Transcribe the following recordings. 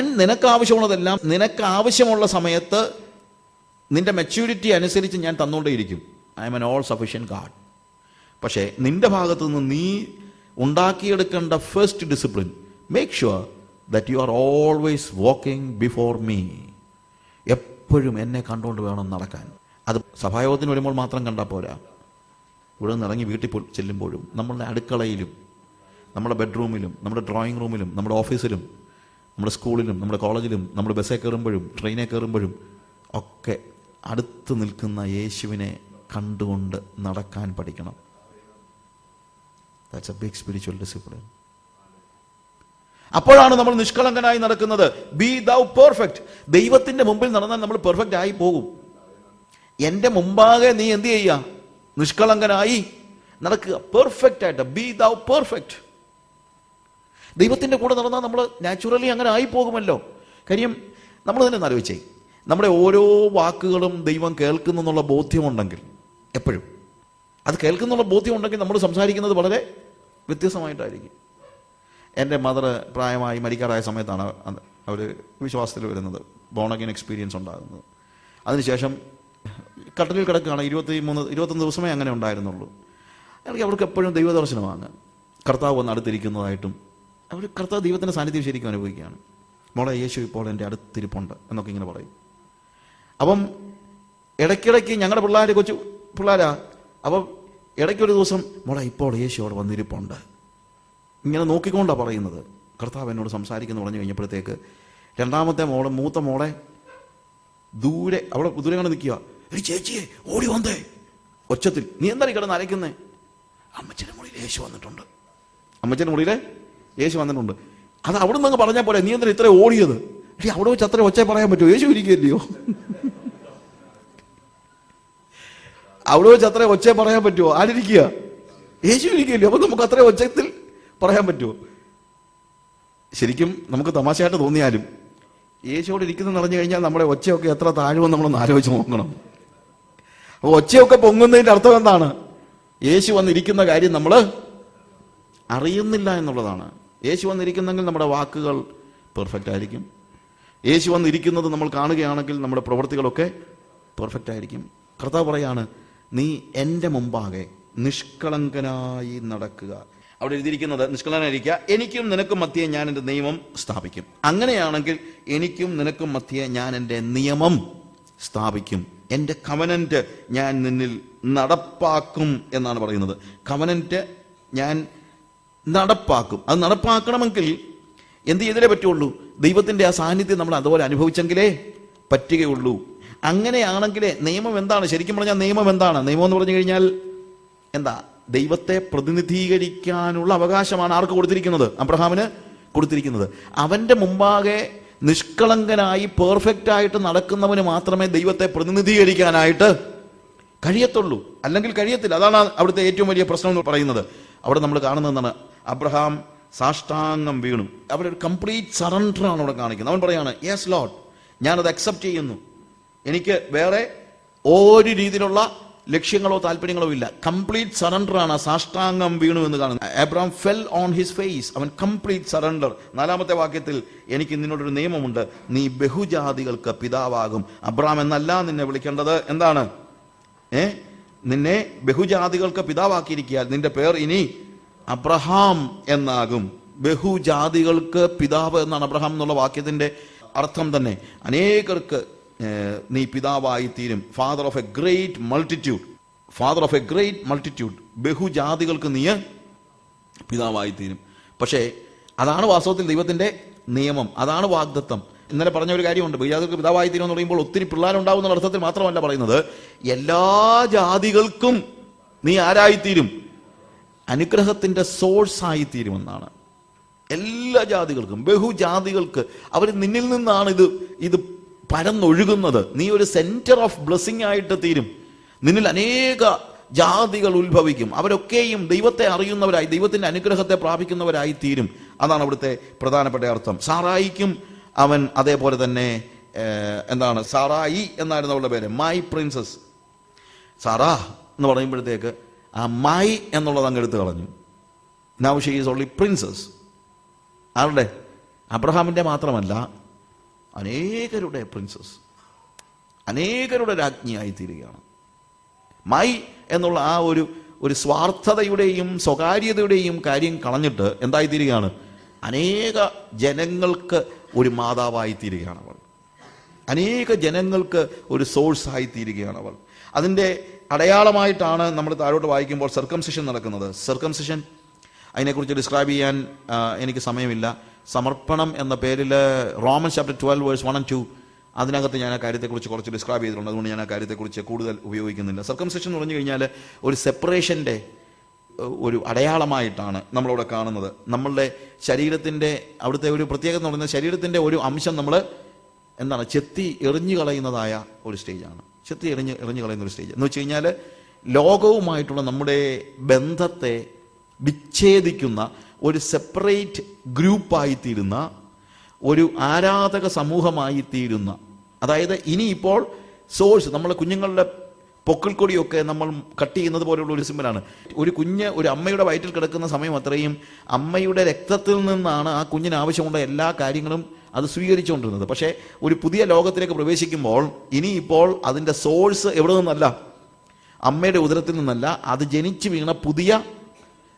ഞാൻ നിനക്ക് ആവശ്യമുള്ളതെല്ലാം നിനക്ക് ആവശ്യമുള്ള സമയത്ത് നിന്റെ മെച്യൂരിറ്റി അനുസരിച്ച് ഞാൻ തന്നുകൊണ്ടേയിരിക്കും. I am an all sufficient God. പക്ഷേ നിന്റെ ഭാഗത്തു നിന്ന് നീ ഉണ്ടാക്കിയെടുക്കേണ്ട first discipline, make sure that you are always walking before me. എപ്പോഴും എന്നെ കണ്ടുകൊണ്ട് വേണം നടക്കാൻ. അത് സഭായോഗത്തിന് വരുമ്പോൾ മാത്രം കണ്ടാൽ പോരാ. ഇവിടെ നിന്ന് ഇറങ്ങി വീട്ടിൽ ചെല്ലുമ്പോഴും, നമ്മളുടെ അടുക്കളയിലും, നമ്മുടെ ബെഡ്റൂമിലും, നമ്മുടെ ഡ്രോയിങ് റൂമിലും, നമ്മുടെ ഓഫീസിലും, നമ്മുടെ സ്കൂളിലും, നമ്മുടെ കോളേജിലും, നമ്മുടെ ബസ്സിൽ കയറുമ്പോഴും ട്രെയിനിൽ കയറുമ്പോഴും ഒക്കെ അടുത്ത് നിൽക്കുന്ന യേശുവിനെ കണ്ടുകൊണ്ട് നടക്കാൻ പഠിക്കണം. That's a big spiritual discipline. അപ്പോഴാണ് നമ്മൾ നിഷ്കളങ്കനായി നടക്കുന്നത്. Be thou perfect. ദൈവത്തിന്റെ മുമ്പിൽ നടന്നാൽ നമ്മൾ പെർഫെക്റ്റ് ആയി പോകും. എന്റെ മുമ്പാകെ നീ എന്ത് ചെയ്യുക? നിഷ്കളങ്കനായി നടക്കുക, പെർഫെക്റ്റ് ആയിട്ട്. B thou perfect. ദൈവത്തിന്റെ കൂടെ നടന്നാൽ നമ്മൾ നാച്ചുറലി അങ്ങനെ ആയി പോകുമല്ലോ. കാര്യം നമ്മൾ തന്നെ ആലോചിച്ചേ, നമ്മുടെ ഓരോ വാക്കുകളും ദൈവം കേൾക്കുന്നു എന്നുള്ള ബോധ്യമുണ്ടെങ്കിൽ, എപ്പോഴും അത് കേൾക്കുന്നുള്ള ബോധ്യമുണ്ടെങ്കിൽ നമ്മൾ സംസാരിക്കുന്നത് വളരെ വ്യത്യസ്തമായിട്ടായിരിക്കും. എൻ്റെ മദർ പ്രായമായി മരിക്കാറായ സമയത്താണ് അവർ വിശ്വാസത്തിൽ വരുന്നത്, ബോൺ അഗൈൻ എക്സ്പീരിയൻസ് ഉണ്ടാകുന്നത്. അതിനുശേഷം കട്ടലിൽ കിടക്കുകയാണ്. 21 ദിവസമേ അങ്ങനെ ഉണ്ടായിരുന്നുള്ളൂ. എനിക്ക് അവർക്ക് എപ്പോഴും ദൈവദർശനമാണ്. കർത്താവ് വന്ന് അടുത്തിരിക്കുന്നതായിട്ടും അവർ കർത്താവ് ദൈവത്തിൻ്റെ സാന്നിധ്യം ശരിക്കും അനുഭവിക്കുകയാണ്. മോളെ, യേശു ഇപ്പോൾ എൻ്റെ അടുത്തിരിപ്പുണ്ട് എന്നൊക്കെ ഇങ്ങനെ പറയും. അപ്പം ഇടയ്ക്കിടയ്ക്ക് ഞങ്ങളുടെ കൊച്ചു പിള്ളേരാ, അപ്പം ഇടയ്ക്കൊരു ദിവസം, മോളെ ഇപ്പോൾ യേശു അവിടെ വന്നിരിപ്പുണ്ട്, ഇങ്ങനെ നോക്കിക്കൊണ്ടാണ് പറയുന്നത്. കർത്താവ് എന്നോട് സംസാരിക്കുന്നു പറഞ്ഞു കഴിഞ്ഞപ്പോഴത്തേക്ക് രണ്ടാമത്തെ മോളെ, മൂത്ത മോളെ ദൂരെ, അവിടെ ദൂരെ കണ്ട് നിൽക്കുക. ഒരു ചേച്ചിയെ ഓടി വന്നേ ഒച്ചത്തിൽ, നീ എന്താ കിടന്ന് അരയ്ക്കുന്നേ? അമ്മച്ചൻ്റെ മുറിയിൽ യേശു വന്നിട്ടുണ്ട്, അമ്മച്ചൻ്റെ മുറിയിലെ യേശു വന്നിട്ടുണ്ട്. അത് അവിടെ നിന്ന് പറഞ്ഞാൽ പോലെ, നീ എന്തിനാ ഇത്ര ഓടിയത്? അവിടെ വെച്ച് അത്ര ഒച്ച പറയാൻ പറ്റുമോ? യേശു ഇരിക്കുകയല്ലയോ? അവിടെ വെച്ച് അത്ര ഒച്ച പറയാൻ പറ്റുമോ? ആരിരിക്കുക? യേശു ഇരിക്കുകയല്ലോ. അപ്പൊ നമുക്ക് അത്ര ഒച്ചത്തിൽ പറയാൻ പറ്റുമോ? ശരിക്കും നമുക്ക് തമാശയായിട്ട് തോന്നിയാലും യേശുവോട് ഇരിക്കുന്നത് പറഞ്ഞു കഴിഞ്ഞാൽ നമ്മുടെ ഒച്ചയൊക്കെ എത്ര താഴുമെന്ന് നമ്മളൊന്ന് ആലോചിച്ച് നോക്കണം. അപ്പോൾ ഒച്ചയൊക്കെ പൊങ്ങുന്നതിൻ്റെ അർത്ഥം എന്താണ്? യേശു വന്നിരിക്കുന്ന കാര്യം നമ്മൾ അറിയുന്നില്ല എന്നുള്ളതാണ്. യേശു വന്നിരിക്കുന്നെങ്കിൽ നമ്മുടെ വാക്കുകൾ പെർഫെക്റ്റ് ആയിരിക്കും. യേശു വന്നിരിക്കുന്നത് നമ്മൾ കാണുകയാണെങ്കിൽ നമ്മുടെ പ്രവൃത്തികളൊക്കെ പെർഫെക്റ്റ് ആയിരിക്കും. കർത്താവ് പറയാണ്, നീ എൻ്റെ മുമ്പാകെ നിഷ്കളങ്കനായി നടക്കുക. അവിടെ എഴുതിയിരിക്കുന്നത് നിഷ്കളങ്കനായിരിക്കുക, എനിക്കും നിനക്കും മധ്യേ ഞാൻ എൻ്റെ നിയമം സ്ഥാപിക്കും. അങ്ങനെയാണെങ്കിൽ എനിക്കും നിനക്കും മധ്യേ ഞാൻ എൻ്റെ നിയമം സ്ഥാപിക്കും, എൻ്റെ കവനന്റ് ഞാൻ നിന്നിൽ നടപ്പാക്കും എന്നാണ് പറയുന്നത്. കവനന്റ് ഞാൻ നടപ്പാക്കും. അത് നടപ്പാക്കണമെങ്കിൽ എന്ത് ചെയ്തേ പറ്റുള്ളൂ? ദൈവത്തിൻ്റെ ആ സാന്നിധ്യം നമ്മൾ അതുപോലെ അനുഭവിച്ചെങ്കിലേ പറ്റുകയുള്ളൂ. അങ്ങനെയാണെങ്കിലേ നിയമം എന്താണ്? ശരിക്കും പറഞ്ഞാൽ നിയമം എന്താണ്? നിയമം എന്ന് പറഞ്ഞു കഴിഞ്ഞാൽ എന്താ? ദൈവത്തെ പ്രതിനിധീകരിക്കാനുള്ള അവകാശമാണ് ആർക്ക് കൊടുത്തിരിക്കുന്നത്? അബ്രഹാമിന് കൊടുത്തിരിക്കുന്നത്. അവന്റെ മുമ്പാകെ നിഷ്കളങ്കനായി പെർഫെക്റ്റ് ആയിട്ട് നടക്കുന്നവന് മാത്രമേ ദൈവത്തെ പ്രതിനിധീകരിക്കാനായിട്ട് കഴിയത്തുള്ളൂ, അല്ലെങ്കിൽ കഴിയത്തില്ല. അതാണ് അവിടുത്തെ ഏറ്റവും വലിയ പ്രശ്നം എന്ന് പറയുന്നത്. അവിടെ നമ്മൾ കാണുന്നതെന്നാണ്, അബ്രഹാം സാഷ്ടാംഗം വീണു. അവിടെ ഒരു കംപ്ലീറ്റ് സറണ്ടർ ആണ് അവിടെ കാണിക്കുന്നത്. അവൻ പറയാണ്, യെസ് ലോർഡ്, ഞാനത് അക്സെപ്റ്റ് ചെയ്യുന്നു, എനിക്ക് വേറെ ഒരു രീതിയിലുള്ള ലക്ഷ്യങ്ങളോ താല്പര്യങ്ങളോ ഇല്ല. കംപ്ലീറ്റ് സറണ്ടർ ആണ്. സാഷ്ടാംഗം വീണു എന്ന് കാണുന്നത്. Abraham fell on his face. അവൻ കംപ്ലീറ്റ് സറണ്ടർ. 4-ാമത്തെ വാക്യത്തിൽ, എനിക്ക് നിന്നോടൊരു നിയമമുണ്ട്, നീ ബഹുജാതികൾക്ക് പിതാവാകും. അബ്രഹാം എന്നല്ല നിന്നെ വിളിക്കേണ്ടത്. എന്താണ്? നിന്നെ ബഹുജാതികൾക്ക് പിതാവാക്കിയിരിക്കുക, നിന്റെ പേർ ഇനി അബ്രഹാം എന്നാകും. ബഹുജാതികൾക്ക് പിതാവ് എന്നാണ് അബ്രഹാം എന്നുള്ള വാക്യത്തിന്റെ അർത്ഥം തന്നെ. അനേകർക്ക് നീ പിതാവായി തീരും. Father of a great multitude. Father of a great multitude. ബഹുജാതികൾക്ക് നീ പിതാവായി തീരും. പക്ഷേ അതാണ് വാസ്തവത്തിൽ ദൈവത്തിന്റെ നിയമം, അതാണ് വാഗ്ദത്തം. ഇന്നലെ പറഞ്ഞ ഒരു കാര്യമുണ്ട്, ബഹുജാതികൾക്ക് പിതാവായി തീരും എന്ന് പറയുമ്പോൾ ഒത്തിരി പിള്ളേരുണ്ടാവുന്ന അർത്ഥത്തിൽ മാത്രമല്ല പറയുന്നത്, എല്ലാ ജാതികൾക്കും നീ ആരായിത്തീരും? അനുഗ്രഹത്തിന്റെ സോഴ്സ് ആയിത്തീരുമെന്നാണ്. എല്ലാ ജാതികൾക്കും, ബഹുജാതികൾക്ക്. അവർ നിന്നിൽ നിന്നാണ് ഇത് പരന്നൊഴുകുന്നത്. നീ ഒരു സെന്റർ ഓഫ് ബ്ലെസ്സിങ് ആയിട്ട് തീരും. നിന്നിൽ അനേക ജാതികൾ ഉത്ഭവിക്കും. അവരൊക്കെയും ദൈവത്തെ അറിയുന്നവരായി, ദൈവത്തിന്റെ അനുഗ്രഹത്തെ പ്രാപിക്കുന്നവരായി തീരും. അതാണ് അവിടുത്തെ പ്രധാനപ്പെട്ട അർത്ഥം. സാറായിക്കും അവൻ അതേപോലെ തന്നെ എന്താണ്? സാറായി എന്നായിരുന്നു അവളുടെ പേര്, മൈ പ്രിൻസസ്. സാറാ എന്ന് പറയുമ്പോഴത്തേക്ക് ആ മൈ എന്നുള്ളത് അങ്ങ് എടുത്ത് കളഞ്ഞു. Now she is only princess. ആരുടെ? അബ്രഹാമിന്റെ മാത്രമല്ല, അനേകരുടെ പ്രിൻസസ്, അനേകരുടെ രാജ്ഞിയായി തീരുകയാണ്. മൈ എന്നുള്ള ആ ഒരു സ്വാർത്ഥതയുടെയും സ്വകാര്യതയുടെയും കാര്യം കളഞ്ഞിട്ട് എന്തായി തീരുകയാണ്? അനേക ജനങ്ങൾക്ക് ഒരു മാതാവായി തീരുകയാണ് അവൾ. അനേക ജനങ്ങൾക്ക് ഒരു സോഴ്സായി തീരുകയാണ് അവൾ. അതിൻ്റെ അടയാളമായിട്ടാണ് നമ്മൾ താഴോട്ട് വായിക്കുമ്പോൾ സർക്കംസിഷൻ നടക്കുന്നത്. സർക്കംസിഷൻ അതിനെക്കുറിച്ച് ഡിസ്ക്രൈബ് ചെയ്യാൻ എനിക്ക് സമയമില്ല. സമർപ്പണം എന്ന പേരിൽ റോമൻസ് ചാപ്റ്റർ 12 വേഴ്സ് 1 and 2 അതിനകത്ത് ഞാൻ ആ കാര്യത്തെക്കുറിച്ച് കുറച്ച് ഡിസ്ക്രൈബ് ചെയ്തിട്ടുണ്ട്. അതുകൊണ്ട് ഞാൻ ആ കാര്യത്തെക്കുറിച്ച് കൂടുതൽ ഉപയോഗിക്കുന്നില്ല. സർക്കംസിഷൻ എന്ന് പറഞ്ഞു കഴിഞ്ഞാൽ ഒരു സെപ്പറേഷൻ്റെ ഒരു അടയാളമായിട്ടാണ് നമ്മളവിടെ കാണുന്നത്. നമ്മളുടെ ശരീരത്തിൻ്റെ അവിടുത്തെ ഒരു പ്രത്യേകത എന്ന് പറയുന്നത് ശരീരത്തിൻ്റെ ഒരു അംശം നമ്മൾ എന്താണ് ചെത്തി എറിഞ്ഞു കളയുന്നതായ ഒരു സ്റ്റേജാണ്. ചെത്തി എറിഞ്ഞു കളയുന്ന ഒരു സ്റ്റേജ് എന്ന് വെച്ച് കഴിഞ്ഞാൽ ലോകവുമായിട്ടുള്ള നമ്മുടെ ബന്ധത്തെ വിച്ഛേദിക്കുന്ന ഒരു സെപ്പറേറ്റ് ഗ്രൂപ്പായിത്തീരുന്ന ഒരു ആരാധക സമൂഹമായി തീരുന്ന, അതായത് ഇനിയിപ്പോൾ സോഴ്സ് നമ്മളെ കുഞ്ഞുങ്ങളുടെ പൊക്കിൾ കൊടിയൊക്കെ നമ്മൾ കട്ട് ചെയ്യുന്നത് പോലെയുള്ള ഒരു സിമ്പലാണ്. ഒരു കുഞ്ഞ് ഒരു അമ്മയുടെ വയറ്റിൽ കിടക്കുന്ന സമയം അത്രയും അമ്മയുടെ രക്തത്തിൽ നിന്നാണ് ആ കുഞ്ഞിന് ആവശ്യമുള്ള എല്ലാ കാര്യങ്ങളും അത് സ്വീകരിച്ചുകൊണ്ടിരുന്നത്. പക്ഷേ ഒരു പുതിയ ലോകത്തിലേക്ക് പ്രവേശിക്കുമ്പോൾ ഇനിയിപ്പോൾ അതിൻ്റെ സോഴ്സ് എവിടെ നിന്നല്ല, അമ്മയുടെ ഉദരത്തിൽ നിന്നല്ല, അത് ജനിച്ചു വീണ പുതിയ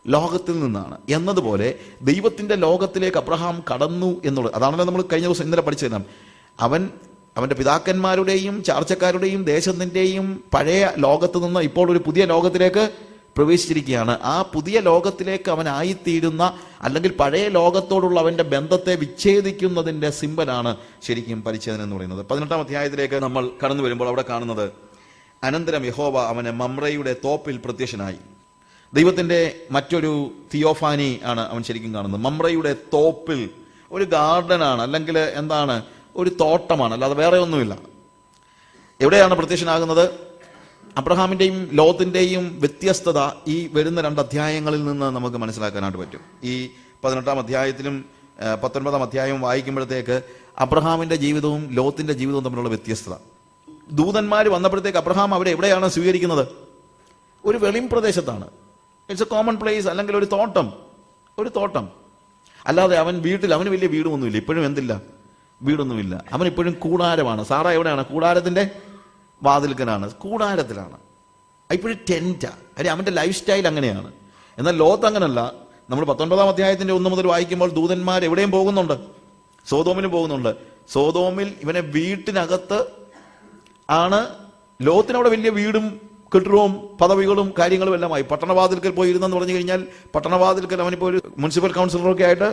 ലോകത്തിൽ നിന്നാണ്. എന്നതുപോലെ ദൈവത്തിൻ്റെ ലോകത്തിലേക്ക് അബ്രഹാം കടന്നു എന്നുള്ളത് അതാണല്ലോ നമ്മൾ കഴിഞ്ഞ ദിവസം ഇന്നലെ പഠിച്ചു തരാം. അവൻ്റെ പിതാക്കന്മാരുടെയും ചാർച്ചക്കാരുടെയും ദേശത്തിൻ്റെയും പഴയ ലോകത്ത് നിന്ന് ഇപ്പോൾ ഒരു പുതിയ ലോകത്തിലേക്ക് പ്രവേശിച്ചിരിക്കുകയാണ്. ആ പുതിയ ലോകത്തിലേക്ക് അവനായിത്തീരുന്ന അല്ലെങ്കിൽ പഴയ ലോകത്തോടുള്ള അവൻ്റെ ബന്ധത്തെ വിച്ഛേദിക്കുന്നതിൻ്റെ സിമ്പലാണ് ശരിക്കും പരിച്ഛേദന എന്ന് പറയുന്നത്. 18-ാം അധ്യായത്തിലേക്ക് നമ്മൾ കടന്നു വരുമ്പോൾ അവിടെ കാണുന്നത്, അനന്തരം യഹോവ അവന് മമ്രയുടെ തോപ്പിൽ പ്രത്യക്ഷനായി. ദൈവത്തിൻ്റെ മറ്റൊരു തിയോഫാനി ആണ് അവൻ ശരിക്കും കാണുന്നത്. മമ്രയുടെ തോപ്പിൽ ഒരു ഗാർഡനാണ്, അല്ലെങ്കിൽ എന്താണ്, ഒരു തോട്ടമാണ്, അല്ലാതെ വേറെ ഒന്നുമില്ല. എവിടെയാണ് പ്രത്യക്ഷനാകുന്നത്? അബ്രഹാമിൻ്റെയും ലോത്തിൻ്റെയും വ്യത്യസ്തത ഈ വരുന്ന 2 അധ്യായങ്ങളിൽ നിന്ന് നമുക്ക് മനസ്സിലാക്കാനായിട്ട് പറ്റും. ഈ 18-ാം അധ്യായത്തിലും 19-ാം അധ്യായവും വായിക്കുമ്പോഴത്തേക്ക് അബ്രഹാമിൻ്റെ ജീവിതവും ലോത്തിൻ്റെ ജീവിതവും തമ്മിലുള്ള വ്യത്യസ്തത. ദൂതന്മാർ വന്നപ്പോഴത്തേക്ക് അബ്രഹാം അവിടെ എവിടെയാണ് സ്വീകരിക്കുന്നത്? ഒരു വെളിം പ്രദേശത്താണ്. ഇറ്റ്സ് എ കോമൺ പ്ലേസ്, അല്ലെങ്കിൽ ഒരു തോട്ടം. അല്ലാതെ അവൻ വീട്ടിൽ, അവന് വലിയ വീടൊന്നുമില്ല, ഇപ്പോഴും എന്തില്ല, വീടൊന്നുമില്ല. അവൻ ഇപ്പോഴും കൂടാരമാണ്. സാറ എവിടെയാണ്? കൂടാരത്തിൻ്റെ വാതിൽക്കലാണ്, കൂടാരത്തിലാണ്. ഇപ്പോഴും ടെൻറ്റാ. കാര്യം അവൻ്റെ ലൈഫ് സ്റ്റൈൽ അങ്ങനെയാണ്. എന്നാൽ ലോത്ത് അങ്ങനല്ല. നമ്മൾ 19-ാം അധ്യായത്തിൻ്റെ 1 മുതൽ വായിക്കുമ്പോൾ ദൂതന്മാർ എവിടെയും പോകുന്നുണ്ട്, സോതോമിലും പോകുന്നുണ്ട്. സോതോമിൽ ഇവനെ വീട്ടിനകത്ത് ആണ്. ലോത്തിനവിടെ വലിയ വീടും കെട്ടിടവും പദവികളും കാര്യങ്ങളും എല്ലാമായി. പട്ടണവാതിൽക്കൽ പോയി ഇരുന്നെന്ന് പറഞ്ഞു കഴിഞ്ഞാൽ പട്ടണവാതിൽക്കൽ അവനിപ്പോൾ ഒരു മുനിസിപ്പൽ കൗൺസിലറൊക്കെ ആയിട്ട്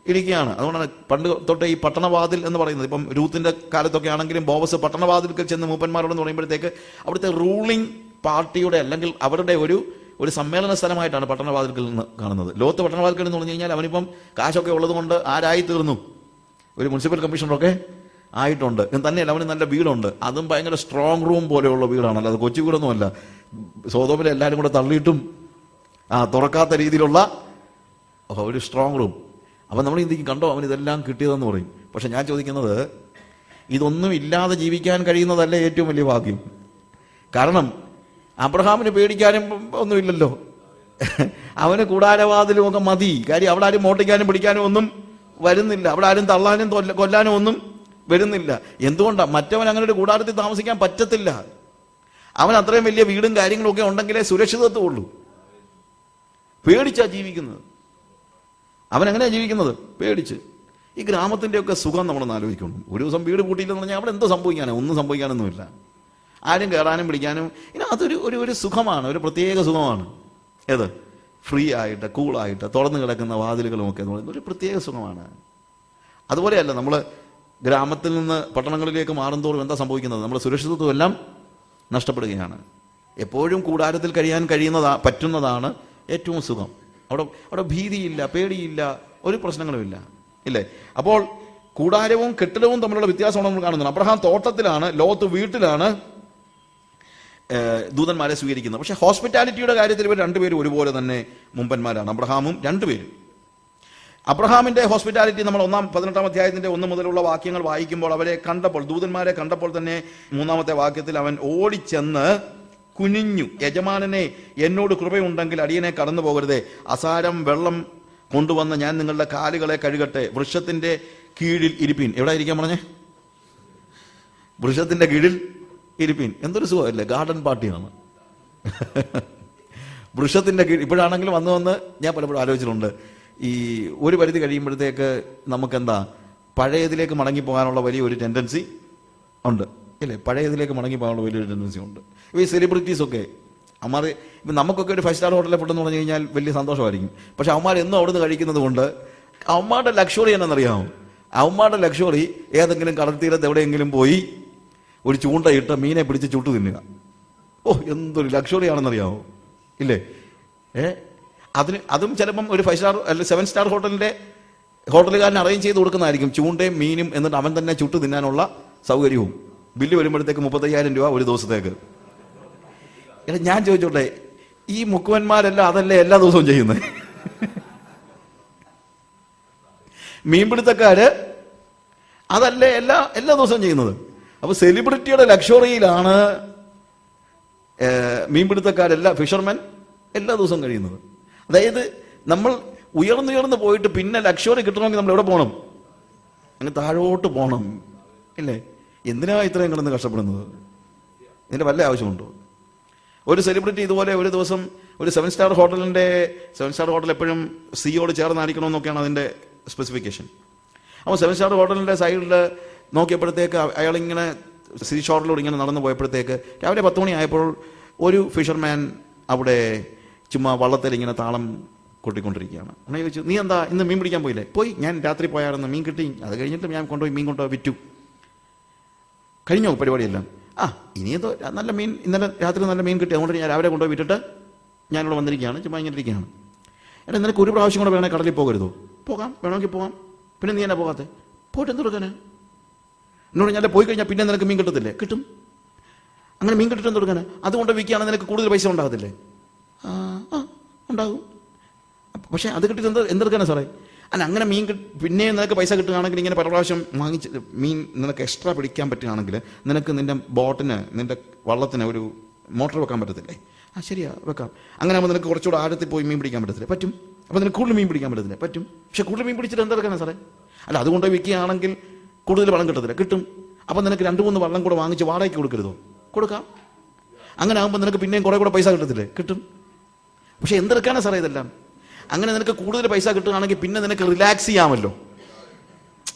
ഇരിക്കുകയാണ്. അതുകൊണ്ടാണ് പണ്ട് തൊട്ട് ഈ പട്ടണവാതിൽ എന്ന് പറയുന്നത്. ഇപ്പം രൂത്തിൻ്റെ കാലത്തൊക്കെ ആണെങ്കിലും ബോവസ് പട്ടണവാതിൽക്കൽ ചെന്ന് മൂപ്പന്മാരോടെന്ന് പറയുമ്പോഴത്തേക്ക് അവിടുത്തെ റൂളിംഗ് പാർട്ടിയുടെ അല്ലെങ്കിൽ അവരുടെ ഒരു സമ്മേളന സ്ഥലമായിട്ടാണ് പട്ടണവാതിൽക്കൽ നിന്ന് കാണുന്നത്. ലോത്ത് പട്ടണവാതിൽക്കൽ എന്ന് പറഞ്ഞു കഴിഞ്ഞാൽ അവനിപ്പം കാശൊക്കെ ഉള്ളതുകൊണ്ട് ആരായി തീർന്നു, ഒരു മുനിസിപ്പൽ കമ്മീഷണറൊക്കെ ആയിട്ടുണ്ട്. എന്ന് തന്നെയല്ല, അവന് നല്ല വീടുണ്ട്. അതും ഭയങ്കര സ്ട്രോങ് റൂം പോലെയുള്ള വീടാണ്, അല്ലാതെ കൊച്ചു വീടൊന്നുമല്ല. സോതോമിലെ എല്ലാവരും കൂടെ തള്ളിയിട്ടും തുറക്കാത്ത രീതിയിലുള്ള ഒരു സ്ട്രോങ് റൂം. അപ്പം നമ്മൾ ഇന്ത്യക്ക് കണ്ടോ അവൻ ഇതെല്ലാം കിട്ടിയതെന്ന് പറയും. പക്ഷെ ഞാൻ ചോദിക്കുന്നത്, ഇതൊന്നും ഇല്ലാതെ ജീവിക്കാൻ കഴിയുന്നതല്ലേ ഏറ്റവും വലിയ ഭാഗ്യം? കാരണം അബ്രഹാമിന് പേടിക്കാനും ഒന്നുമില്ലല്ലോ. അവന് കൂടാരവാതിലും ഒക്കെ മതി. കാര്യം അവിടെ ആരും മോട്ടിക്കാനും പിടിക്കാനും ഒന്നും വരുന്നില്ല, അവിടെ ആരും തള്ളാനും കൊല്ലാനും ഒന്നും വരുന്നില്ല. എന്തുകൊണ്ടാണ്? മറ്റവൻ അങ്ങനെ ഒരു കൂടാരത്തിൽ താമസിക്കാൻ പറ്റത്തില്ല. അവൻ അത്രയും വലിയ വീടും കാര്യങ്ങളും ഒക്കെ ഉണ്ടെങ്കിലേ സുരക്ഷിതത്വമുള്ളൂ. പേടിച്ചാ ജീവിക്കുന്നത്. അവൻ എങ്ങനെയാ ജീവിക്കുന്നത്? പേടിച്ച്. ഈ ഗ്രാമത്തിൻ്റെയൊക്കെ സുഖം നമ്മളൊന്ന് ആലോചിക്കണം. ഒരു ദിവസം വീട് പൂട്ടിയില്ലെന്ന് പറഞ്ഞാൽ അവിടെ എന്തോ സംഭവിക്കാനോ? ഒന്നും സംഭവിക്കാനൊന്നുമില്ല. ആരും കയറാനും പിടിക്കാനും അതൊരു ഒരു സുഖമാണ്, ഒരു പ്രത്യേക സുഖമാണ്. ഏത്? ഫ്രീ ആയിട്ട് കൂളായിട്ട് തുറന്നു കിടക്കുന്ന വാതിലുകളുമൊക്കെ എന്ന് പറയുന്നത് ഒരു പ്രത്യേക സുഖമാണ്. അതുപോലെയല്ല നമ്മൾ ഗ്രാമത്തിൽ നിന്ന് പട്ടണങ്ങളിലേക്ക് മാറുന്തോറും എന്താ സംഭവിക്കുന്നത്? നമ്മുടെ സുരക്ഷിതത്വം എല്ലാം നഷ്ടപ്പെടുകയാണ്. എപ്പോഴും കൂടാരത്തിൽ കഴിയാൻ പറ്റുന്നതാണ് ഏറ്റവും സുഖം. അവിടെ ഭീതിയില്ല, പേടിയില്ല, ഒരു പ്രശ്നങ്ങളുമില്ല, ഇല്ലേ? അപ്പോൾ കൂടാരവും കെട്ടിടവും തമ്മിലുള്ള വ്യത്യാസമാണ് നമ്മൾ കാണുന്നത്. അബ്രഹാം തോട്ടത്തിലാണ്, ലോത്ത് വീട്ടിലാണ് ദൂതന്മാരെ സ്വീകരിക്കുന്നത്. പക്ഷെ ഹോസ്പിറ്റാലിറ്റിയുടെ കാര്യത്തിൽ ഇവർ രണ്ടുപേരും ഒരുപോലെ തന്നെ മുമ്പന്മാരാണ്, അബ്രഹാമും രണ്ടുപേരും. അബ്രഹാമിന്റെ ഹോസ്പിറ്റാലിറ്റി നമ്മൾ 18-ാം അധ്യായത്തിന്റെ 1 മുതലുള്ള വാക്യങ്ങൾ വായിക്കുമ്പോൾ അവരെ കണ്ടപ്പോൾ, ദൂതന്മാരെ കണ്ടപ്പോൾ തന്നെ 3-ാമത്തെ വാക്യത്തിൽ അവൻ ഓടിച്ചെന്ന് കുനിഞ്ഞു, യജമാനനെ എന്നോട് കൃപയുണ്ടെങ്കിൽ അടിയനെ കടന്നു പോകരുതേ, അസാരം വെള്ളം കൊണ്ടുവന്ന് ഞാൻ നിങ്ങളുടെ കാലുകളെ കഴുകട്ടെ, വൃക്ഷത്തിന്റെ കീഴിൽ ഇരിപ്പീൻ. എവിടെ ഇരിക്കാൻ പറഞ്ഞേ? വൃക്ഷത്തിന്റെ കീഴിൽ ഇരിപ്പീൻ. എന്തൊരു സുഖമല്ലേ, ഗാർഡൻ പാർട്ടിയാണ്. വൃക്ഷത്തിന്റെ കീഴിൽ. ഇപ്പോഴാണെങ്കിലും വന്ന് ഞാൻ പലപ്പോഴും ആലോചിച്ചിട്ടുണ്ട്, ഈ ഒരു പരിധി കഴിയുമ്പോഴത്തേക്ക് നമുക്കെന്താ പഴയതിലേക്ക് മടങ്ങിപ്പോകാനുള്ള വലിയൊരു ടെൻഡൻസി ഉണ്ട് ഇല്ലേ? പഴയതിലേക്ക് മടങ്ങിപ്പോകാനുള്ള വലിയൊരു ടെൻഡൻസി ഉണ്ട്. ഇപ്പോൾ ഈ സെലിബ്രിറ്റീസൊക്കെ അമ്മാർ, ഇപ്പം നമുക്കൊക്കെ ഒരു 5 സ്റ്റാർ ഹോട്ടലിലെ ഫുഡ് എന്ന് പറഞ്ഞു കഴിഞ്ഞാൽ വലിയ സന്തോഷമായിരിക്കും. പക്ഷെ അവന്മാർ എന്നും അവിടുന്ന് കഴിക്കുന്നത് കൊണ്ട് അവന്മാരുടെ ലക്ഷറി എന്നാണെന്നറിയാമോ? അവന്മാരുടെ ലക്ഷറി ഏതെങ്കിലും കടൽ തീരത്ത് എവിടെയെങ്കിലും പോയി ഒരു ചൂണ്ടയിട്ട് മീനെ പിടിച്ച് ചുട്ടു തിന്നുക. ഓ, എന്തൊരു ലക്ഷറി ആണെന്നറിയാമോ? ഇല്ലേ? അതും ചിലപ്പം ഒരു 5 സ്റ്റാർ അല്ല 7 സ്റ്റാർ ഹോട്ടലുകാരൻ അറേഞ്ച് ചെയ്ത് കൊടുക്കുന്നതായിരിക്കും, ചൂണ്ടയും മീനും. എന്നിട്ട് അവൻ തന്നെ ചുട്ടു തിന്നാനുള്ള സൗകര്യവും. ബില്ല് വരുമ്പോഴത്തേക്ക് 35,000 രൂപ ഒരു ദിവസത്തേക്ക്. ഞാൻ ചോദിച്ചോട്ടെ, ഈ മുക്കുവന്മാരെല്ലാം അതല്ലേ എല്ലാ ദിവസവും ചെയ്യുന്നത്? മീൻപിടുത്തക്കാര് അതല്ലേ എല്ലാ ദിവസവും ചെയ്യുന്നത്? അപ്പൊ സെലിബ്രിറ്റിയുടെ ലക്ഷറിയിലാണ് ഫിഷർമാൻ എല്ലാ ദിവസവും കഴിയുന്നത്. അതായത് നമ്മൾ ഉയർന്നുയർന്ന് പോയിട്ട് പിന്നെ ലക്ഷറി കിട്ടണമെങ്കിൽ നമ്മൾ എവിടെ പോകണം? അങ്ങ് താഴോട്ട് പോകണം ഇല്ലേ? എന്തിനാ ഇത്രയും കിടന്ന് കഷ്ടപ്പെടുന്നത്? ഇതിന്റെ വല്ല ആവശ്യമുണ്ടോ? ഒരു സെലിബ്രിറ്റി ഇതുപോലെ ഒരു ദിവസം ഒരു 7 സ്റ്റാർ ഹോട്ടൽ എപ്പോഴും സിയോട് ചേർന്നായിരിക്കണമെന്നൊക്കെയാണ് അതിന്റെ സ്പെസിഫിക്കേഷൻ. അപ്പോൾ 7 സ്റ്റാർ ഹോട്ടലിന്റെ സൈഡിൽ നോക്കിയപ്പോഴത്തേക്ക് അയാളിങ്ങനെ സീ ഷോറിലൂടെ ഇങ്ങനെ നടന്നു പോയപ്പോഴത്തേക്ക് രാവിലെ 10 മണി ആയപ്പോൾ ഒരു ഫിഷർമാൻ അവിടെ ചുമ്മാ വള്ളത്തിൽ ഇങ്ങനെ താളം കൊട്ടിക്കൊണ്ടിരിക്കുകയാണ്. അങ്ങനെ ചോദിച്ചു, നീ എന്താ ഇന്ന് മീൻ പിടിക്കാൻ പോയില്ലേ? പോയി, ഞാൻ രാത്രി പോയായിരുന്നു, മീൻ കിട്ടി. അത് കഴിഞ്ഞിട്ട് ഞാൻ മീൻ കൊണ്ടുപോയി വിറ്റു. കഴിഞ്ഞോ പരിപാടിയെല്ലാം? ഇനി എന്തോ നല്ല മീൻ, ഇന്നലെ രാത്രി നല്ല മീൻ കിട്ടി, അതുകൊണ്ട് ഞാൻ രാവിലെ കൊണ്ടുപോയി വിട്ടിട്ട് ഞാനിവിടെ വന്നിരിക്കുകയാണ്, ചുമ്മാ ഇങ്ങനെ ഇരിക്കുകയാണ്. എടാ, നിനക്ക് ഒരു പ്രാവശ്യം കൂടെ വേണേൽ കടലിൽ പോകരുതോ? പോകാം, വേണമെങ്കിൽ പോകാം. പിന്നെ നീ എന്നാ പോകാത്തെ? പോയിട്ട് എന്തെടുക്കാന്? എന്നോട് ഞാൻ പോയി കഴിഞ്ഞാൽ പിന്നെ നിനക്ക് മീൻ കിട്ടത്തില്ലേ? കിട്ടും. അങ്ങനെ മീൻ കിട്ടിട്ട് എന്തെടുക്കാന്? അതുകൊണ്ട് വിൽക്കുകയാണെങ്കിൽ നിനക്ക് കൂടുതൽ പൈസ ഉണ്ടാകത്തില്ലേ? ഉണ്ടാകും. പക്ഷെ അത് കിട്ടിയിട്ട് എന്തെടുക്കാനാ സാറേ? അല്ല, അങ്ങനെ മീൻ പിന്നെ നിനക്ക് പൈസ കിട്ടുകയാണെങ്കിൽ ഇങ്ങനെ പല പ്രാവശ്യം വാങ്ങിച്ച് മീൻ നിനക്ക് എക്സ്ട്രാ പിടിക്കാൻ പറ്റുകയാണെങ്കിൽ നിനക്ക് നിന്റെ ബോട്ടിന്, നിന്റെ വള്ളത്തിന് ഒരു മോട്ടോർ വെക്കാൻ പറ്റത്തില്ലേ? ശരിയാ, വെക്കാം. അങ്ങനെ ആകുമ്പോൾ നിനക്ക് കുറച്ചുകൂടെ ആഴത്തിൽ പോയി മീൻ പിടിക്കാൻ പറ്റത്തില്ലേ? പറ്റും. അപ്പോൾ നിനക്ക് കൂടുതൽ മീൻ പിടിക്കാൻ പറ്റത്തില്ലേ? പറ്റും. പക്ഷെ കൂടുതൽ മീൻ പിടിച്ചിട്ട് എന്തെടുക്കാനാ സാറേ? അല്ല, അതുകൊണ്ട് വിൽക്കുകയാണെങ്കിൽ കൂടുതൽ വള്ളം കിട്ടത്തില്ല? കിട്ടും. അപ്പം നിനക്ക് 2-3 വള്ളം കൂടെ വാങ്ങിച്ച് വാടകയ്ക്ക് കൊടുക്കരുതോ? കൊടുക്കാം. അങ്ങനെ ആകുമ്പോൾ നിനക്ക് പിന്നെയും കുറെ കൂടെ പൈസ കിട്ടത്തില്ലേ? കിട്ടും. പക്ഷെ എന്തെടുക്കാനാ സാറേ ഇതെല്ലാം? അങ്ങനെ നിനക്ക് കൂടുതൽ പൈസ കിട്ടുകയാണെങ്കിൽ പിന്നെ നിനക്ക് റിലാക്സ് ചെയ്യാമല്ലോ.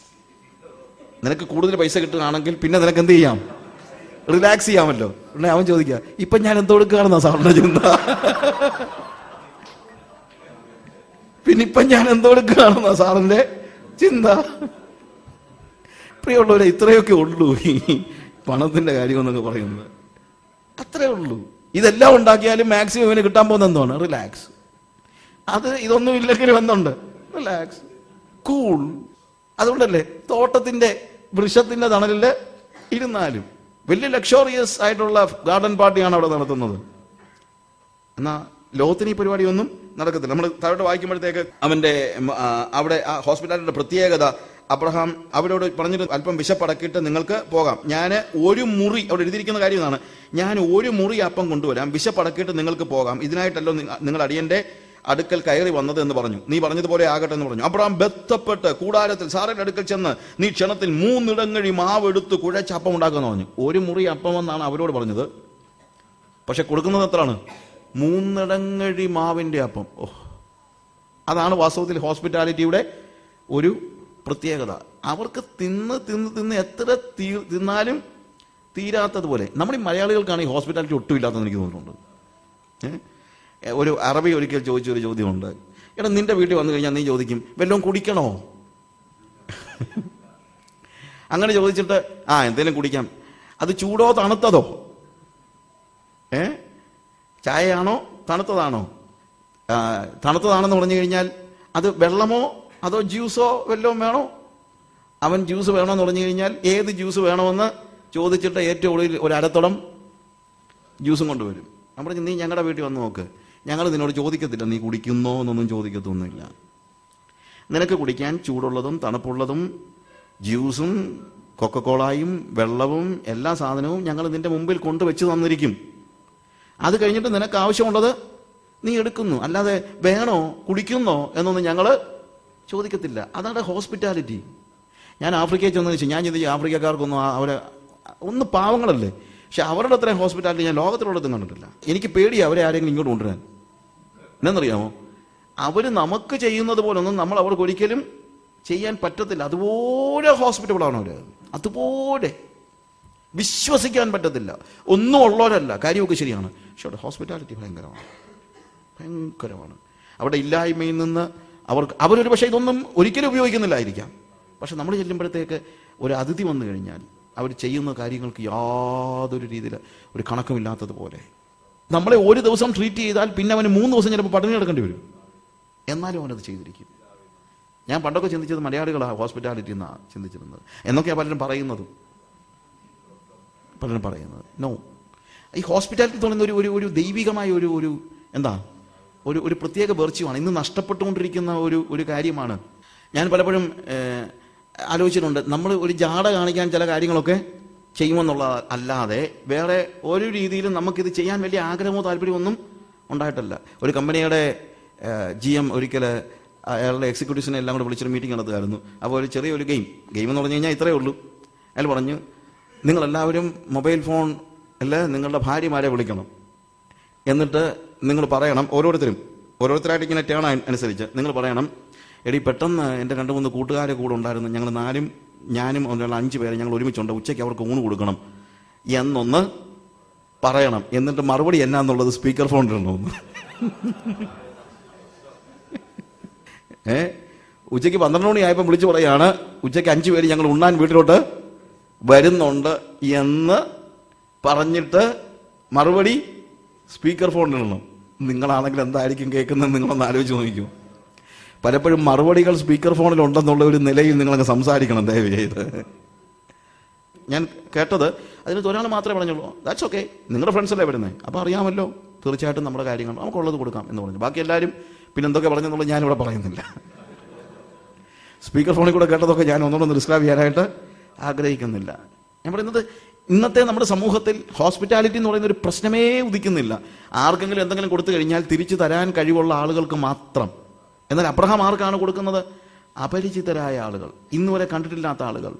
നിനക്ക് കൂടുതൽ പൈസ കിട്ടുകയാണെങ്കിൽ പിന്നെ നിനക്ക് എന്ത് ചെയ്യാം? റിലാക്സ് ചെയ്യാമല്ലോ. ഉടനെ അവൻ ചോദിക്കുക, ഇപ്പൊ ഞാൻ എന്തോ എടുക്കുകയാണെന്നാ സാറിന്റെ ചിന്ത? പിന്നെ ഇപ്പൊ ഞാൻ എന്തോ എടുക്കുകയാണെന്നാ സാറിന്റെ ചിന്ത? പ്രിയമുള്ളവരെ, ഇത്രയൊക്കെ ഉള്ളൂ ഈ പണത്തിന്റെ കാര്യം എന്നൊക്കെ പറയുന്നത്. അത്രേ ഉള്ളൂ. ഇതെല്ലാം ഉണ്ടാക്കിയാലും മാക്സിമം ഇവന് കിട്ടാൻ പോകുന്ന എന്താണ്? റിലാക്സ്. ഇതൊന്നും ഇല്ലെങ്കിലും എന്തുണ്ട്? Relax, cool. അതുകൊണ്ടല്ലേ തോട്ടത്തിന്റെ വൃക്ഷത്തിന്റെ തണലില് ഇരുന്നാലും വലിയ ലക്ഷറിയസ് ആയിട്ടുള്ള ഗാർഡൻ പാർട്ടിയാണ് അവിടെ നടത്തുന്നത്. എന്നാ ലോകത്തിന് ഈ പരിപാടിയൊന്നും നടക്കത്തില്ല. നമ്മൾ താഴോട്ട് വായിക്കുമ്പോഴത്തേക്ക് അവന്റെ അവിടെ ആ ഹോസ്പിറ്റാലിന്റെ പ്രത്യേകത, അബ്രഹാം അവരോട് പറഞ്ഞിട്ട് അല്പം വിശപ്പടക്കിയിട്ട് നിങ്ങൾക്ക് പോകാം, ഞാൻ ഒരു മുറി, അവിടെ എഴുതിയിരിക്കുന്ന കാര്യം ഇതാണ്, ഞാൻ ഒരു മുറി അപ്പം കൊണ്ടുവരാം, വിശപ്പടക്കിയിട്ട് നിങ്ങൾക്ക് പോകാം, ഇതിനായിട്ടല്ലോ നിങ്ങൾ അടിയന്റെ അടുക്കൽ കയറി വന്നത് എന്ന് പറഞ്ഞു. നീ പറഞ്ഞതുപോലെ ആകട്ടെ എന്ന് പറഞ്ഞു. അബ്രഹാം ബന്ധപ്പെട്ട് കൂടാരത്തിൽ സാറിന്റെ അടുക്കൽ ചെന്ന് നീ ക്ഷണത്തിൽ 3 ഇടങ്ങഴി മാവ് എടുത്ത് കുഴച്ച് അപ്പം ഉണ്ടാക്കുമെന്ന് പറഞ്ഞു. ഒരു മുറി അപ്പം എന്നാണ് അവരോട് പറഞ്ഞത്. പക്ഷെ കൊടുക്കുന്നത് എത്രയാണ്? 3 ഇടങ്ങഴി മാവിന്റെ അപ്പം. അതാണ് വാസ്തവത്തിൽ ഹോസ്പിറ്റാലിറ്റിയുടെ ഒരു പ്രത്യേകത. അവർക്ക് തിന്ന് എത്ര തിന്നാലും തീരാത്തതുപോലെ. നമ്മൾ ഈ മലയാളികൾക്കാണ് ഈ ഹോസ്പിറ്റാലിറ്റി ഒട്ടും ഇല്ലാത്തതെന്ന് എനിക്ക് തോന്നുന്നുണ്ട്. ഒരു അറബി ഒരിക്കൽ ചോദിച്ചൊരു ചോദ്യമുണ്ട്. എടാ, നിന്റെ വീട്ടിൽ വന്നു കഴിഞ്ഞാൽ നീ ചോദിക്കും, വല്ലതും കുടിക്കണോ? അങ്ങനെ ചോദിച്ചിട്ട് എന്തേലും കുടിക്കാം. അത് ചൂടോ തണുത്തതോ? ചായയാണോ തണുത്തതാണോ? തണുത്തതാണെന്ന് പറഞ്ഞു കഴിഞ്ഞാൽ അത് വെള്ളമോ അതോ ജ്യൂസോ വല്ലതും വേണോ? അവൻ ജ്യൂസ് വേണമെന്ന് പറഞ്ഞു കഴിഞ്ഞാൽ ഏത് ജ്യൂസ് വേണമെന്ന് ചോദിച്ചിട്ട് ഏറ്റവും ഒടുവിൽ ഒരു അരത്തോളം ജ്യൂസും കൊണ്ടുവരും. ഞാൻ പറഞ്ഞു, നീ ഞങ്ങളുടെ വീട്ടിൽ വന്ന് നോക്ക്, ഞങ്ങൾ നിന്നോട് ചോദിക്കത്തില്ല നീ കുടിക്കുന്നോ എന്നൊന്നും ചോദിക്കത്തൊന്നുമില്ല. നിനക്ക് കുടിക്കാൻ ചൂടുള്ളതും തണുപ്പുള്ളതും ജ്യൂസും കൊക്കക്കോളായും വെള്ളവും എല്ലാ സാധനവും ഞങ്ങൾ നിന്റെ മുമ്പിൽ കൊണ്ടുവച്ച് തന്നിരിക്കും. അത് കഴിഞ്ഞിട്ട് നിനക്ക് ആവശ്യമുള്ളത് നീ എടുക്കുന്നു, അല്ലാതെ വേണോ കുടിക്കുന്നോ എന്നൊന്നും ഞങ്ങൾ ചോദിക്കത്തില്ല. അതാണ് ഹോസ്പിറ്റാലിറ്റി. ഞാൻ ആഫ്രിക്കയിൽ ചെന്ന് വെച്ചാൽ ഞാൻ ചിന്തിച്ചു, ആഫ്രിക്കക്കാർക്കൊന്നും അവരെ ഒന്ന് പാവങ്ങളല്ലേ, പക്ഷെ അവരുടെ അത്രയും ഹോസ്പിറ്റാലിറ്റി ഞാൻ ലോകത്തിലുള്ളതും കണ്ടിട്ടില്ല. എനിക്ക് പേടിയാണ് അവരെ ആരെങ്കിലും ഇങ്ങോട്ട് കൊണ്ടുവരാൻ. എന്നറിയാമോ, അവർ നമുക്ക് ചെയ്യുന്നത് പോലൊന്നും നമ്മൾ അവർക്ക് ഒരിക്കലും ചെയ്യാൻ പറ്റത്തില്ല. അതുപോലെ ഹോസ്പിറ്റബിളാണ് അവർ, അതുപോലെ വിശ്വസിക്കാൻ പറ്റത്തില്ല. ഒന്നും ഉള്ളവരല്ല, കാര്യമൊക്കെ ശരിയാണ്, പക്ഷെ അവിടെ ഹോസ്പിറ്റാലിറ്റി ഭയങ്കരമാണ്. അവിടെ ഇല്ലായ്മയിൽ നിന്ന് അവരൊരു പക്ഷേ ഇതൊന്നും ഒരിക്കലും ഉപയോഗിക്കുന്നില്ലായിരിക്കാം, പക്ഷെ നമ്മൾ ചെല്ലുമ്പോഴത്തേക്ക് ഒരു അതിഥി വന്നു കഴിഞ്ഞാൽ അവർ ചെയ്യുന്ന കാര്യങ്ങൾക്ക് യാതൊരു രീതിയിൽ ഒരു കണക്കുമില്ലാത്തതുപോലെ. നമ്മളെ ഒരു ദിവസം ട്രീറ്റ് ചെയ്താൽ പിന്നെ അവന് 3 ദിവസം ചിലപ്പോൾ പട്ടിണി കിടക്കേണ്ടി വരും, എന്നാലും അവനത് ചെയ്തിരിക്കും. ഞാൻ പണ്ടൊക്കെ ചിന്തിച്ചത് മലയാളികളാണ് ഹോസ്പിറ്റാലിറ്റി എന്നാണ് ചിന്തിച്ചിരുന്നത് എന്നൊക്കെയാണ് പലരും പറയുന്നത്. നോ, ഈ ഹോസ്പിറ്റാലിറ്റി എന്ന് പറയുന്ന ഒരു ദൈവികമായ ഒരു എന്താ ഒരു പ്രത്യേക വെർച്യുവാണ്, ഇന്ന് നഷ്ടപ്പെട്ടുകൊണ്ടിരിക്കുന്ന ഒരു കാര്യമാണ്. ഞാൻ പലപ്പോഴും ആലോചിച്ചിട്ടുണ്ട്, നമ്മൾ ഒരു ജാട കാണിക്കാൻ ചില കാര്യങ്ങളൊക്കെ ചെയ്യുമെന്നുള്ള അല്ലാതെ വേറെ ഒരു രീതിയിലും നമുക്കിത് ചെയ്യാൻ വലിയ ആഗ്രഹമോ താല്പര്യമോ ഒന്നും ഉണ്ടായിട്ടല്ല. ഒരു കമ്പനിയുടെ GM ഒരിക്കൽ അയാളുടെ എക്സിക്യൂട്ടീവ്സിനെ എല്ലാം കൂടെ വിളിച്ചൊരു മീറ്റിംഗ് നടത്തുമായിരുന്നു. അപ്പോൾ ഒരു ചെറിയൊരു ഗെയിം എന്ന് പറഞ്ഞു കഴിഞ്ഞാൽ ഇത്രയേ ഉള്ളൂ. അയാൾ പറഞ്ഞു, നിങ്ങളെല്ലാവരും മൊബൈൽ ഫോൺ അല്ലേ നിങ്ങളുടെ ഭാര്യമാരെ വിളിക്കണം, എന്നിട്ട് നിങ്ങൾ പറയണം, ഓരോരുത്തരായിട്ട് ഇങ്ങനെ ടേൺ അനുസരിച്ച് നിങ്ങൾ പറയണം, എടി പെട്ടെന്ന് എൻ്റെ 2-3 കൂട്ടുകാരെ കൂടെ ഉണ്ടായിരുന്നു, ഞങ്ങൾ 4 ഞാനും 5 പേരെ ഞങ്ങൾ ഒരുമിച്ചുണ്ട്, ഉച്ചയ്ക്ക് അവർക്ക് ഊണ് കൊടുക്കണം എന്നൊന്ന് പറയണം. എന്നിട്ട് മറുപടി എന്നാന്നുള്ളത് സ്പീക്കർ ഫോണിലിടണമെന്ന്. ഉച്ചയ്ക്ക് 12 മണിയായപ്പോൾ വിളിച്ചു പറയാണ്, ഉച്ചയ്ക്ക് 5 പേര് ഞങ്ങൾ ഉണ്ണാൻ വീട്ടിലോട്ട് വരുന്നുണ്ട് എന്ന് പറഞ്ഞിട്ട് മറുപടി സ്പീക്കർ ഫോണിലിടണം. നിങ്ങളാണെങ്കിൽ എന്തായിരിക്കും കേൾക്കുന്നത് നിങ്ങളൊന്ന് ആലോചിച്ച് നോക്കിക്കൂ. പലപ്പോഴും മറുപടികൾ സ്പീക്കർ ഫോണിലുണ്ടെന്നുള്ള ഒരു നിലയിൽ നിങ്ങളങ്ങ് സംസാരിക്കണം ദയവ് ചെയ്ത്. ഞാൻ കേട്ടത് അതിനകത്ത് ഒരാൾ മാത്രമേ പറഞ്ഞുള്ളൂ, ദാറ്റ്സ് ഓക്കെ, നിങ്ങളുടെ ഫ്രണ്ട്സല്ലേ വരുന്നത്, അപ്പോൾ അറിയാമല്ലോ, തീർച്ചയായിട്ടും നമ്മുടെ കാര്യങ്ങൾ നമുക്കുള്ളത് കൊടുക്കാം എന്ന് പറഞ്ഞു. ബാക്കി എല്ലാവരും പിന്നെ എന്തൊക്കെ പറഞ്ഞെന്നുള്ളത് ഞാനിവിടെ പറയുന്നില്ല. സ്പീക്കർ ഫോണിൽ കൂടെ കേട്ടതൊക്കെ ഞാൻ ഒന്നുകൂടെ ഡിസ്ക്രൈബ് ചെയ്യാനായിട്ട് ആഗ്രഹിക്കുന്നില്ല. ഞാൻ പറയുന്നത്, ഇന്നത്തെ നമ്മുടെ സമൂഹത്തിൽ ഹോസ്പിറ്റാലിറ്റി എന്ന് പറയുന്ന ഒരു പ്രശ്നമേ ഉദിക്കുന്നില്ല. ആർക്കെങ്കിലും എന്തെങ്കിലും കൊടുത്തു കഴിഞ്ഞാൽ തിരിച്ചു തരാൻ കഴിവുള്ള ആളുകൾക്ക് മാത്രം. എന്നാൽ അബ്രഹാം ആർക്കാണ് കൊടുക്കുന്നത്? അപരിചിതരായ ആളുകൾ, ഇന്നുവരെ കണ്ടിട്ടില്ലാത്ത ആളുകൾ.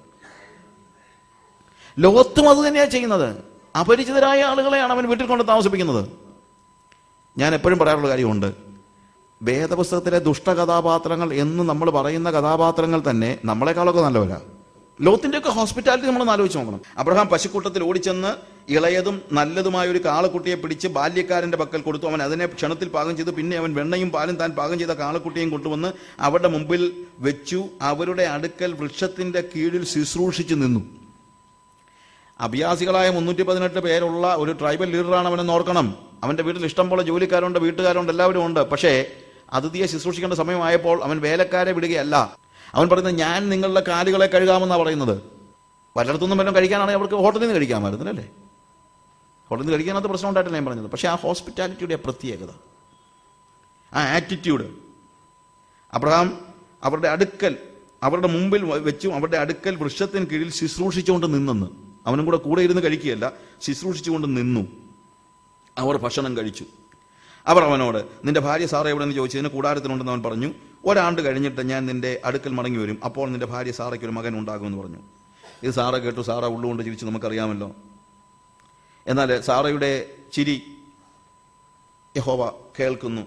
ലോകത്തും അത് തന്നെയാണ് ചെയ്യുന്നത്. അപരിചിതരായ ആളുകളെയാണ് അവൻ വീട്ടിൽ കൊണ്ട് താമസിപ്പിക്കുന്നത്. ഞാൻ എപ്പോഴും പറയാറുള്ള കാര്യമുണ്ട്, വേദപുസ്തകത്തിലെ ദുഷ്ടകഥാപാത്രങ്ങൾ എന്ന് നമ്മൾ പറയുന്ന കഥാപാത്രങ്ങൾ തന്നെ നമ്മളെക്കാളൊക്കെ നല്ലവരാ. ലോകത്തിൻ്റെയൊക്കെ ഹോസ്പിറ്റാലിറ്റി നമ്മളൊന്ന് ആലോചിച്ച് നോക്കണം. അബ്രഹാം പശുക്കൂട്ടത്തിൽ ഓടിച്ചെന്ന് ഇളയതും നല്ലതുമായ ഒരു കാളക്കുട്ടിയെ പിടിച്ച് ബാല്യക്കാരൻ്റെ പക്കൽ കൊടുത്തു. അവൻ അതിനെ ക്ഷണത്തിൽ പാകം ചെയ്തു. പിന്നെ അവൻ വെണ്ണയും പാലും താൻ പാകം ചെയ്ത കാളക്കുട്ടിയും കൊണ്ടുവന്ന് അവരുടെ മുമ്പിൽ വെച്ചു. അവരുടെ അടുക്കൽ വൃക്ഷത്തിൻ്റെ കീഴിൽ ശുശ്രൂഷിച്ചു നിന്നു. അഭ്യാസികളായ 318 പേരുള്ള ഒരു ട്രൈബൽ ലീഡറാണ് അവനെന്ന് ഓർക്കണം. അവൻ്റെ വീട്ടിൽ ഇഷ്ടം പോലെ ജോലിക്കാരുണ്ട്, വീട്ടുകാരുണ്ട്, എല്ലാവരും ഉണ്ട്. പക്ഷേ അതിഥിയെ ശുശ്രൂഷിക്കേണ്ട സമയമായപ്പോൾ അവൻ വേലക്കാരെ വിടുകയല്ല. അവൻ പറയുന്നത്, ഞാൻ നിങ്ങളുടെ കാലുകളെ കഴുകാമെന്നാണ് പറയുന്നത്. പലയിടത്തുനിന്നും വല്ലതും കഴിക്കാനാണെങ്കിൽ അവർക്ക് ഹോട്ടലിൽ നിന്ന് കഴിക്കാമായിരുന്നു അല്ലേ? ഹോട്ടലിൽ നിന്ന് കഴിക്കാനകത്ത് പ്രശ്നം ഉണ്ടായിട്ടല്ല ഞാൻ പറഞ്ഞത്. പക്ഷേ ആ ഹോസ്പിറ്റാലിറ്റിയുടെ പ്രത്യേകത, ആ ആറ്റിറ്റ്യൂഡ്. അബ്രഹാം അവരുടെ അടുക്കൽ, അവരുടെ മുമ്പിൽ വെച്ചു അവരുടെ അടുക്കൽ വൃക്ഷത്തിന് കീഴിൽ ശുശ്രൂഷിച്ചുകൊണ്ട് നിന്നെന്ന്. അവനും കൂടെ ഇരുന്ന് കഴിക്കുകയല്ല, ശുശ്രൂഷിച്ചുകൊണ്ട് നിന്നു. അവർ ഭക്ഷണം കഴിച്ചു. അവർ അവനോട്, നിന്റെ ഭാര്യ സാറ എവിടെയെന്ന് ചോദിച്ചതിന് കൂടാരത്തിലുണ്ടെന്ന് അവൻ പറഞ്ഞു. 1 ആണ്ട് കഴിഞ്ഞിട്ട് ഞാൻ നിന്റെ അടുക്കൽ മടങ്ങി വരും, അപ്പോൾ നിന്റെ ഭാര്യ സാറയ്ക്ക് ഒരു മകൻ ഉണ്ടാകുമെന്ന് പറഞ്ഞു. ഇത് സാറ കേട്ടു. സാറ ഉള്ളുകൊണ്ട് ചിരിച്ചു, നമുക്കറിയാമല്ലോ. എന്നാൽ സാറയുടെ ചിരി യഹോവ കേൾക്കുന്നു.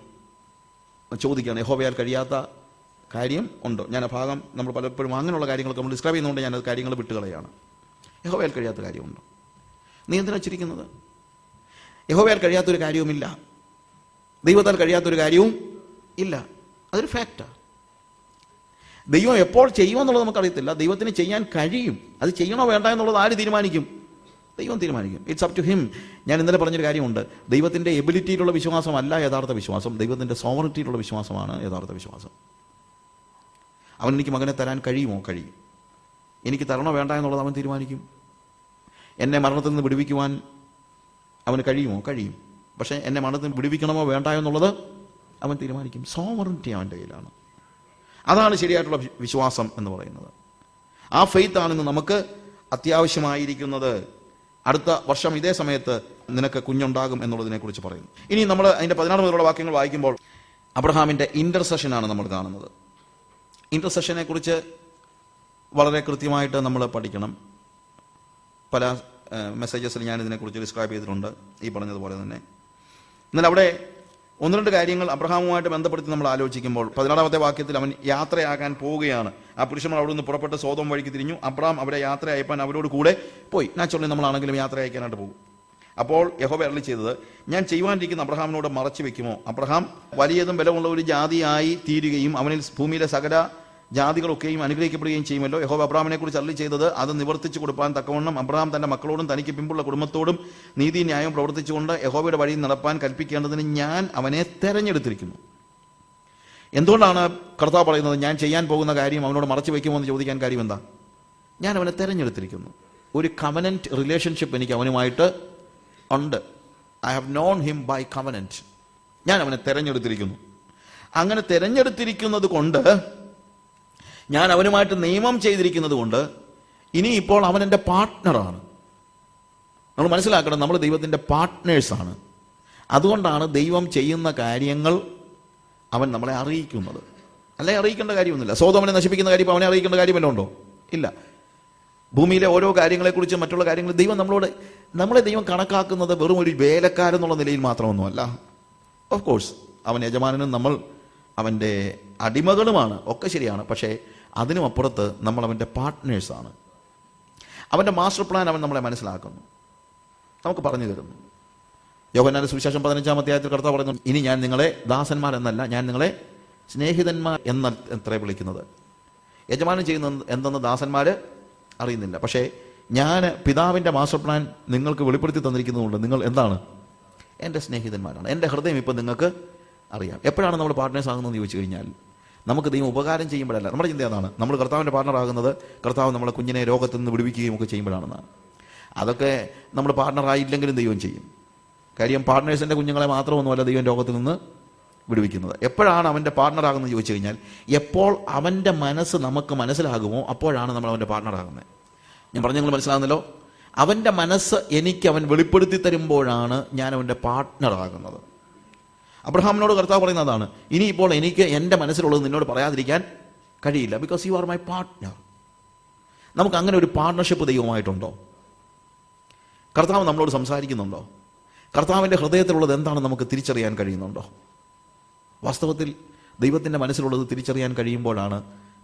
ചോദിക്കുകയാണ്, യഹോവയാൽ കഴിയാത്ത കാര്യം ഉണ്ടോ? ഞാൻ ആ ഭാഗം നമ്മൾ പലപ്പോഴും അങ്ങനെയുള്ള കാര്യങ്ങളൊക്കെ നമ്മൾ ഡിസ്ക്രൈബ് ചെയ്യുന്നതുകൊണ്ട് ഞാനത് കാര്യങ്ങൾ വിട്ടുകളയാണ്. യഹോവയാൽ കഴിയാത്ത കാര്യമുണ്ടോ? നീ എന്തിനാ ചിരിക്കുന്നത്? യഹോവയാൽ കഴിയാത്തൊരു കാര്യവുമില്ല, ദൈവത്താൽ കഴിയാത്തൊരു കാര്യവും ഇല്ല. അതൊരു ഫാക്റ്റാണ്. ദൈവം എപ്പോൾ ചെയ്യുമെന്നുള്ളത് നമുക്കറിയത്തില്ല. ദൈവത്തിന് ചെയ്യാൻ കഴിയും. അത് ചെയ്യണോ വേണ്ട എന്നുള്ളത് ആര് തീരുമാനിക്കും? ദൈവം തീരുമാനിക്കും. It's up to him. ഞാൻ ഇന്നലെ പറഞ്ഞൊരു കാര്യമുണ്ട്, ദൈവത്തിൻ്റെ എബിലിറ്റിയിലുള്ള വിശ്വാസമല്ല യഥാർത്ഥ വിശ്വാസം, ദൈവത്തിൻ്റെ സോവറിറ്റിയിലുള്ള വിശ്വാസമാണ് യഥാർത്ഥ വിശ്വാസം. അവൻ എനിക്ക് മകനെ തരാൻ കഴിയുമോ? കഴിയും. എനിക്ക് തരണോ വേണ്ട എന്നുള്ളത് അവൻ തീരുമാനിക്കും. എന്നെ മരണത്തിൽ നിന്ന് വിടുവിക്കുവാൻ അവന് കഴിയുമോ? കഴിയും. പക്ഷേ എന്നെ മരണത്തിൽ നിന്ന് വിടുവിക്കണമോ വേണ്ട എന്നുള്ളത് അവൻ തീരുമാനിക്കും. സോവറിറ്റി അവൻ്റെ കയ്യിലാണ്. അതാണ് ശരിയായിട്ടുള്ള വിശ്വാസം എന്ന് പറയുന്നത്. ആ ഫെയ്ത്താണ് ഇന്ന് നമുക്ക് അത്യാവശ്യമായിരിക്കുന്നത്. അടുത്ത വർഷം ഇതേ സമയത്ത് നിനക്ക് കുഞ്ഞുണ്ടാകും എന്നുള്ളതിനെ കുറിച്ച് പറയുന്നു. ഇനി നമ്മൾ അതിൻ്റെ 16 മുതലുള്ള വാക്യങ്ങൾ വായിക്കുമ്പോൾ അബ്രഹാമിൻ്റെ ഇൻ്റർസെഷനാണ് നമ്മൾ കാണുന്നത്. ഇൻ്റർസെഷനെ കുറിച്ച് വളരെ കൃത്യമായിട്ട് നമ്മൾ പഠിക്കണം. പല മെസ്സേജസിൽ ഞാൻ ഇതിനെക്കുറിച്ച് ഡിസ്ക്രൈബ് ചെയ്തിട്ടുണ്ട്, ഈ പറഞ്ഞതുപോലെ തന്നെ. എന്നാൽ അവിടെ ഒന്ന് രണ്ട് കാര്യങ്ങൾ അബ്രഹാമുമായിട്ട് ബന്ധപ്പെടുത്തി നമ്മൾ ആലോചിക്കുമ്പോൾ 16-ാമത്തെ വാക്യത്തിൽ അവൻ യാത്രയാകാൻ പോവുകയാണ്. ആ പുരുഷന്മാർ അവിടെ നിന്ന് പുറപ്പെട്ട് സോദോം വഴിക്ക് തിരിഞ്ഞു. അബ്രഹാം അവരെ യാത്ര അയപ്പാൻ അവരോട് കൂടെ പോയി. നാച്ചുറലി നമ്മളാണെങ്കിലും യാത്ര അയക്കാനായിട്ട് പോകും. അപ്പോൾ യഹോവ അരുളി ചെയ്തത്, ഞാൻ ചെയ്യുവാനിരിക്കുന്ന അബ്രഹാമിനോട് മറച്ചു വെക്കുമോ? അബ്രഹാം വലിയതും ബലമുള്ള ഒരു ജാതിയായി തീരുകയും അവനിൽ ഭൂമിയിലെ സകല ജാതികളൊക്കെയും അനുഗ്രഹിക്കപ്പെടുകയും ചെയ്യുമല്ലോ. യഹോവ അബ്രഹാമിനെ കുറിച്ച് അരുളി ചെയ്തത് അത് നിവർത്തിച്ചു കൊടുപ്പാൻ തക്കവണ്ണം അബ്രഹാം തന്റെ മക്കളോടും തനിക്ക് പിമ്പുള്ള കുടുംബത്തോടും നീതി ന്യായം പ്രവർത്തിച്ചുകൊണ്ട് യഹോവയുടെ വഴിയിൽ നടപ്പാൻ കൽപ്പിക്കേണ്ടതിന് ഞാൻ അവനെ തെരഞ്ഞെടുത്തിരിക്കുന്നു. എന്തുകൊണ്ടാണ് കർത്താവ് പറയുന്നത് ഞാൻ ചെയ്യാൻ പോകുന്ന കാര്യം അവനോട് മറച്ചു വയ്ക്കുമോ എന്ന് ചോദിക്കാൻ കാര്യം എന്താ? ഞാൻ അവനെ തെരഞ്ഞെടുത്തിരിക്കുന്നു. ഒരു കവനന്റ് റിലേഷൻഷിപ്പ് എനിക്ക് അവനുമായിട്ട് ഉണ്ട്. I have known him by covenant. ഞാൻ അവനെ തെരഞ്ഞെടുത്തിരിക്കുന്നു. അങ്ങനെ തെരഞ്ഞെടുത്തിരിക്കുന്നത് കൊണ്ട്, ഞാൻ അവനുമായിട്ട് നിയമം ചെയ്തിരിക്കുന്നത് കൊണ്ട്, ഇനി ഇപ്പോൾ അവൻ എൻ്റെ പാർട്ട്ണറാണ്. നമ്മൾ മനസ്സിലാക്കണം, നമ്മൾ ദൈവത്തിൻ്റെ പാർട്ട്നേഴ്സാണ്. അതുകൊണ്ടാണ് ദൈവം ചെയ്യുന്ന കാര്യങ്ങൾ അവൻ നമ്മളെ അറിയിക്കുന്നത്. അല്ലെ, അറിയിക്കേണ്ട കാര്യമൊന്നുമില്ല. സോദോമിനെ നശിപ്പിക്കുന്ന കാര്യം ഇപ്പോൾ അവനെ അറിയിക്കേണ്ട കാര്യമല്ലോ ഉണ്ടോ? ഇല്ല. ഭൂമിയിലെ ഓരോ കാര്യങ്ങളെക്കുറിച്ചും മറ്റുള്ള കാര്യങ്ങൾ ദൈവം നമ്മളെ ദൈവം കണക്കാക്കുന്നത് വെറും ഒരു വേലക്കാരെന്നുള്ള നിലയിൽ മാത്രമൊന്നുമല്ല. ഓഫ് കോഴ്സ് അവൻ യജമാനനും നമ്മൾ അവൻ്റെ അടിമകളുമാണ്, ഒക്കെ ശരിയാണ്. പക്ഷേ അതിനും അപ്പുറത്ത് നമ്മൾ അവൻ്റെ പാർട്ട്നേഴ്സാണ്. അവൻ്റെ മാസ്റ്റർ പ്ലാൻ അവൻ നമ്മളെ മനസ്സിലാക്കുന്നു, നമുക്ക് പറഞ്ഞു തരുന്നു. യോഹന്നാന്റെ സുവിശേഷം 15-ാം അധ്യായത്തിൽ കർത്താവ് പറയുന്നു, ഇനി ഞാൻ നിങ്ങളെ ദാസന്മാരെന്നല്ല, ഞാൻ നിങ്ങളെ സ്നേഹിതന്മാർ എന്നത്രേ വിളിക്കുന്നത്. യജമാനൻ ചെയ്യുന്നത് എന്തെന്ന് ദാസന്മാർ അറിയുന്നില്ല. പക്ഷേ ഞാൻ പിതാവിൻ്റെ മാസ്റ്റർ പ്ലാൻ നിങ്ങൾക്ക് വെളിപ്പെടുത്തി തന്നിരിക്കുന്നതുകൊണ്ട് നിങ്ങൾ എന്താണ്? എൻ്റെ സ്നേഹിതന്മാരാണ്. എൻ്റെ ഹൃദയം ഇപ്പം നിങ്ങൾക്ക് അറിയാം. എപ്പോഴാണ് നമ്മൾ പാർട്ട്നേഴ്സ് ആകുന്നതെന്ന് ചോദിച്ചു കഴിഞ്ഞാൽ, നമുക്ക് ദൈവം ഉപകാരം ചെയ്യുമ്പോഴല്ല. നമ്മുടെ ചിന്ത അതാണ്, നമ്മൾ കർത്താവിൻ്റെ പാർട്ണർ ആകുന്നത് കർത്താവ് നമ്മളെ കുഞ്ഞിനെ രോഗത്തിൽ നിന്ന് വിടുവിക്കുകയും ഒക്കെ ചെയ്യുമ്പോഴാണെന്നാണ്. അതൊക്കെ നമ്മൾ പാർട്ണറായില്ലെങ്കിലും ദൈവം ചെയ്യും. കാര്യം പാർട്ട്നേഴ്സിൻ്റെ കുഞ്ഞുങ്ങളെ മാത്രമൊന്നുമല്ല ദൈവം രോഗത്തിൽ നിന്ന് വിടുവിക്കുന്നത്. എപ്പോഴാണ് അവൻ്റെ പാർട്ണറാകുന്നത് ചോദിച്ചു കഴിഞ്ഞാൽ, എപ്പോൾ അവൻ്റെ മനസ്സ് നമുക്ക് മനസ്സിലാകുമോ അപ്പോഴാണ് നമ്മൾ അവൻ്റെ പാർട്ണറാകുന്നത്. ഞാൻ പറഞ്ഞ നിങ്ങൾ മനസ്സിലാകുന്നല്ലോ. അവൻ്റെ മനസ്സ് എനിക്ക് അവൻ വെളിപ്പെടുത്തി തരുമ്പോഴാണ് ഞാൻ അവൻ്റെ പാർട്ട്ണറാകുന്നത്. അബ്രഹാമിനോട് കർത്താവ് പറയുന്നതാണ്, ഇനിയിപ്പോൾ എനിക്ക് എൻ്റെ മനസ്സിലുള്ളത് നിന്നോട് പറയാതിരിക്കാൻ കഴിയില്ല, because you are my partner. നമുക്ക് അങ്ങനെ ഒരു പാർട്ണർഷിപ്പ് ദൈവമായിട്ടുണ്ടോ? കർത്താവ് നമ്മളോട് സംസാരിക്കുന്നുണ്ടോ? കർത്താവിൻ്റെ ഹൃദയത്തിലുള്ളത് എന്താണെന്ന് നമുക്ക് തിരിച്ചറിയാൻ കഴിയുന്നുണ്ടോ? വാസ്തവത്തിൽ ദൈവത്തിൻ്റെ മനസ്സിലുള്ളത് തിരിച്ചറിയാൻ കഴിയുമ്പോഴാണ്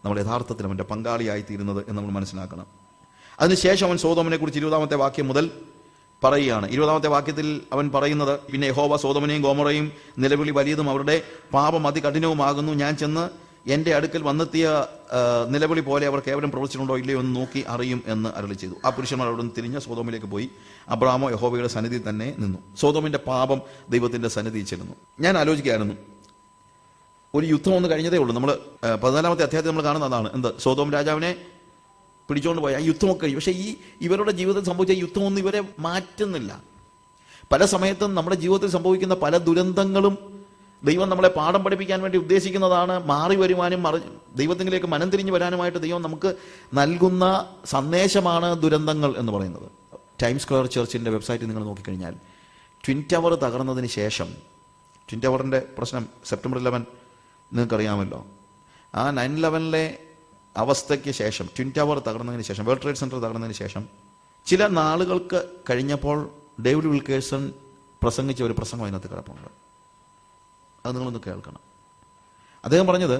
നമ്മൾ യഥാർത്ഥത്തിൽ അവൻ്റെ പങ്കാളിയായി തീരുന്നത് എന്ന് നമ്മൾ മനസ്സിലാക്കണം. അതിനുശേഷം അവൻ സോദോമിനെ കുറിച്ച് 20-ാമത്തെ വാക്യം മുതൽ പറയുകയാണ്. 20-ാമത്തെ വാക്യത്തിൽ അവൻ പറയുന്നത്, പിന്നെ യഹോവ സോദോമിനെയും ഗോമോറയും നിലവിളി വലിയതും അവരുടെ പാപം അതികഠിനവുമാകുന്നു. ഞാൻ ചെന്ന് എൻ്റെ അടുക്കൽ വന്നെത്തിയ നിലവിളി പോലെ അവർ കേവലം പ്രവർത്തിച്ചിട്ടുണ്ടോ ഇല്ലയോ എന്ന് നോക്കി അറിയും എന്ന് അരുളി ചെയ്തു. ആ പുരുഷന്മാർ അവിടെ നിന്ന് തിരിഞ്ഞ് സോദോമിലേക്ക് പോയി. അബ്രാമോ യഹോവയുടെ സന്നിധിയിൽ തന്നെ നിന്നു. സോദോമിൻ്റെ പാപം ദൈവത്തിൻ്റെ സന്നിധിയിൽ ചെല്ലുന്നു. ഞാൻ ആലോചിക്കുകയായിരുന്നു, ഒരു യുദ്ധം ഒന്ന് കഴിഞ്ഞതേ ഉള്ളൂ. നമ്മൾ 14-ാമത്തെ അധ്യായത്തിൽ നമ്മൾ കാണുന്നതാണ്, എന്ത്? സോദോം രാജാവിനെ പിടിച്ചുകൊണ്ട് പോയി. ആ യുദ്ധമൊക്കെ കഴിഞ്ഞു. പക്ഷേ ഇവരുടെ ജീവിതത്തിൽ സംഭവിച്ച യുദ്ധമൊന്നും ഇവരെ മാറ്റുന്നില്ല. പല സമയത്തും നമ്മുടെ ജീവിതത്തിൽ സംഭവിക്കുന്ന പല ദുരന്തങ്ങളും ദൈവം നമ്മളെ പാഠം പഠിപ്പിക്കാൻ വേണ്ടി ഉദ്ദേശിക്കുന്നതാണ്. മാറി വരുവാനും ദൈവത്തിലേക്ക് മനം തിരിഞ്ഞു വരാനുമായിട്ട് ദൈവം നമുക്ക് നൽകുന്ന സന്ദേശമാണ് ദുരന്തങ്ങൾ എന്ന് പറയുന്നത്. ടൈംസ് സ്ക്വയർ ചർച്ചിൻ്റെ വെബ്സൈറ്റിൽ നിങ്ങൾ നോക്കിക്കഴിഞ്ഞാൽ, ട്വിൻ ടവർ തകർന്നതിന് ശേഷം, ട്വിൻ ടവറിൻ്റെ പ്രശ്നം സെപ്റ്റംബർ 11 നിങ്ങൾക്കറിയാമല്ലോ. ആ 9/11 അവസ്ഥയ്ക്ക് ശേഷം, ട്വിൻ ടവർ തകർന്നതിന് ശേഷം, വേൾഡ് ട്രേഡ് സെൻറ്റർ തകർന്നതിന് ശേഷം ചില നാളുകൾക്ക് കഴിഞ്ഞപ്പോൾ ഡേവിഡ് വിൽക്കേഴ്സൺ പ്രസംഗിച്ച ഒരു പ്രസംഗം അതിനകത്ത് കിടപ്പുണ്ട്. അത് നിങ്ങളൊന്ന് കേൾക്കണം. അദ്ദേഹം പറഞ്ഞത്,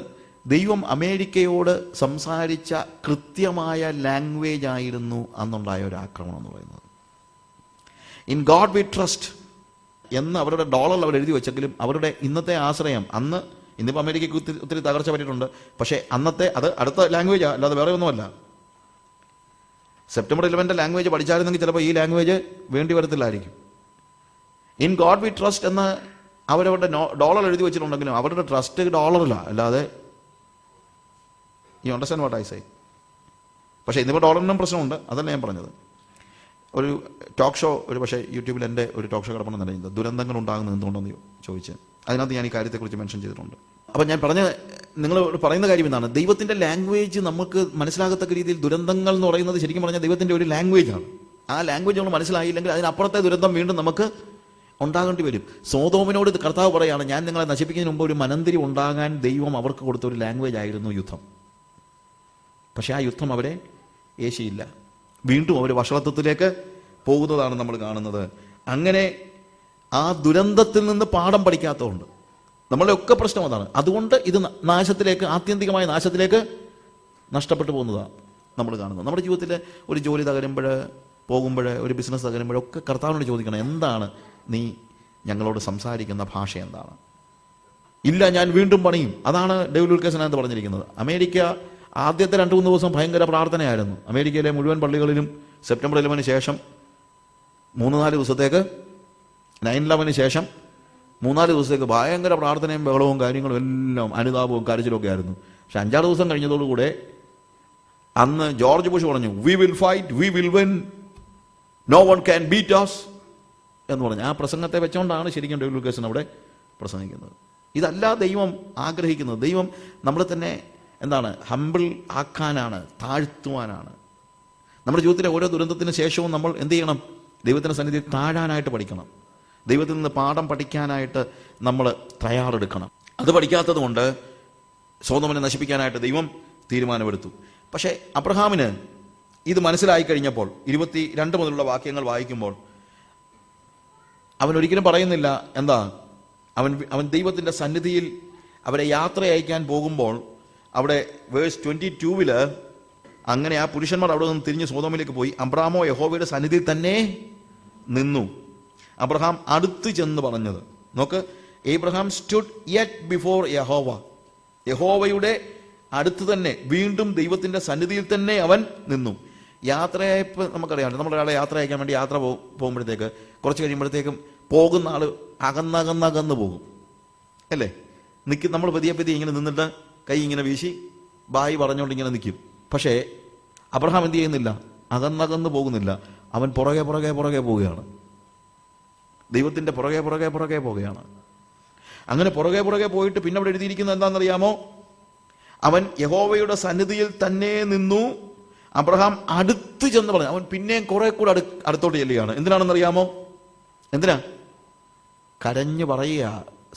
ദൈവം അമേരിക്കയോട് സംസാരിച്ച കൃത്യമായ ലാംഗ്വേജ് ആയിരുന്നു അന്നുണ്ടായ ഒരു ആക്രമണം എന്ന് പറയുന്നത്. ഇൻ ഗോഡ് വി ട്രസ്റ്റ് എന്ന് അവരുടെ ഡോളറിൽ അവർ എഴുതി വെച്ചെങ്കിലും അവരുടെ ഇന്നത്തെ ആശ്രയം, ഇന്നിപ്പോൾ അമേരിക്കയ്ക്ക് ഒത്തിരി തകർച്ച പറ്റിയിട്ടുണ്ട്, പക്ഷേ അന്നത്തെ അത് അടുത്ത ലാംഗ്വേജാണ്, അല്ലാതെ വേറെ ഒന്നുമല്ല. സെപ്റ്റംബർ 11 ലാംഗ്വേജ് പഠിച്ചായിരുന്നെങ്കിൽ ചിലപ്പോൾ ഈ ലാംഗ്വേജ് വേണ്ടി വരത്തില്ലായിരിക്കും. ഇൻ ഗോഡ് വി ട്രസ്റ്റ് എന്ന് അവരവരുടെ ഡോളർ എഴുതി വെച്ചിട്ടുണ്ടെങ്കിലും അവരുടെ ട്രസ്റ്റ് ഡോളറിലാണ്, അല്ലാതെ you understand what I say. പക്ഷേ ഇന്നിപ്പോൾ ഡോളറിനും പ്രശ്നമുണ്ട്, അതല്ല ഞാൻ പറഞ്ഞത്. ഒരു ടോക്ക് ഷോ, ഒരു പക്ഷേ യൂട്യൂബിൽ എൻ്റെ ഒരു ടോക്ക് ഷോ കിടപ്പുണ്ടെന്ന് അറിയുന്നത്, ദുരന്തങ്ങൾ ഉണ്ടാകുന്നത് എന്തുകൊണ്ടെന്ന് ചോദിച്ച് അതിനകത്ത് ഞാൻ ഈ കാര്യത്തെക്കുറിച്ച് മെൻഷൻ ചെയ്തിട്ടുണ്ട്. അപ്പം ഞാൻ നിങ്ങൾ പറയുന്ന കാര്യം എന്താണ്? ദൈവത്തിൻ്റെ ലാംഗ്വേജ് നമുക്ക് മനസ്സിലാകത്തക്ക രീതിയിൽ ദുരന്തങ്ങൾ എന്ന് പറയുന്നത് ശരിക്കും പറഞ്ഞാൽ ദൈവത്തിൻ്റെ ഒരു ലാംഗ്വേജാണ്. ആ ലാംഗ്വേജ് നമ്മൾ മനസ്സിലായില്ലെങ്കിൽ അതിനപ്പുറത്തെ ദുരന്തം വീണ്ടും നമുക്ക് ഉണ്ടാകേണ്ടി വരും. സോദോമിനോട് കർത്താവ് പറയാണ്, ഞാൻ നിങ്ങളെ നശിപ്പിക്കുന്നതിന് മുമ്പ് ഒരു മനന്തിരി ഉണ്ടാകാൻ ദൈവം അവർക്ക് കൊടുത്ത ഒരു ലാംഗ്വേജ് ആയിരുന്നു യുദ്ധം. പക്ഷെ ആ യുദ്ധം അവരെ ഏശിയില്ല. വീണ്ടും അവർ വഷളത്വത്തിലേക്ക് പോകുന്നതാണ് നമ്മൾ കാണുന്നത്. അങ്ങനെ ആ ദുരന്തത്തിൽ നിന്ന് പാഠം പഠിക്കാത്തതുകൊണ്ട് നമ്മളുടെ ഒക്കെ പ്രശ്നം അതാണ്. അതുകൊണ്ട് ഇത് നാശത്തിലേക്ക്, ആത്യന്തികമായ നാശത്തിലേക്ക് നഷ്ടപ്പെട്ടു പോകുന്നതാണ് നമ്മൾ കാണുന്നത്. നമ്മുടെ ജീവിതത്തിൽ ഒരു ജോലി തകരുമ്പോൾ, പോകുമ്പോൾ, ഒരു ബിസിനസ് തകരുമ്പോഴൊക്കെ കർത്താവിനോട് ചോദിക്കണം, എന്താണ് നീ ഞങ്ങളോട് സംസാരിക്കുന്ന ഭാഷ എന്താണ്? ഇല്ല, ഞാൻ വീണ്ടും പണിയും. അതാണ് ഡേവിഡ് ലൂക്കസിനകത്ത് പറഞ്ഞിരിക്കുന്നത്. അമേരിക്ക ആദ്യത്തെ 2-3 ദിവസം ഭയങ്കര പ്രാർത്ഥനയായിരുന്നു. അമേരിക്കയിലെ മുഴുവൻ പള്ളികളിലും സെപ്റ്റംബർ 11 ശേഷം 3-4 ദിവസത്തേക്ക്, 9/11 ശേഷം 3-4 ദിവസത്തേക്ക് ഭയങ്കര പ്രാർത്ഥനയും ബഹളവും കാര്യങ്ങളും എല്ലാം അനുതാപവും കരച്ചിലും ഒക്കെ ആയിരുന്നു. പക്ഷെ 5-6 ദിവസം കഴിഞ്ഞതോടുകൂടെ അന്ന് ജോർജ് ബുഷ് പറഞ്ഞു, we will fight, we will win, no one can beat us എന്ന് പറഞ്ഞു. ആ പ്രസംഗത്തെ വെച്ചുകൊണ്ടാണ് ശരിക്കും ഡേവിഡ് ലൂക്കസൻ അവിടെ പ്രസംഗിക്കുന്നത്. ഇതല്ല ദൈവം ആഗ്രഹിക്കുന്നത്. ദൈവം നമ്മളെ തന്നെ എന്താണ്, ഹംബിൾ ആക്കാനാണ്, താഴ്ത്തുവാനാണ്. നമ്മുടെ ജീവിതത്തിലെ ഓരോ ദുരന്തത്തിന് ശേഷവും നമ്മൾ എന്ത് ചെയ്യണം? ദൈവത്തിൻ്റെ സന്നിധിയിൽ താഴാനായിട്ട് പഠിക്കണം. ദൈവത്തിൽ നിന്ന് പാഠം പഠിക്കാനായിട്ട് നമ്മൾ തയ്യാറെടുക്കണം. അത് പഠിക്കാത്തത് കൊണ്ട് സോദോമിനെ നശിപ്പിക്കാനായിട്ട് ദൈവം തീരുമാനമെടുത്തു. പക്ഷേ അബ്രഹാമിന് ഇത് മനസ്സിലായി കഴിഞ്ഞപ്പോൾ 22 മുതലുള്ള വാക്യങ്ങൾ വായിക്കുമ്പോൾ അവൻ ഒരിക്കലും പറയുന്നില്ല എന്താ, അവൻ ദൈവത്തിൻ്റെ സന്നിധിയിൽ അവരെ യാത്ര അയക്കാൻ പോകുമ്പോൾ അവിടെ വേഴ്സ് 22 അങ്ങനെ ആ പുരുഷന്മാർ അവിടെ നിന്ന് തിരിഞ്ഞ് സോദോമിലേക്ക് പോയി. അബ്രഹാമോ യഹോവയുടെ സന്നിധിയിൽ തന്നെ നിന്നു. അബ്രഹാം അടുത്ത് ചെന്ന് പറഞ്ഞത് നോക്ക്, ഏബ്രഹാം സ്റ്റുഡ് യെറ്റ് ബിഫോർ യഹോവ. യഹോവയുടെ അടുത്ത് തന്നെ, വീണ്ടും ദൈവത്തിൻ്റെ സന്നിധിയിൽ തന്നെ അവൻ നിന്നു. യാത്രയയപ്പ് നമുക്കറിയാം. നമ്മളൊരാളെ യാത്ര അയക്കാൻ വേണ്ടി യാത്ര പോകുമ്പോഴത്തേക്ക് കുറച്ച് കഴിയുമ്പോഴത്തേക്കും പോകുന്ന ആൾ അകന്നകന്നകന്ന് പോകും അല്ലേ? നമ്മൾ പതിയെ ഇങ്ങനെ നിന്നിട്ട് കൈ ഇങ്ങനെ വീശി ബായി പറഞ്ഞുകൊണ്ട് ഇങ്ങനെ നിൽക്കും. പക്ഷേ അബ്രഹാം എന്ത് ചെയ്യുന്നില്ല? അകന്നകന്ന് പോകുന്നില്ല. അവൻ പുറകെ പോവുകയാണ്. ദൈവത്തിൻ്റെ പുറകെ പോവുകയാണ്. അങ്ങനെ പുറകെ പോയിട്ട് പിന്നെ അവിടെ എഴുതിയിരിക്കുന്നത് എന്താണെന്നറിയാമോ? അവൻ യഹോവയുടെ സന്നിധിയിൽ തന്നെ നിന്നു. അബ്രഹാം അടുത്ത് ചെന്ന് പറഞ്ഞു. അവൻ പിന്നെയും കുറെ കൂടെ അടുത്തോട്ട് ചെല്ലുകയാണ്. എന്തിനാണെന്നറിയാമോ? എന്തിനാ? കരഞ്ഞു പറയുക.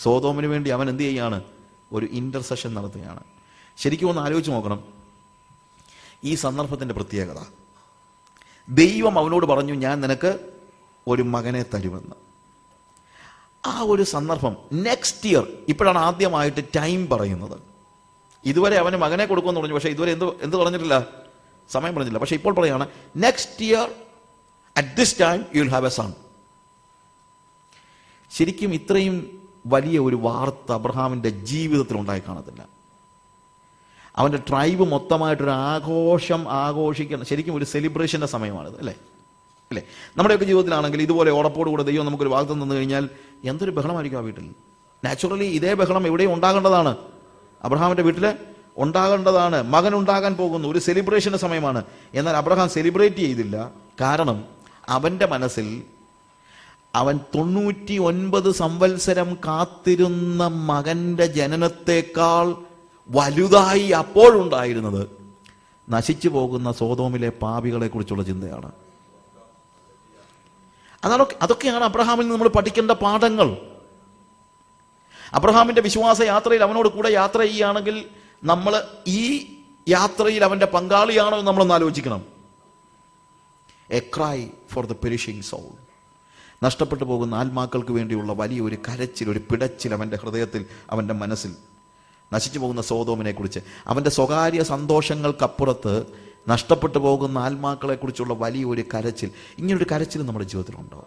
സോദോമിന് വേണ്ടി അവൻ എന്ത് ചെയ്യുകയാണ്? ഒരു ഇന്റർസെഷൻ നടത്തുകയാണ്. ശരിക്കും ഒന്ന് ആലോചിച്ച് നോക്കണം ഈ സന്ദർഭത്തിന്റെ പ്രത്യേകത. ദൈവം അവനോട് പറഞ്ഞു, ഞാൻ നിനക്ക് ഒരു മകനെ തരുമെന്ന്. ആ ഒരു സന്ദർഭം നെക്സ്റ്റ് ഇയർ, ഇപ്പോഴാണ് ആദ്യമായിട്ട് ടൈം പറയുന്നത്. ഇതുവരെ അവന് മകനെ കൊടുക്കുമെന്ന് പറഞ്ഞു. പക്ഷേ ഇതുവരെ എന്ത് പറഞ്ഞിട്ടില്ല? സമയം പറഞ്ഞില്ല. പക്ഷെ ഇപ്പോൾ പറയാണ്, next year at this time you will have a son. ശരിക്കും ഇത്രയും വലിയ ഒരു വാർത്ത അബ്രഹാമിന്റെ ജീവിതത്തിൽ ഉണ്ടായി കാണത്തില്ല. അവന്റെ ട്രൈബ് മൊത്തമായിട്ടൊരു ആഘോഷിക്കണം. ശരിക്കും ഒരു സെലിബ്രേഷന്റെ സമയമാണിത് അല്ലേ? നമ്മുടെയൊക്കെ ജീവിതത്തിലാണെങ്കിൽ ഇതുപോലെ ഉറപ്പോടുകൂടെ ദൈവം നമുക്കൊരു വാഗ്ദത്തം തന്നു കഴിഞ്ഞാൽ എന്തൊരു ബഹളമായിരിക്കും ആ വീട്ടിൽ. നാച്ചുറലി ഇതേ ബഹളം എവിടെയും ഉണ്ടാകേണ്ടതാണ്. അബ്രഹാമിന്റെ വീട്ടിൽ ഉണ്ടാകേണ്ടതാണ്. മകൻ ഉണ്ടാകാൻ പോകുന്നു, ഒരു സെലിബ്രേഷന്റെ സമയമാണ്. എന്നാൽ അബ്രഹാം സെലിബ്രേറ്റ് ചെയ്തില്ല. കാരണം അവന്റെ മനസ്സിൽ അവൻ 99 സംവത്സരം കാത്തിരുന്ന മകന്റെ ജനനത്തെക്കാൾ വലുതായി അപ്പോഴുണ്ടായിരുന്നത് നശിച്ചു പോകുന്ന സോദോമിലെ പാപികളെ കുറിച്ചുള്ള ചിന്തയാണ്. അതൊക്കെയാണ് അബ്രഹാമിൽ നിന്ന് നമ്മൾ പഠിക്കേണ്ട പാഠങ്ങൾ. അബ്രഹാമിന്റെ വിശ്വാസ യാത്രയിൽ അവനോട് കൂടെ യാത്ര ചെയ്യുകയാണെങ്കിൽ നമ്മൾ ഈ യാത്രയിൽ അവന്റെ പങ്കാളിയാണോ എന്ന് നമ്മളൊന്ന് ആലോചിക്കണം. A cry for the perishing soul. നഷ്ടപ്പെട്ടു പോകുന്ന ആത്മാക്കൾക്ക് വേണ്ടിയുള്ള വലിയൊരു കരച്ചിൽ, ഒരു പിടച്ചിൽ അവന്റെ ഹൃദയത്തിൽ, അവന്റെ മനസ്സിൽ. നശിച്ചു പോകുന്ന സോദോമിനെ കുറിച്ച്, അവന്റെ സ്വകാര്യ സന്തോഷങ്ങൾക്കപ്പുറത്ത് നഷ്ടപ്പെട്ടു പോകുന്ന ആത്മാക്കളെ കുറിച്ചുള്ള വലിയൊരു കരച്ചിൽ. ഇങ്ങനൊരു കരച്ചിൽ നമ്മുടെ ജീവിതത്തിലുണ്ടോ?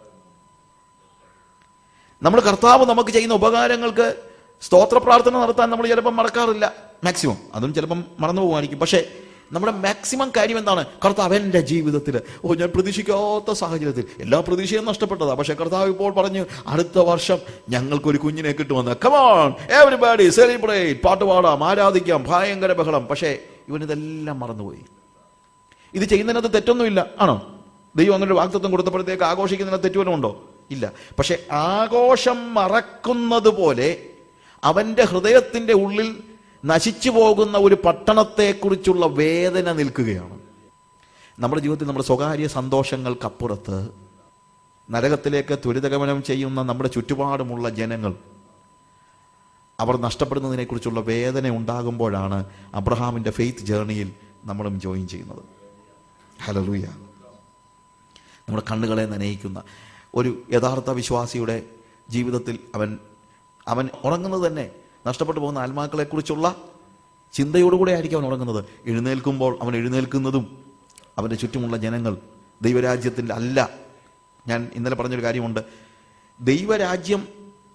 നമ്മൾ കർത്താവ് നമുക്ക് ചെയ്യുന്ന ഉപകാരങ്ങൾക്ക് സ്തോത്ര പ്രാർത്ഥന നടത്താൻ നമ്മൾ ചിലപ്പം മറക്കാറില്ല, മാക്സിമം. അതും ചിലപ്പം മറന്നു പോകുമായിരിക്കും. പക്ഷേ നമ്മുടെ മാക്സിമം കാര്യം എന്താണ്? കർത്താവ് എൻ്റെ ജീവിതത്തിൽ, ഞാൻ പ്രതീക്ഷിക്കാത്ത സാഹചര്യത്തിൽ, എല്ലാ പ്രതീക്ഷയും നഷ്ടപ്പെട്ടതാ, പക്ഷെ കർത്താവ് ഇപ്പോൾ പറഞ്ഞു അടുത്ത വർഷം ഞങ്ങൾക്കൊരു കുഞ്ഞിനെ കിട്ടുമെന്ന്. കമോൺ എവരിബഡി സെലിബ്രേറ്റ്, പാട്ട് പാടാം, ആരാധിക്കാം, ഭയങ്കര ബഹളം. പക്ഷേ ഇവനിതെല്ലാം മറന്നുപോയി. ഇത് ചെയ്യുന്നതിനകത്ത് തെറ്റൊന്നുമില്ല, ആണോ? ദൈവം അങ്ങനെ ഒരു വാഗ്ദത്തം കൊടുത്തപ്പോഴത്തേക്ക് ആഘോഷിക്കുന്നതിനകത്ത് തെറ്റുവല്ലോ ഉണ്ടോ? ഇല്ല. പക്ഷെ ആഘോഷം മറക്കുന്നത് പോലെ അവന്റെ ഹൃദയത്തിന്റെ ഉള്ളിൽ നശിച്ചു പോകുന്ന ഒരു പട്ടണത്തെക്കുറിച്ചുള്ള വേദന നിൽക്കുകയാണ്. നമ്മുടെ ജീവിതത്തിൽ നമ്മുടെ സ്വകാര്യ സന്തോഷങ്ങൾക്കപ്പുറത്ത് നരകത്തിലേക്ക് ത്വരിതഗമനം ചെയ്യുന്ന നമ്മുടെ ചുറ്റുപാടുമുള്ള ജനങ്ങൾ, അവർ നഷ്ടപ്പെടുന്നതിനെക്കുറിച്ചുള്ള വേദന ഉണ്ടാകുമ്പോഴാണ് അബ്രഹാമിന്റെ ഫെയ്ത്ത് ജേർണിയിൽ നമ്മളും ജോയിൻ ചെയ്യുന്നത്. ഹല്ലേലൂയ. നമ്മുടെ കണ്ണുകളെ നനയിക്കുന്ന ഒരു യഥാർത്ഥ വിശ്വാസിയുടെ ജീവിതത്തിൽ അവൻ ഉറങ്ങുന്നത് തന്നെ നഷ്ടപ്പെട്ടു പോകുന്ന ആത്മാക്കളെക്കുറിച്ചുള്ള ചിന്തയോടുകൂടെ ആയിരിക്കും അവൻ ഉറങ്ങുന്നത്. എഴുന്നേൽക്കുമ്പോൾ അവൻ എഴുന്നേൽക്കുന്നതും അവൻ്റെ ചുറ്റുമുള്ള ജനങ്ങൾ ദൈവരാജ്യത്തിൻ്റെ അല്ല. ഞാൻ ഇന്നലെ പറഞ്ഞൊരു കാര്യമുണ്ട്, ദൈവരാജ്യം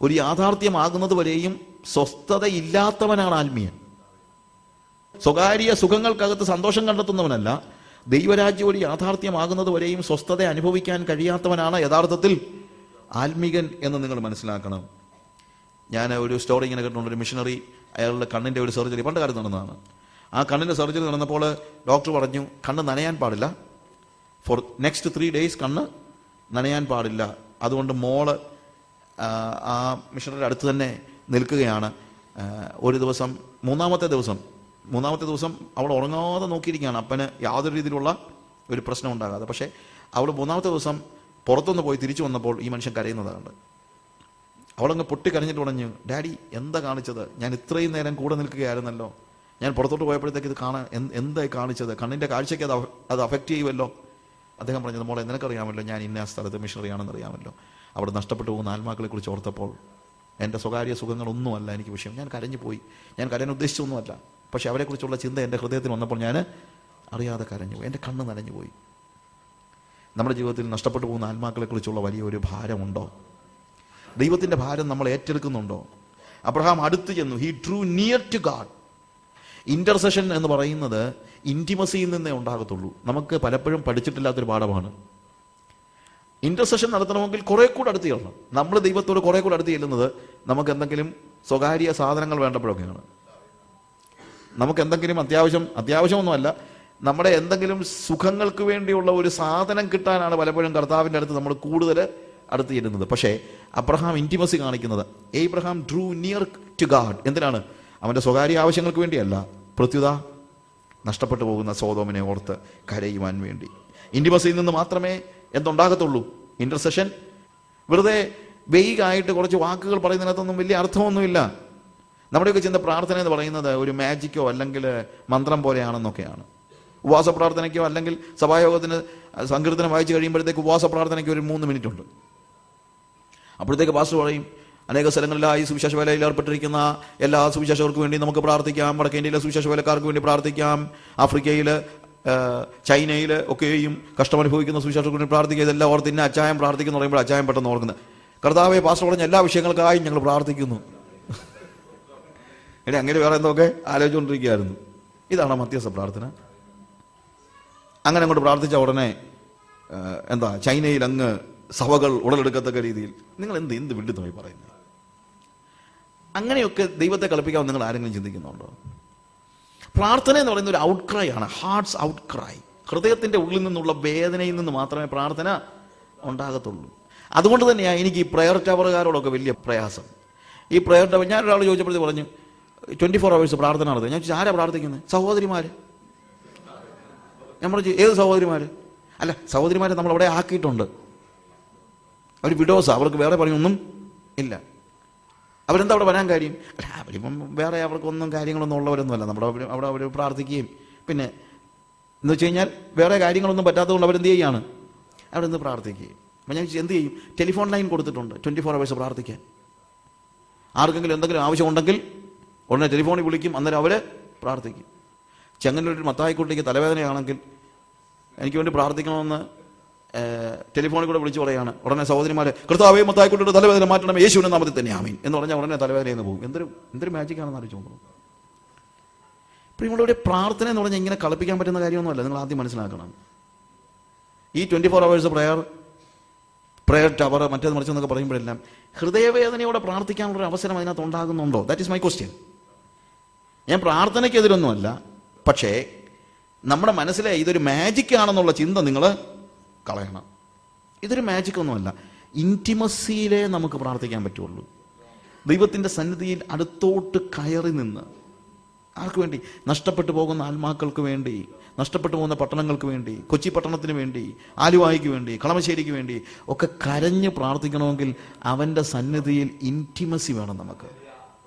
ഒരു യാഥാർത്ഥ്യമാകുന്നത് വരെയും സ്വസ്ഥതയില്ലാത്തവനാണ് ആത്മീയൻ. സ്വകാര്യ സുഖങ്ങൾക്കകത്ത് സന്തോഷം കണ്ടെത്തുന്നവനല്ല. ദൈവരാജ്യം ഒരു യാഥാർത്ഥ്യമാകുന്നത് വരെയും സ്വസ്ഥത അനുഭവിക്കാൻ കഴിയാത്തവനാണ് യഥാർത്ഥത്തിൽ ആത്മീകൻ എന്ന് നിങ്ങൾ മനസ്സിലാക്കണം. ഞാൻ ഒരു സ്റ്റോറി ഇങ്ങനെ കേട്ടിട്ടുണ്ട്. ഒരു മിഷണറി, അയാളുടെ കണ്ണിൻ്റെ ഒരു സർജറി പണ്ട് കാലത്ത് നടന്നതാണ്. ആ കണ്ണിൻ്റെ സർജറി നടന്നപ്പോൾ ഡോക്ടർ പറഞ്ഞു കണ്ണ് നനയാൻ പാടില്ല, ഫോർ നെക്സ്റ്റ് 3 days കണ്ണ് നനയാൻ പാടില്ല. അതുകൊണ്ട് മോള് ആ മിഷണറിയുടെ അടുത്ത് തന്നെ നിൽക്കുകയാണ്. ഒരു ദിവസം മൂന്നാമത്തെ ദിവസം അവൾ ഉറങ്ങാതെ നോക്കിയിരിക്കുകയാണ്. അപ്പന് യാതൊരു രീതിയിലുള്ള ഒരു പ്രശ്നം ഉണ്ടാകാതെ. പക്ഷേ അവൾ മൂന്നാമത്തെ ദിവസം പുറത്തുനിന്ന് പോയി തിരിച്ചു വന്നപ്പോൾ ഈ മനുഷ്യൻ കരയുന്നതാണ്. അവളങ്ങ് പൊട്ടിക്കരഞ്ഞിട്ട് പറഞ്ഞു, ഡാഡി എന്താ കാണിച്ചത്? ഞാൻ ഇത്രയും നേരം കൂടെ നിൽക്കുകയായിരുന്നല്ലോ, ഞാൻ പുറത്തോട്ട് പോയപ്പോഴത്തേക്ക് ഇത് കാണാൻ എന്തായി കാണിച്ചത്? കണ്ണിൻ്റെ കാഴ്ചയ്ക്ക് അത് അഫക്റ്റ് ചെയ്യുമല്ലോ. അദ്ദേഹം പറഞ്ഞത്, മോളെ നിനക്കറിയാമല്ലോ ഞാൻ ഇന്ന സ്ഥലത്ത് മിഷണറിയാണെന്ന് അറിയാമല്ലോ. അവിടെ നഷ്ടപ്പെട്ടു പോകുന്ന ആത്മാക്കളെ കുറിച്ച് ഓർത്തപ്പോൾ എൻ്റെ സ്വകാര്യ സുഖങ്ങളൊന്നുമല്ല എനിക്ക് വിഷയം. ഞാൻ കരഞ്ഞു പോയി. ഞാൻ കരയാൻ ഉദ്ദേശിച്ചൊന്നുമല്ല. പക്ഷെ അവരെക്കുറിച്ചുള്ള ചിന്ത എൻ്റെ ഹൃദയത്തിൽ വന്നപ്പോൾ ഞാൻ അറിയാതെ കരഞ്ഞു പോയി. എൻ്റെ കണ്ണ് നനഞ്ഞു പോയി. നമ്മുടെ ജീവിതത്തിൽ നഷ്ടപ്പെട്ടു പോകുന്ന ആത്മാക്കളെക്കുറിച്ചുള്ള വലിയൊരു ഭാരമുണ്ടോ? ദൈവത്തിൻ്റെ ഭാരം നമ്മൾ ഏറ്റെടുക്കുന്നുണ്ടോ? അബ്രഹാം അടുത്ത് ചെന്നു. He drew near to God. Intercession എന്ന് പറയുന്നത് ഇന്റിമസിയിൽ നിന്നേ ഉണ്ടാകത്തുള്ളൂ. നമുക്ക് പലപ്പോഴും പഠിച്ചിട്ടില്ലാത്തൊരു പാഠമാണ്. ഇന്റർസെഷൻ നടത്തണമെങ്കിൽ കുറെ കൂടെ അടുത്ത് ചെല്ലണം. നമ്മൾ ദൈവത്തോട് കുറെ കൂടെ അടുത്ത് ചെല്ലുന്നത് നമുക്ക് എന്തെങ്കിലും സ്വകാര്യ സാധനങ്ങൾ വേണ്ടപ്പോഴൊക്കെയാണ്. നമുക്ക് എന്തെങ്കിലും അത്യാവശ്യമൊന്നുമല്ല, നമ്മുടെ എന്തെങ്കിലും സുഖങ്ങൾക്ക് വേണ്ടിയുള്ള ഒരു സാധനം കിട്ടാനാണ് പലപ്പോഴും കർത്താവിൻ്റെ അടുത്ത് നമ്മൾ കൂടുതൽ അടുത്ത് ചെല്ലുന്നത്. പക്ഷേ അബ്രഹാം ഇന്റിമസി കാണിക്കുന്നത്, Abraham drew near to God. എന്തിനാണ്? അവൻ്റെ സ്വകാര്യ ആവശ്യങ്ങൾക്ക് വേണ്ടിയല്ല, പ്രത്യുത നഷ്ടപ്പെട്ടു പോകുന്ന സോദോമിനെ ഓർത്ത് കരയുവാൻ വേണ്ടി. ഇന്റിമസിയിൽ നിന്ന് മാത്രമേ എന്തുണ്ടാകത്തുള്ളൂ? ഇന്റർസെഷൻ. വെറുതെ വെയ്ഗായിട്ട് കുറച്ച് വാക്കുകൾ പറയുന്നതിനകത്തൊന്നും വലിയ അർത്ഥമൊന്നുമില്ല. നമ്മുടെയൊക്കെ ചിന്ത പ്രാർത്ഥന എന്ന് പറയുന്നത് ഒരു മാജിക്കോ അല്ലെങ്കിൽ മന്ത്രം പോലെയാണെന്നൊക്കെയാണ്. ഉപവാസ പ്രാർത്ഥനയ്ക്കോ അല്ലെങ്കിൽ സഭായോഗത്തിന് സങ്കീർത്തനം വായിച്ചു കഴിയുമ്പോഴത്തേക്ക് ഉപവാസ പ്രാർത്ഥനയ്ക്ക് ഒരു 3 മിനിറ്റ് ഉണ്ട്. അപ്പോഴത്തേക്ക് പാസ്റ്റർ പറയും, അനേക സ്ഥലങ്ങളിലായി സുവിശേഷ വേലയിൽ ഏർപ്പെട്ടിരിക്കുന്ന എല്ലാ സുവിശേഷകർക്ക് വേണ്ടി നമുക്ക് പ്രാർത്ഥിക്കാം. വടക്കേ ഇന്ത്യയിലെ സുവിശേഷ വേലക്കാർക്ക് വേണ്ടി പ്രാർത്ഥിക്കാം. ആഫ്രിക്കയിൽ, ചൈനയിൽ ഒക്കെയും കഷ്ടമനുഭവിക്കുന്ന സുവിശേഷകർക്ക് വേണ്ടി പ്രാർത്ഥിക്കുക. ഇതെല്ലാം ഓർത്ത് ഇന്ന അച്ചായം പ്രാർത്ഥിക്കുന്നു പറയുമ്പോൾ അച്ചായം പെട്ടെന്ന് ഓർക്കുന്നത്, കർത്താവെ പാസ്റ്റർ പറഞ്ഞ എല്ലാ വിഷയങ്ങൾക്കായും ഞങ്ങൾ പ്രാർത്ഥിക്കുന്നു. ഇനി അങ്ങനെ വേറെ എന്തൊക്കെ ആലോചിച്ചുകൊണ്ടിരിക്കുകയായിരുന്നു. ഇതാണ് മധ്യസ്ഥ പ്രാർത്ഥന. അങ്ങനെ അങ്ങോട്ട് പ്രാർത്ഥിച്ച ഉടനെ ചൈനയിൽ അങ്ങ് സഭകൾ ഉടലെടുക്കത്തക്ക രീതിയിൽ നിങ്ങൾ എന്ത് വിഡിത്തമായി പറയുന്നത്? അങ്ങനെയൊക്കെ ദൈവത്തെ കളിപ്പിക്കാൻ നിങ്ങൾ ആരെങ്കിലും ചിന്തിക്കുന്നുണ്ടോ? പ്രാർത്ഥന എന്ന് പറയുന്ന ഒരു ഔട്ട് ക്രൈ ആണ്, ഹാർട്ട്സ് ഔട്ട് ക്രൈ. ഹൃദയത്തിന്റെ ഉള്ളിൽ നിന്നുള്ള വേദനയിൽ നിന്ന് മാത്രമേ പ്രാർത്ഥന ഉണ്ടാകത്തുള്ളൂ. അതുകൊണ്ട് തന്നെയാണ് എനിക്ക് ഈ പ്രയർ ടവറുകാരോടൊക്കെ വലിയ പ്രയാസം. ഈ പ്രയർ ടവർ, ഞാനൊരാൾ ചോദിച്ചപ്പോഴത്തേക്ക് പറഞ്ഞു 24 hours പ്രാർത്ഥന നടത്തുക. ഞാൻ ആരാ പ്രാർത്ഥിക്കുന്നത്? സഹോദരിമാര്. ഞാൻ പറഞ്ഞു ഏത് സഹോദരിമാര്? അല്ല, സഹോദരിമാരെ നമ്മൾ അവിടെ ആക്കിയിട്ടുണ്ട്. അവർ വിഡോസാ, അവർക്ക് വേറെ പണിയൊന്നും ഇല്ല. അവരെന്താ അവിടെ വരാൻ കാര്യം? അല്ല, അവരിപ്പം വേറെ അവർക്കൊന്നും കാര്യങ്ങളൊന്നും ഉള്ളവരൊന്നുമല്ല. നമ്മുടെ അവിടെ അവർ പ്രാർത്ഥിക്കുകയും പിന്നെ എന്ന് വെച്ച് കഴിഞ്ഞാൽ വേറെ കാര്യങ്ങളൊന്നും പറ്റാത്തതുകൊണ്ട് അവരെന്ത് ചെയ്യുകയാണ്? അവിടെ നിന്ന് പ്രാർത്ഥിക്കുകയും. അപ്പം ഞാൻ എന്ത് ചെയ്യും? ടെലിഫോൺ ലൈൻ കൊടുത്തിട്ടുണ്ട് 24 hours പ്രാർത്ഥിക്കാൻ. ആർക്കെങ്കിലും എന്തെങ്കിലും ആവശ്യമുണ്ടെങ്കിൽ ഉടനെ ടെലിഫോണിൽ വിളിക്കും, അന്നേരം അവർ പ്രാർത്ഥിക്കും. ചെങ്ങന്നൂരിൽ മത്തായിക്കുട്ടിക്ക് തലവേദനയാണെങ്കിൽ എനിക്ക് വേണ്ടി പ്രാർത്ഥിക്കണമെന്ന് ടെലിഫോണിൽ കൂടെ വിളിച്ചു പറയാണ്. ഉടനെ സഹോദരിമാരെ, കർത്താവേ മത്തായിക്കുട്ടിയുടെ തലവേദന മാറ്റണം യേശുവിന്റെ നാമത്തിൽ തന്നെ ആമീൻ എന്ന് പറഞ്ഞാൽ ഉടനെ തലവേദനയെന്ന് പോകും. എന്തൊരു മാജിക്കാണെന്ന് ആലോചിച്ച് നോക്കണം. ഇപ്പം നിങ്ങളുടെ പ്രാർത്ഥന എന്ന് പറഞ്ഞാൽ ഇങ്ങനെ കളിപ്പിക്കാൻ പറ്റുന്ന കാര്യമൊന്നുമല്ല. നിങ്ങൾ ആദ്യം മനസ്സിലാക്കണം. ഈ 24 hours പ്രയർ ടവർ മറ്റേത് മറിച്ചെന്നൊക്കെ പറയുമ്പോഴെല്ലാം ഹൃദയവേദനയോടെ പ്രാർത്ഥിക്കാനുള്ളൊരു അവസരം അതിനകത്ത് ഉണ്ടാകുന്നുണ്ടോ? That is my question. ഞാൻ പ്രാർത്ഥനയ്ക്കെതിരൊന്നുമല്ല, പക്ഷേ നമ്മുടെ മനസ്സിലെ ഇതൊരു മാജിക് ആണെന്നുള്ള ചിന്ത നിങ്ങൾ കളയണം. ഇതൊരു മാജിക് ഒന്നുമല്ല. ഇൻറ്റിമസിയിലേ നമുക്ക് പ്രാർത്ഥിക്കാൻ പറ്റുള്ളൂ. ദൈവത്തിൻ്റെ സന്നിധിയിൽ അടുത്തോട്ട് കയറി നിന്ന്, ആർക്ക് വേണ്ടി? നഷ്ടപ്പെട്ടു പോകുന്ന ആത്മാക്കൾക്ക് വേണ്ടി, നഷ്ടപ്പെട്ടു പോകുന്ന പട്ടണങ്ങൾക്ക് വേണ്ടി, കൊച്ചി പട്ടണത്തിന് വേണ്ടി, ആലുവായിക്ക് വേണ്ടി, കളമശ്ശേരിക്ക് വേണ്ടി ഒക്കെ കരഞ്ഞ് പ്രാർത്ഥിക്കണമെങ്കിൽ അവൻ്റെ സന്നിധിയിൽ ഇൻറ്റിമസി വേണം. നമുക്ക്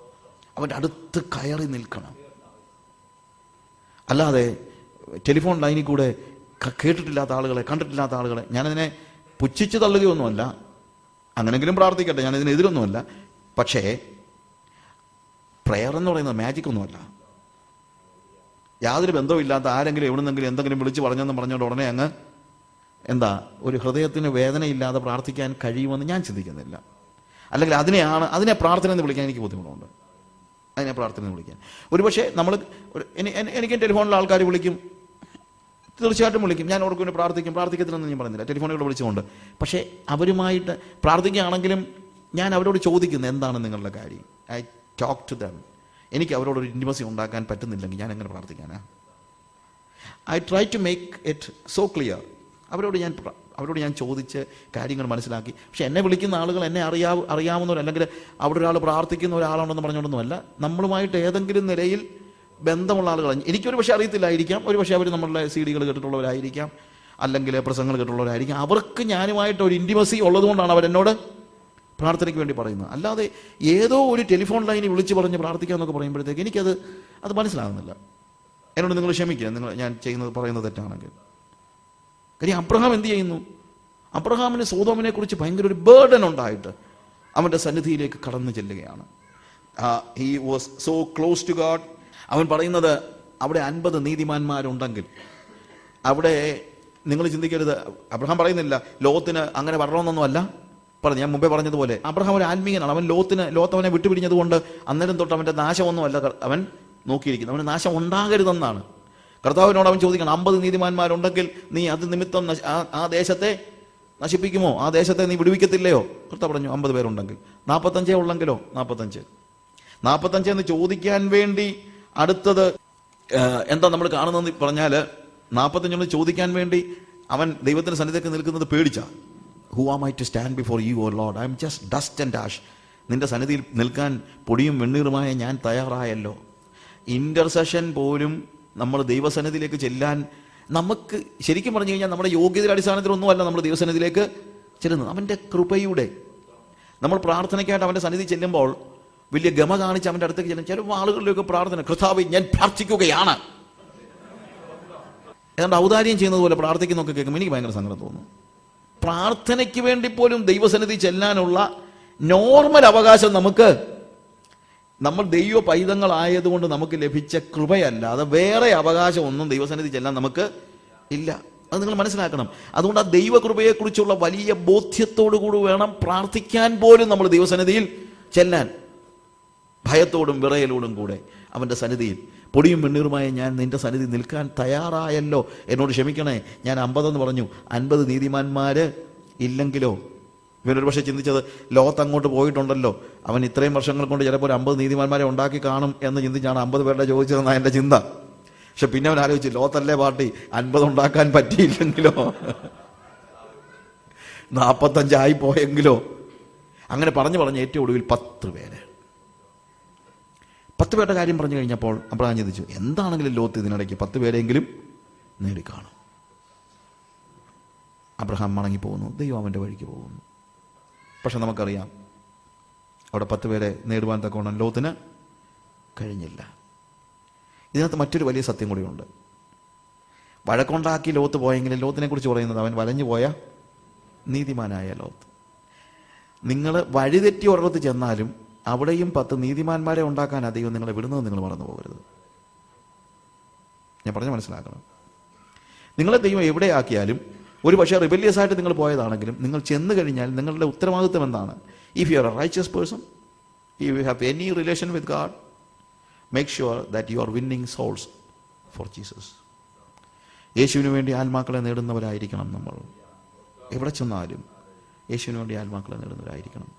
അവൻ്റെ അടുത്ത് കയറി നിൽക്കണം. അല്ലാതെ ടെലിഫോൺ ലൈനിൽ കൂടെ കേട്ടിട്ടില്ലാത്ത ആളുകളെ, കണ്ടിട്ടില്ലാത്ത ആളുകളെ, ഞാനതിനെ പുച്ഛിച്ച് തള്ളുകയൊന്നുമല്ല, അങ്ങനെങ്കിലും പ്രാർത്ഥിക്കട്ടെ, ഞാൻ ഇതിനെതിരൊന്നുമല്ല. പക്ഷേ പ്രയർ എന്ന് പറയുന്നത് മാജിക് ഒന്നുമല്ല. യാതൊരു ബന്ധവുമില്ലാത്ത ആരെങ്കിലും എവിടുന്നെങ്കിലും എന്തെങ്കിലും വിളിച്ച് പറഞ്ഞുകൊണ്ട് ഉടനെ അങ്ങ് ഒരു ഹൃദയത്തിന് വേദനയില്ലാതെ പ്രാർത്ഥിക്കാൻ കഴിയുമെന്ന് ഞാൻ ചിന്തിക്കുന്നില്ല. അല്ലെങ്കിൽ അതിനെ പ്രാർത്ഥന എന്ന് വിളിക്കാൻ എനിക്ക് ബുദ്ധിമുട്ടുണ്ട്. അതിനെ പ്രാർത്ഥന എന്ന് വിളിക്കാൻ ഒരുപക്ഷെ എനിക്ക് ടെലിഫോണിൽ ആൾക്കാർ വിളിക്കും, തീർച്ചയായിട്ടും വിളിക്കും, ഞാൻ ഓർക്കും പ്രാർത്ഥിക്കത്തില്ലെന്ന് ഞാൻ പറയുന്നില്ല, ടെലിഫോണിലൂടെ വിളിച്ചുകൊണ്ട്. പക്ഷേ അവരുമായിട്ട് പ്രാർത്ഥിക്കുകയാണെങ്കിലും ഞാൻ അവരോട് ചോദിക്കുന്നത് എന്താണ് നിങ്ങളുടെ കാര്യം. I talk to them. എനിക്ക് അവരോടൊരു ഇൻറ്റിമസി ഉണ്ടാക്കാൻ പറ്റുന്നില്ലെങ്കിൽ ഞാൻ എങ്ങനെ പ്രാർത്ഥിക്കാനാ? I try to make it so clear. അവരോട് ഞാൻ ചോദിച്ച് കാര്യങ്ങൾ മനസ്സിലാക്കി. പക്ഷെ എന്നെ വിളിക്കുന്ന ആളുകൾ എന്നെ അറിയാവുന്നവർ, അല്ലെങ്കിൽ അവിടെ ഒരാൾ പ്രാർത്ഥിക്കുന്ന ഒരാളാണെന്ന് പറഞ്ഞുകൊണ്ടൊന്നുമല്ല, നമ്മളുമായിട്ട് ഏതെങ്കിലും നിലയിൽ ബന്ധമുള്ള ആളുകൾ. എനിക്കൊരു പക്ഷേ അറിയത്തില്ലായിരിക്കാം, ഒരു പക്ഷേ അവർ നമ്മളുടെ CD-കൾ കേട്ടിട്ടുള്ളവരായിരിക്കാം, അല്ലെങ്കിൽ പ്രസംഗങ്ങൾ കേട്ടിട്ടുള്ളവരായിരിക്കാം. അവർക്ക് ഞാനുമായിട്ട് ഒരു ഇൻറ്റിമസി ഉള്ളതുകൊണ്ടാണ് അവരെന്നോട് പ്രാർത്ഥനയ്ക്ക് വേണ്ടി പറയുന്നത്. അല്ലാതെ ഏതോ ഒരു ടെലിഫോൺ ലൈനിൽ വിളിച്ച് പറഞ്ഞ് പ്രാർത്ഥിക്കുക എന്നൊക്കെ പറയുമ്പോഴത്തേക്ക് എനിക്കത് മനസ്സിലാകുന്നില്ല. എന്നോട് നിങ്ങൾ ക്ഷമിക്കുക, ഞാൻ പറയുന്നത് തെറ്റാണെങ്കിൽ. കാര്യം അബ്രഹാം എന്ത് ചെയ്യുന്നു? അബ്രഹാമിന് സോദോമിനെ കുറിച്ച് ഭയങ്കര ഒരു ബേർഡൻ ഉണ്ടായിട്ട് അവൻ്റെ സന്നിധിയിലേക്ക് കടന്നു ചെല്ലുകയാണ്. He was so close to God. അവൻ പറയുന്നത് അവിടെ 50 നീതിമാന്മാരുണ്ടെങ്കിൽ അവിടെ നിങ്ങൾ ചിന്തിക്കരുത്, അബ്രഹാം പറയുന്നില്ല ലോത്തിന് അങ്ങനെ വരണമെന്നൊന്നുമല്ല പറഞ്ഞു. ഞാൻ മുമ്പേ പറഞ്ഞതുപോലെ അബ്രഹാം ഒരു ആത്മീയനാണ്. ലോത്ത് അവനെ വിട്ടുപിരിഞ്ഞത് കൊണ്ട് അന്നേരം തൊട്ട് അവൻ്റെ നാശമൊന്നുമല്ല അവൻ നോക്കിയിരിക്കുന്നത്, അവന് നാശം ഉണ്ടാകരുതെന്നാണ്. കർത്താവിനോട് അവൻ ചോദിക്കണം, 50 നീതിമാന്മാരുണ്ടെങ്കിൽ നീ അത് നിമിത്തം ആ ദേശത്തെ നശിപ്പിക്കുമോ? ആ ദേശത്തെ നീ വിടുവിക്കത്തില്ലയോ? കർത്താവ് പറഞ്ഞു 50 പേരുണ്ടെങ്കിൽ. 45 ഉള്ളെങ്കിലോ? 45 എന്ന് ചോദിക്കാൻ വേണ്ടി അടുത്തത് എന്താ നമ്മൾ കാണുന്നതെന്ന് പറഞ്ഞാൽ 45 ചോദിക്കാൻ വേണ്ടി അവൻ ദൈവത്തിന്റെ സന്നിധിക്ക് നിൽക്കുന്നത് പേടിച്ച. Who am I to stand before you O Lord, I am just dust and ash. നിന്റെ സന്നിധിയിൽ നിൽക്കാൻ പൊടിയും വെണ്ണീറുമായ ഞാൻ തയ്യാറായല്ലോ. ഇന്റർസെഷൻ പോലും നമ്മൾ ദൈവസന്നിധിയിലേക്ക് ചെല്ലാൻ നമുക്ക് ശരിക്കും പറഞ്ഞു കഴിഞ്ഞാൽ നമ്മുടെ യോഗ്യതയുടെ അടിസ്ഥാനത്തിലൊന്നുമല്ല നമ്മൾ ദൈവസന്നിധിയിലേക്ക് ചെല്ലുന്നത്. അവൻ്റെ കൃപയുടെ നമ്മൾ പ്രാർത്ഥനയ്ക്കായിട്ട് അവൻ്റെ സന്നിധി ചെല്ലുമ്പോൾ വലിയ ഗമ കാണിച്ച് അവൻ്റെ അടുത്തേക്ക് ചെല്ലും. ചില ആളുകളിലേക്ക് പ്രാർത്ഥന, കർത്താവേ ഞാൻ പ്രാർത്ഥിക്കുകയാണ്, ഏതാണ്ട് ഔദാര്യം ചെയ്യുന്നത് പോലെ പ്രാർത്ഥിക്കുന്നൊക്കെ കേൾക്കുമ്പോൾ എനിക്ക് ഭയങ്കര സങ്കടം തോന്നുന്നു. പ്രാർത്ഥനയ്ക്ക് വേണ്ടി പോലും ദൈവസന്നിധി ചെല്ലാനുള്ള നോർമൽ അവകാശം നമ്മൾ ദൈവ പൈതങ്ങളായതുകൊണ്ട് നമുക്ക് ലഭിച്ച കൃപയല്ലാതെ വേറെ അവകാശം ഒന്നും ദൈവസന്നിധി ചെല്ലാൻ നമുക്ക് ഇല്ല. അത് നിങ്ങൾ മനസ്സിലാക്കണം. അതുകൊണ്ട് ആ ദൈവകൃപയെക്കുറിച്ചുള്ള വലിയ ബോധ്യത്തോടു കൂടി വേണം പ്രാർത്ഥിക്കാൻ പോലും നമ്മൾ ദൈവസന്നിധിയിൽ ചെല്ലാൻ. ഭയത്തോടും വിറയലോടും കൂടെ അവൻ്റെ സന്നിധിയിൽ പൊടിയും വെണ്ണീറുമായ ഞാൻ നിന്റെ സന്നിധി നിൽക്കാൻ തയ്യാറായല്ലോ. എന്നോട് ക്ഷമിക്കണേ, ഞാൻ 50 എന്ന് പറഞ്ഞു, 50 നീതിമാന്മാർ ഇല്ലെങ്കിലോ? ഇവനൊരു പക്ഷേ ചിന്തിച്ചത് ലോത്ത് അങ്ങോട്ട് പോയിട്ടുണ്ടല്ലോ, അവൻ ഇത്രയും വർഷങ്ങൾ കൊണ്ട് ചിലപ്പോൾ 50 നീതിമാന്മാരെ ഉണ്ടാക്കി കാണും എന്ന് ചിന്തിച്ചാണ് 50 പേരുടെ ചോദിച്ചതെന്നാണ് എൻ്റെ ചിന്ത. പക്ഷെ പിന്നെ അവൻ ആലോചിച്ചു, ലോത്തല്ലേ പാർട്ടി, 50 ഉണ്ടാക്കാൻ പറ്റിയില്ലെങ്കിലോ, 45 ആയി പോയെങ്കിലോ? അങ്ങനെ പറഞ്ഞ് ഏറ്റവും ഒടുവിൽ 10 പേര്. 10 പേരുടെ കാര്യം പറഞ്ഞു കഴിഞ്ഞപ്പോൾ അബ്രഹാം ചിന്തിച്ചു, എന്താണെങ്കിലും ലോത്ത് ഇതിനിടയ്ക്ക് 10 പേരെങ്കിലും നേടിക്കാണും. അബ്രഹാം മടങ്ങിപ്പോകുന്നു, ദൈവം അവൻ്റെ വഴിക്ക് പോകുന്നു. പക്ഷെ നമുക്കറിയാം അവിടെ 10 പേരെ നേടുവാൻ തക്കവണ്ണം ലോത്തിന് കഴിഞ്ഞില്ല. ഇതിനകത്ത് മറ്റൊരു വലിയ സത്യം കൂടിയുണ്ട്. വഴക്കുണ്ടാക്കി ലോത്ത് പോയെങ്കിലും ലോത്തിനെ കുറിച്ച് പറയുന്നത് അവൻ വലഞ്ഞു പോയ നീതിമാനായ ലോത്ത്. നിങ്ങൾ വഴിതെറ്റി ഒരിടത്ത് ചെന്നാലും അവിടെയും 10 നീതിമാന്മാരെ ഉണ്ടാക്കാൻ ദൈവം നിങ്ങളെ വിടുന്നത് നിങ്ങൾ മറന്നു പോകരുത്. ഞാൻ പറഞ്ഞ് മനസ്സിലാക്കണം. നിങ്ങളെ ദൈവം എവിടെയാക്കിയാലും, ഒരു പക്ഷേ റിബല്യസ് ആയിട്ട് നിങ്ങൾ പോയതാണെങ്കിലും, നിങ്ങൾ ചെന്ന് കഴിഞ്ഞാൽ നിങ്ങളുടെ ഉത്തരവാദിത്വം എന്താണ്? If you are a righteous person, if you have any relation with God, make sure that you are winning souls for Jesus. യേശുവിന് വേണ്ടി ആത്മാക്കളെ നേടുന്നവരായിരിക്കണം നമ്മൾ. എവിടെ ചെന്നാലും യേശുവിന് വേണ്ടി ആത്മാക്കളെ നേടുന്നവരായിരിക്കണം.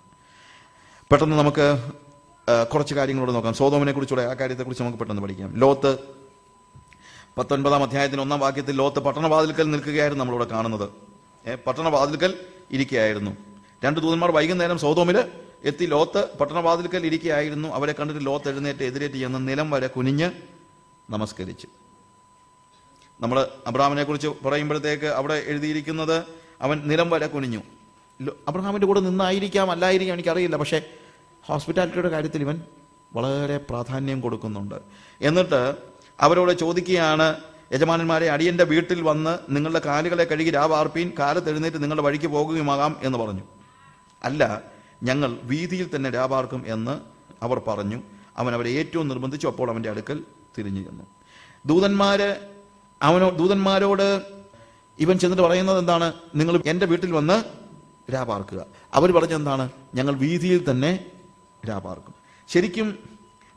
പെട്ടെന്ന് നമുക്ക് കുറച്ച് കാര്യങ്ങളോട് നോക്കാം. സോദോമിനെ കുറിച്ചുള്ള ആ കാര്യത്തെക്കുറിച്ച് നമുക്ക് പെട്ടെന്ന് പഠിക്കാം. ലോത്ത് 19-ാം അധ്യായത്തിന് 1-ാം വാക്യത്തിൽ ലോത്ത് പട്ടണവാതിൽക്കൽ നിൽക്കുകയായിരുന്നു നമ്മളിവിടെ കാണുന്നത്. പട്ടണവാതിൽക്കൽ ഇരിക്കുകയായിരുന്നു. 2 ദൂതന്മാർ വൈകുന്നേരം സോദോമിൽ എത്തി. ലോത്ത് പട്ടണവാതിൽക്കൽ ഇരിക്കുകയായിരുന്നു. അവരെ കണ്ടിട്ട് ലോത്ത് എതിരേറ്റ് ചെന്ന് നിലം വരെ കുനിഞ്ഞ് നമസ്കരിച്ചു. നമ്മൾ അബ്രഹാമിനെ കുറിച്ച് പറയുമ്പോഴത്തേക്ക് അവിടെ എഴുതിയിരിക്കുന്നത് അവൻ നിലം വരെ കുനിഞ്ഞു. അബ്രഹാമിൻ്റെ കൂടെ നിന്നായിരിക്കാം, അല്ലായിരിക്കാം, എനിക്കറിയില്ല. പക്ഷേ ഹോസ്പിറ്റാലിറ്റിയുടെ കാര്യത്തിൽ ഇവൻ വളരെ പ്രാധാന്യം കൊടുക്കുന്നുണ്ട്. എന്നിട്ട് അവരോട് ചോദിക്കുകയാണ്, യജമാനന്മാരെ, അടിയന്റെ വീട്ടിൽ വന്ന് നിങ്ങളുടെ കാലുകളെ കഴുകി രാവാർപ്പീൻ, കാലത്ത് എഴുന്നേറ്റ് നിങ്ങളുടെ വഴിക്ക് പോകുകയുമാകാം എന്ന് പറഞ്ഞു. അല്ല, ഞങ്ങൾ വീതിയിൽ തന്നെ രാവാർക്കും എന്ന് അവർ പറഞ്ഞു. അവൻ അവരെ ഏറ്റവും നിർബന്ധിച്ചു. അപ്പോൾ അവന്റെ അടുക്കൽ തിരിഞ്ഞു ചെന്നു. ദൂതന്മാരോട് ഇവൻ ചെന്നിട്ട് പറയുന്നത് എന്താണ്? നിങ്ങൾ എൻ്റെ വീട്ടിൽ വന്ന് രാപാർക്കുക. അവർ പറഞ്ഞെന്താണ്? ഞങ്ങൾ വീതിയിൽ തന്നെ രാപാർക്കും. ശരിക്കും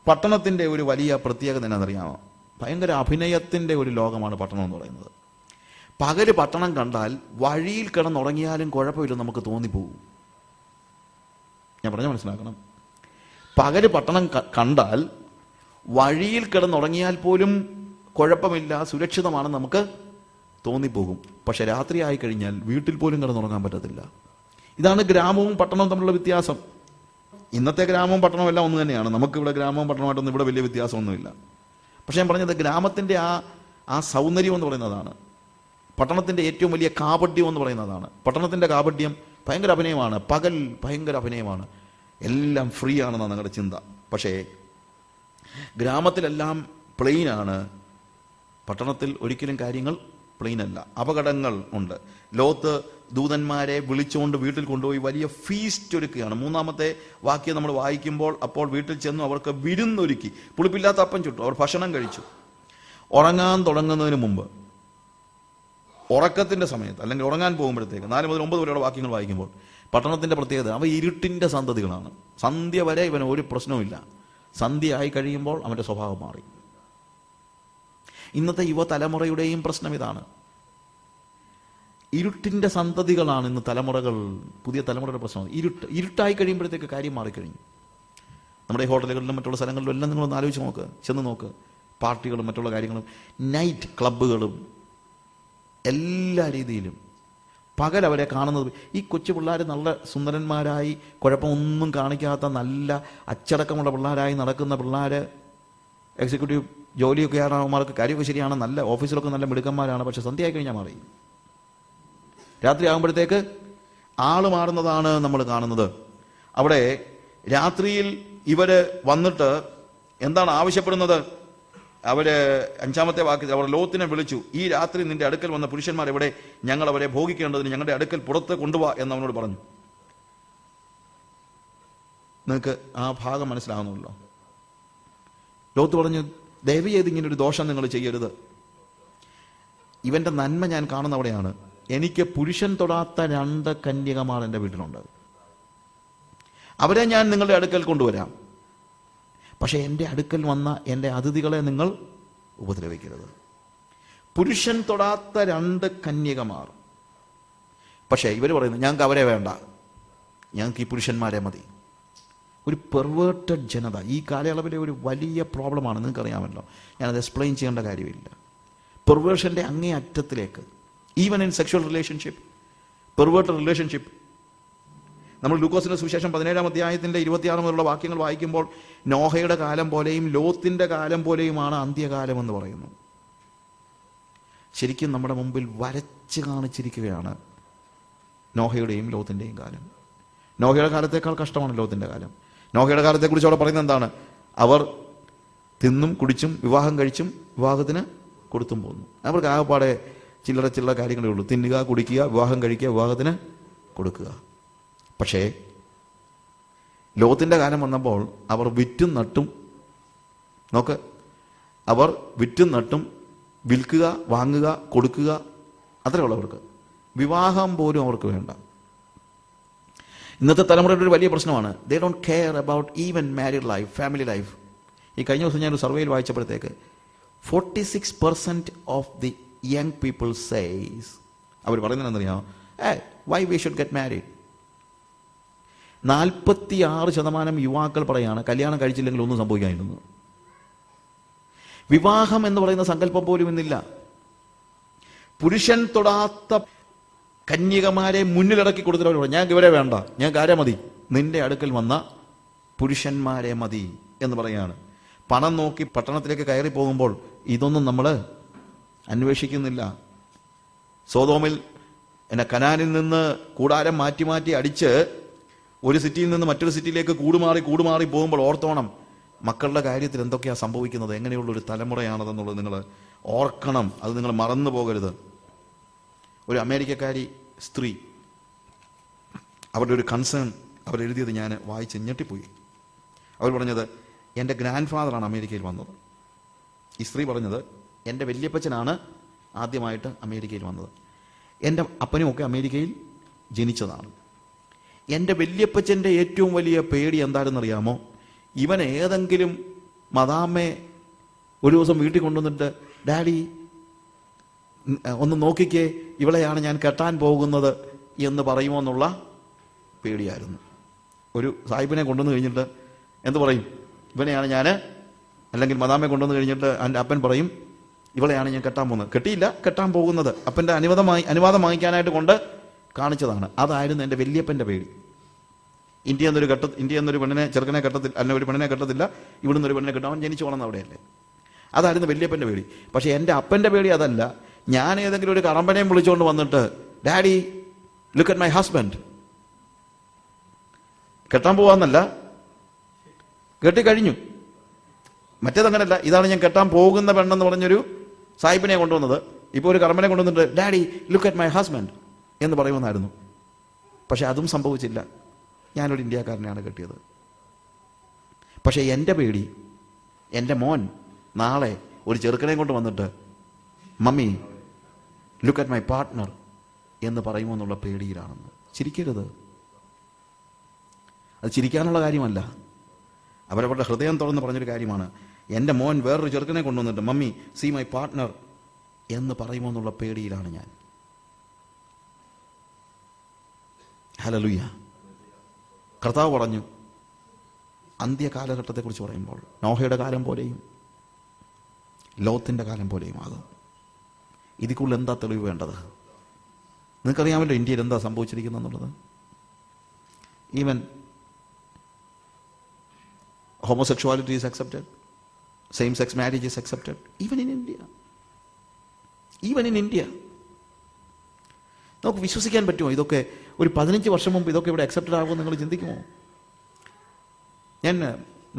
പട്ടണത്തിൻ്റെ ഒരു വലിയ പ്രത്യേകത എന്നാണെന്നറിയാമോ? ഭയങ്കര അഭിനയത്തിൻ്റെ ഒരു ലോകമാണ് പട്ടണം എന്ന് പറയുന്നത്. പകല് പട്ടണം കണ്ടാൽ വഴിയിൽ കിടന്നുറങ്ങിയാലും കുഴപ്പമില്ലെന്ന് നമുക്ക് തോന്നിപ്പോകും. ഞാൻ പറഞ്ഞാൽ മനസ്സിലാക്കണം. പകല് പട്ടണം കണ്ടാൽ വഴിയിൽ കിടന്നുറങ്ങിയാൽ പോലും കുഴപ്പമില്ല, സുരക്ഷിതമാണെന്ന് നമുക്ക് തോന്നിപ്പോകും. പക്ഷെ രാത്രി ആയി കഴിഞ്ഞാൽ വീട്ടിൽ പോലും കിടന്നുറങ്ങാൻ പറ്റത്തില്ല. ഇതാണ് ഗ്രാമവും പട്ടണവും തമ്മിലുള്ള വ്യത്യാസം. ഇന്നത്തെ ഗ്രാമവും പട്ടണവും എല്ലാം ഒന്ന് തന്നെയാണ്. നമുക്കിവിടെ ഗ്രാമവും പട്ടണമായിട്ടൊന്നും ഇവിടെ വലിയ വ്യത്യാസമൊന്നുമില്ല. പക്ഷെ ഞാൻ പറഞ്ഞത് ഗ്രാമത്തിൻ്റെ ആ സൗന്ദര്യം എന്ന് പറയുന്നതാണ്. പട്ടണത്തിൻ്റെ ഏറ്റവും വലിയ കാപട്യം എന്ന് പറയുന്നതാണ്. പട്ടണത്തിൻ്റെ കാപട്യം ഭയങ്കര അഭിനയമാണ്. പകൽ ഭയങ്കര അഭിനയമാണ്. എല്ലാം ഫ്രീ ആണെന്നാണ് നിങ്ങളുടെ ചിന്ത. പക്ഷേ ഗ്രാമത്തിലെല്ലാം പ്ലെയിനാണ്. പട്ടണത്തിൽ ഒരിക്കലും കാര്യങ്ങൾ പ്ലെയിൻ അല്ല. അപകടങ്ങൾ ഉണ്ട്. ലോത്ത് ദൂതന്മാരെ വിളിച്ചുകൊണ്ട് വീട്ടിൽ കൊണ്ടുപോയി വലിയ ഫീസ്റ്റ് ഒരുക്കുകയാണ്. 3-ാമത്തെ വാക്യം നമ്മൾ വായിക്കുമ്പോൾ, അപ്പോൾ വീട്ടിൽ ചെന്നു അവർക്ക് വിരുന്നൊരുക്കി, പുളിപ്പില്ലാത്ത അപ്പം ചുട്ടു, അവർ ഭക്ഷണം കഴിച്ചു. ഉറങ്ങാൻ തുടങ്ങുന്നതിന് മുമ്പ്, ഉറക്കത്തിന്റെ സമയത്ത്, അല്ലെങ്കിൽ ഉറങ്ങാൻ പോകുമ്പോഴത്തേക്ക് 4 മുതൽ 9 വരെയുള്ള വാക്യങ്ങൾ വായിക്കുമ്പോൾ പട്ടണത്തിന്റെ പ്രത്യേകത, അവ ഇരുട്ടിന്റെ സന്തതികളാണ്. സന്ധ്യ വരെ ഇവന് ഒരു പ്രശ്നവുമില്ല. സന്ധ്യ ആയി കഴിയുമ്പോൾ അവന്റെ സ്വഭാവം മാറി. ഇന്നത്തെ യുവതലമുറയുടെയും പ്രശ്നം ഇതാണ്. ഇരുട്ടിന്റെ സന്തതികളാണ് ഇന്ന് തലമുറകൾ. പുതിയ തലമുറയുടെ പ്രശ്നം ഇരുട്ടായി കഴിയുമ്പോഴത്തേക്ക് കാര്യം മാറിക്കഴിഞ്ഞു. നമ്മുടെ ഈ ഹോട്ടലുകളിലും മറ്റുള്ള സ്ഥലങ്ങളിലും എല്ലാം നിങ്ങളൊന്ന് ആലോചിച്ച് നോക്ക്, ചെന്ന് നോക്ക്. പാർട്ടികളും മറ്റുള്ള കാര്യങ്ങളും, നൈറ്റ് ക്ലബ്ബുകളും, എല്ലാ രീതിയിലും പകൽ അവരെ കാണുന്നത്. ഈ കൊച്ചു പിള്ളേർ നല്ല സുന്ദരന്മാരായി, കുഴപ്പമൊന്നും കാണിക്കാത്ത നല്ല അച്ചടക്കമുള്ള പിള്ളേരായി നടക്കുന്ന പിള്ളേർ, എക്സിക്യൂട്ടീവ് ജോലിയൊക്കെ ആണവന്മാർക്ക്, കാര്യമൊക്കെ ശരിയാണ്, നല്ല ഓഫീസിലൊക്കെ നല്ല മിടുക്കന്മാരാണ്. പക്ഷെ സന്ധ്യയായി കഴിഞ്ഞാൽ മാറി. രാത്രി ആകുമ്പോഴത്തേക്ക് ആള് മാറുന്നതാണ് നമ്മൾ കാണുന്നത്. അവിടെ രാത്രിയിൽ ഇവര് വന്നിട്ട് എന്താണ് ആവശ്യപ്പെടുന്നത്? അവര് 5-ാമത്തെ വാക്യത്തിൽ അവർ ലോത്തിനെ വിളിച്ചു, ഈ രാത്രി നിന്റെ അടുക്കൽ വന്ന പുരുഷന്മാർ എവിടെ? ഞങ്ങൾ അവരെ ഭോഗിക്കേണ്ടതിന് ഞങ്ങളുടെ അടുക്കൽ പുറത്ത് കൊണ്ടുപോവാ എന്ന് അവനോട് പറഞ്ഞു. നിങ്ങൾക്ക് ആ ഭാഗം മനസ്സിലാകുന്നുള്ളൂ. ലോത്ത് പറഞ്ഞു, ദയവ് ചെയ്ത് ഇങ്ങനെ ഒരു ദോഷം നിങ്ങൾ ചെയ്യരുത്. ഇവന്റെ നന്മ ഞാൻ കാണുന്ന അവിടെയാണ്. എനിക്ക് പുരുഷൻ തൊടാത്ത 2 കന്യകമാർ എൻ്റെ വീട്ടിലുണ്ട്. അവരെ ഞാൻ നിങ്ങളുടെ അടുക്കൽ കൊണ്ടുവരാം. പക്ഷെ എൻ്റെ അടുക്കൽ വന്ന എൻ്റെ അതിഥികളെ നിങ്ങൾ ഉപദ്രവിക്കരുത്. പുരുഷൻ തൊടാത്ത 2 കന്യകമാർ. പക്ഷേ ഇവർ പറയുന്നു, ഞങ്ങൾക്ക് അവരെ വേണ്ട, ഞങ്ങൾക്ക് ഈ പുരുഷന്മാരെ മതി. ഒരു പെർവേർട്ടഡ് ജനത ഈ കാലയളവിലെ ഒരു വലിയ പ്രോബ്ലമാണ്. നിങ്ങൾക്കറിയാമല്ലോ, ഞാനത് എക്സ്പ്ലെയിൻ ചെയ്യേണ്ട കാര്യമില്ല. പെർവേർഷൻ്റെ അങ്ങേ അറ്റത്തിലേക്ക്, even in sexual relationship, perverted relationship. നമ്മൾ ലൂക്കോസിന്റെ സുവിശേഷം 17-ാം അധ്യായത്തിന്റെ 26 മുതലുള്ള വാക്യങ്ങൾ വായിക്കുമ്പോൾ, നോഹയുടെ കാലം പോലെയും ലോത്തിന്റെ കാലം പോലെയുമാണ് അന്ത്യകാലം എന്ന് പറയുന്നു. ശരിക്കും നമ്മുടെ മുമ്പിൽ വരച്ച് കാണിച്ചിരിക്കുകയാണ് നോഹയുടെയും ലോത്തിൻ്റെയും കാലം. നോഹയുടെ കാലത്തേക്കാൾ കഷ്ടമാണ് ലോത്തിന്റെ കാലം. നോഹയുടെ കാലത്തെക്കുറിച്ച് അവിടെ പറയുന്നത് എന്താണ്? അവർ തിന്നും കുടിച്ചും വിവാഹം കഴിച്ചും വിവാഹത്തിന് കൊടുത്തും പോകുന്നു. അവർക്ക് ആകെപ്പാടെ ചില്ലറ കാര്യങ്ങളേ ഉള്ളൂ. തിന്നുക, കുടിക്കുക, വിവാഹം കഴിക്കുക, വിവാഹത്തിന് കൊടുക്കുക. പക്ഷേ ലോകത്തിൻ്റെ കാലം വന്നപ്പോൾ അവർ വിറ്റും നട്ടും, നോക്ക്, അവർ വിറ്റും നട്ടും വിൽക്കുക, വാങ്ങുക, കൊടുക്കുക, അത്രേ ഉള്ളവർക്ക്. വിവാഹം പോലും അവർക്ക് വേണ്ട. ഇന്നത്തെ തലമുറയുടെ ഒരു വലിയ പ്രശ്നമാണ്. They don't care about even married life, family life. ഈ കഴിഞ്ഞ ദിവസം ഞാനൊരു സർവേയിൽ വായിച്ചപ്പോഴത്തേക്ക് 46% of the young people says, അവർ പറയുന്നത് എന്തറിയാമോ? Why we should get married. 46% യുവാക്കൾ പറയാണ് കല്യാണം കഴിച്ചില്ലെങ്കിൽ ഒന്നും സംഭവിക്കാനില്ലെന്ന്. വിവാഹം എന്ന് പറയുന്ന സങ്കല്പം പോലും ഇന്നില്ല. പുരുഷൻ തൊടാത്ത കന്യകമാരെ മുന്നിലിറക്കി കൊടുത്തിട്ട് ഞങ്ങൾക്ക് ഇവരെ വേണ്ട, ഞങ്ങൾക്ക് ആരെ മതി? നിന്റെ അടുക്കൽ വന്ന പുരുഷന്മാരെ മതി എന്ന് പറയാണ്. പണം നോക്കി പട്ടണത്തിലേക്ക് കയറി പോകുമ്പോൾ ഇതൊന്നും നമ്മൾ അന്വേഷിക്കുന്നില്ല. സോദോമിൽ കനാനിൽ നിന്ന് കൂടാരം മാറ്റി മാറ്റി അടിച്ച് ഒരു സിറ്റിയിൽ നിന്ന് മറ്റൊരു സിറ്റിയിലേക്ക് കൂടുമാറി പോകുമ്പോൾ ഓർത്തോണം മക്കളുടെ കാര്യത്തിൽ എന്തൊക്കെയാണ് സംഭവിക്കുന്നത്, എങ്ങനെയുള്ളൊരു തലമുറയാണതെന്നുള്ളത് നിങ്ങൾ ഓർക്കണം, അത് നിങ്ങൾ മറന്നു പോകരുത്. ഒരു അമേരിക്കക്കാരി സ്ത്രീ, അവരുടെ ഒരു കൺസേൺ അവരെഴുതിയത് ഞാൻ വായിച്ച് ഞെട്ടിപ്പോയി. അവർ പറഞ്ഞത്, എൻ്റെ ഗ്രാൻഡ് ഫാദറാണ് അമേരിക്കയിൽ വന്നത്. ഈ സ്ത്രീ പറഞ്ഞത്, എൻ്റെ വല്യപ്പച്ചനാണ് ആദ്യമായിട്ട് അമേരിക്കയിൽ വന്നത്. എൻ്റെ അപ്പനുമൊക്കെ അമേരിക്കയിൽ ജനിച്ചതാണ്. എൻ്റെ വല്യപ്പച്ചൻ്റെ ഏറ്റവും വലിയ പേടി എന്താണെന്നറിയാമോ? ഇവൻ ഏതെങ്കിലും മദാമ്മയെ ഒരു ദിവസം വീട്ടിൽ കൊണ്ടുവന്നിട്ട്, ഡാഡി ഒന്ന് നോക്കിക്കേ, ഇവളെയാണ് ഞാൻ കെട്ടാൻ പോകുന്നത് എന്ന് പറയുമോ എന്നുള്ള പേടിയായിരുന്നു. ഒരു സാഹിബിനെ കൊണ്ടുവന്ന് കഴിഞ്ഞിട്ട് എന്ത് പറയും? ഇവനെയാണ് ഞാൻ, അല്ലെങ്കിൽ മദാമ്മയെ കൊണ്ടുവന്ന് കഴിഞ്ഞിട്ട് എൻ്റെ അപ്പൻ പറയും, ഇവളെയാണ് ഞാൻ കെട്ടാൻ പോകുന്നത്. കെട്ടിയില്ല, കെട്ടാൻ പോകുന്നത്. അപ്പൻ്റെ അനുവാദം വാങ്ങിക്കാനായിട്ട് കൊണ്ട് കാണിച്ചതാണ്. അതായിരുന്നു എൻ്റെ വല്യപ്പൻ്റെ പേടി. ഇന്ത്യ എന്നൊരു പെണ്ണിനെ, ചെറുക്കനെ കെട്ടത്തില്ല, അല്ലെങ്കിൽ ഒരു പെണ്ണിനെ കെട്ടത്തില്ല, ഇവിടുന്ന് ഒരു പെണ്ണിനെ കെട്ടാൻ ജനിച്ചു വളർന്ന അവിടെയല്ലേ. അതായിരുന്നു വല്യപ്പൻ്റെ പേടി. പക്ഷേ എൻ്റെ അപ്പൻ്റെ പേടി അതല്ല. ഞാൻ ഏതെങ്കിലും ഒരു കറമ്പനെയും വിളിച്ചുകൊണ്ട് വന്നിട്ട്, daddy look at my husband, കെട്ടാൻ പോവാന്നല്ല, കെട്ടിക്കഴിഞ്ഞു. മറ്റേതങ്ങനല്ല, ഇതാണ് ഞാൻ കെട്ടാൻ പോകുന്ന പെണ്ണെന്ന് പറഞ്ഞൊരു സാഹിബിനെ കൊണ്ടുവന്നത്. ഇപ്പോൾ ഒരു കറമ്പനെ കൊണ്ടുവന്നിട്ട്, daddy look at my husband എന്ന് പറയുമെന്നായിരുന്നു. പക്ഷെ അതും സംഭവിച്ചില്ല. ഞാനൊരു ഇന്ത്യക്കാരനെയാണ് കെട്ടിയത്. പക്ഷേ എൻ്റെ പേടി, എൻ്റെ മോൻ നാളെ ഒരു ചെറുക്കനെ കൊണ്ട് വന്നിട്ട്, mummy look at my partner എന്ന് പറയുമോ എന്നുള്ള പേടിയിലാണെന്ന്. ചിരിക്കരുത്, അത് ചിരിക്കാനുള്ള കാര്യമല്ല. അവരവരുടെ ഹൃദയം തുറന്ന് പറഞ്ഞൊരു കാര്യമാണ്. എൻ്റെ മോൻ വേറൊരു ചെറുക്കനെ കൊണ്ടുവന്നിട്ട്, മമ്മി സീ മൈ പാർട്ട്ണർ എന്ന് പറയുമോ എന്നുള്ള പേടിയിലാണ് ഞാൻ. ഹല്ലേലൂയ. കർത്താവ് പറഞ്ഞു, അന്ത്യകാലഘട്ടത്തെക്കുറിച്ച് പറയുമ്പോൾ നോഹയുടെ കാലം പോലെയും ലോത്തിൻ്റെ കാലം പോലെയും ആകും. ഇതിക്കുള്ളിൽ എന്താ തെളിവ് വേണ്ടത്? നിങ്ങൾക്കറിയാമല്ലോ ഇന്ത്യയിൽ എന്താ സംഭവിച്ചിരിക്കുന്നത് എന്നുള്ളത്. Even homosexuality is accepted, same-sex marriage is accepted, even in India. നമുക്ക് വിശ്വസിക്കാൻ പറ്റുമോ? ഇതൊക്കെ ഒരു 15 വർഷം മുമ്പ് ഇതൊക്കെ ഇവിടെ അക്സെപ്റ്റഡ് ആകുമെന്ന് നിങ്ങൾ ചിന്തിക്കുമോ? ഞാൻ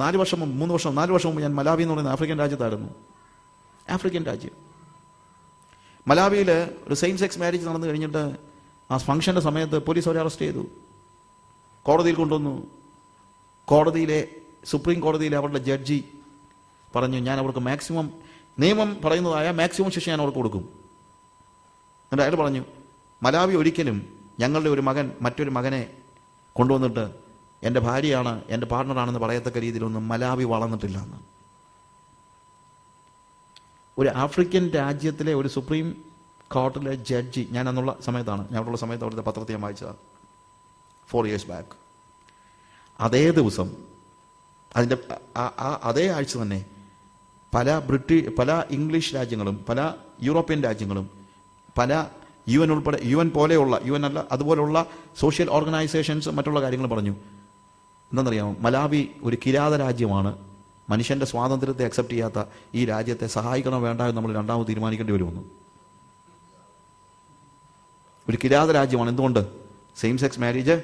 4 വർഷം മുമ്പ് ഞാൻ മലാവി എന്ന് പറയുന്ന ആഫ്രിക്കൻ രാജ്യത്തായിരുന്നു. ആഫ്രിക്കൻ രാജ്യം. മലാവിയിൽ ഒരു സെയിം സെക്സ് മാരേജ് നടന്നു കഴിഞ്ഞിട്ട് ആ ഫംഗ്ഷൻ്റെ സമയത്ത് പോലീസ് അവരെ അറസ്റ്റ് ചെയ്തു, കോടതിയിൽ കൊണ്ടുവന്നു. കോടതിയിലെ സുപ്രീം കോടതിയിലെ അവരുടെ ജഡ്ജി പറഞ്ഞു, ഞാൻ അവർക്ക് മാക്സിമം, നിയമം പറയുന്നതായ മാക്സിമം ശിക്ഷ ഞാൻ അവർക്ക് കൊടുക്കും. എന്നിട്ട് അയാൾ പറഞ്ഞു, മലാവി ഒരിക്കലും ഞങ്ങളുടെ ഒരു മകൻ മറ്റൊരു മകനെ കൊണ്ടുവന്നിട്ട് എൻ്റെ ഭാര്യയാണ്, എൻ്റെ പാർട്ട്ണറാണെന്ന് പറയത്തക്ക രീതിയിലൊന്നും മലാവി വളർന്നിട്ടില്ല എന്ന്. ഒരു ആഫ്രിക്കൻ രാജ്യത്തിലെ ഒരു സുപ്രീം കോർട്ടിലെ ജഡ്ജി, ഞാൻ അവിടെയുള്ള സമയത്ത് അവിടുത്തെ പത്രത്തിൽ ഞാൻ വായിച്ചതാണ്, 4 years ബാക്ക്. അതേ ദിവസം, അതിൻ്റെ അതേ ആഴ്ച തന്നെ പല ഇംഗ്ലീഷ് രാജ്യങ്ങളും, പല യൂറോപ്യൻ രാജ്യങ്ങളും, പല UN പോലെയുള്ള, UN അല്ല അതുപോലെയുള്ള സോഷ്യൽ ഓർഗനൈസേഷൻസ് മറ്റുള്ള കാര്യങ്ങൾ പറഞ്ഞു. എന്താണെന്നറിയാമോ? മലാവി ഒരു കിരാത രാജ്യമാണ്. മനുഷ്യൻ്റെ സ്വാതന്ത്ര്യത്തെ അക്സെപ്റ്റ് ചെയ്യാത്ത ഈ രാജ്യത്തെ സഹായിക്കണോ വേണ്ട എന്ന് നമ്മൾ രണ്ടാമത് തീരുമാനിക്കേണ്ടി വരുമെന്ന്. ഒരു കിരാത രാജ്യമാണ്. എന്തുകൊണ്ട്? സെയിം സെക്സ് മാരേജ്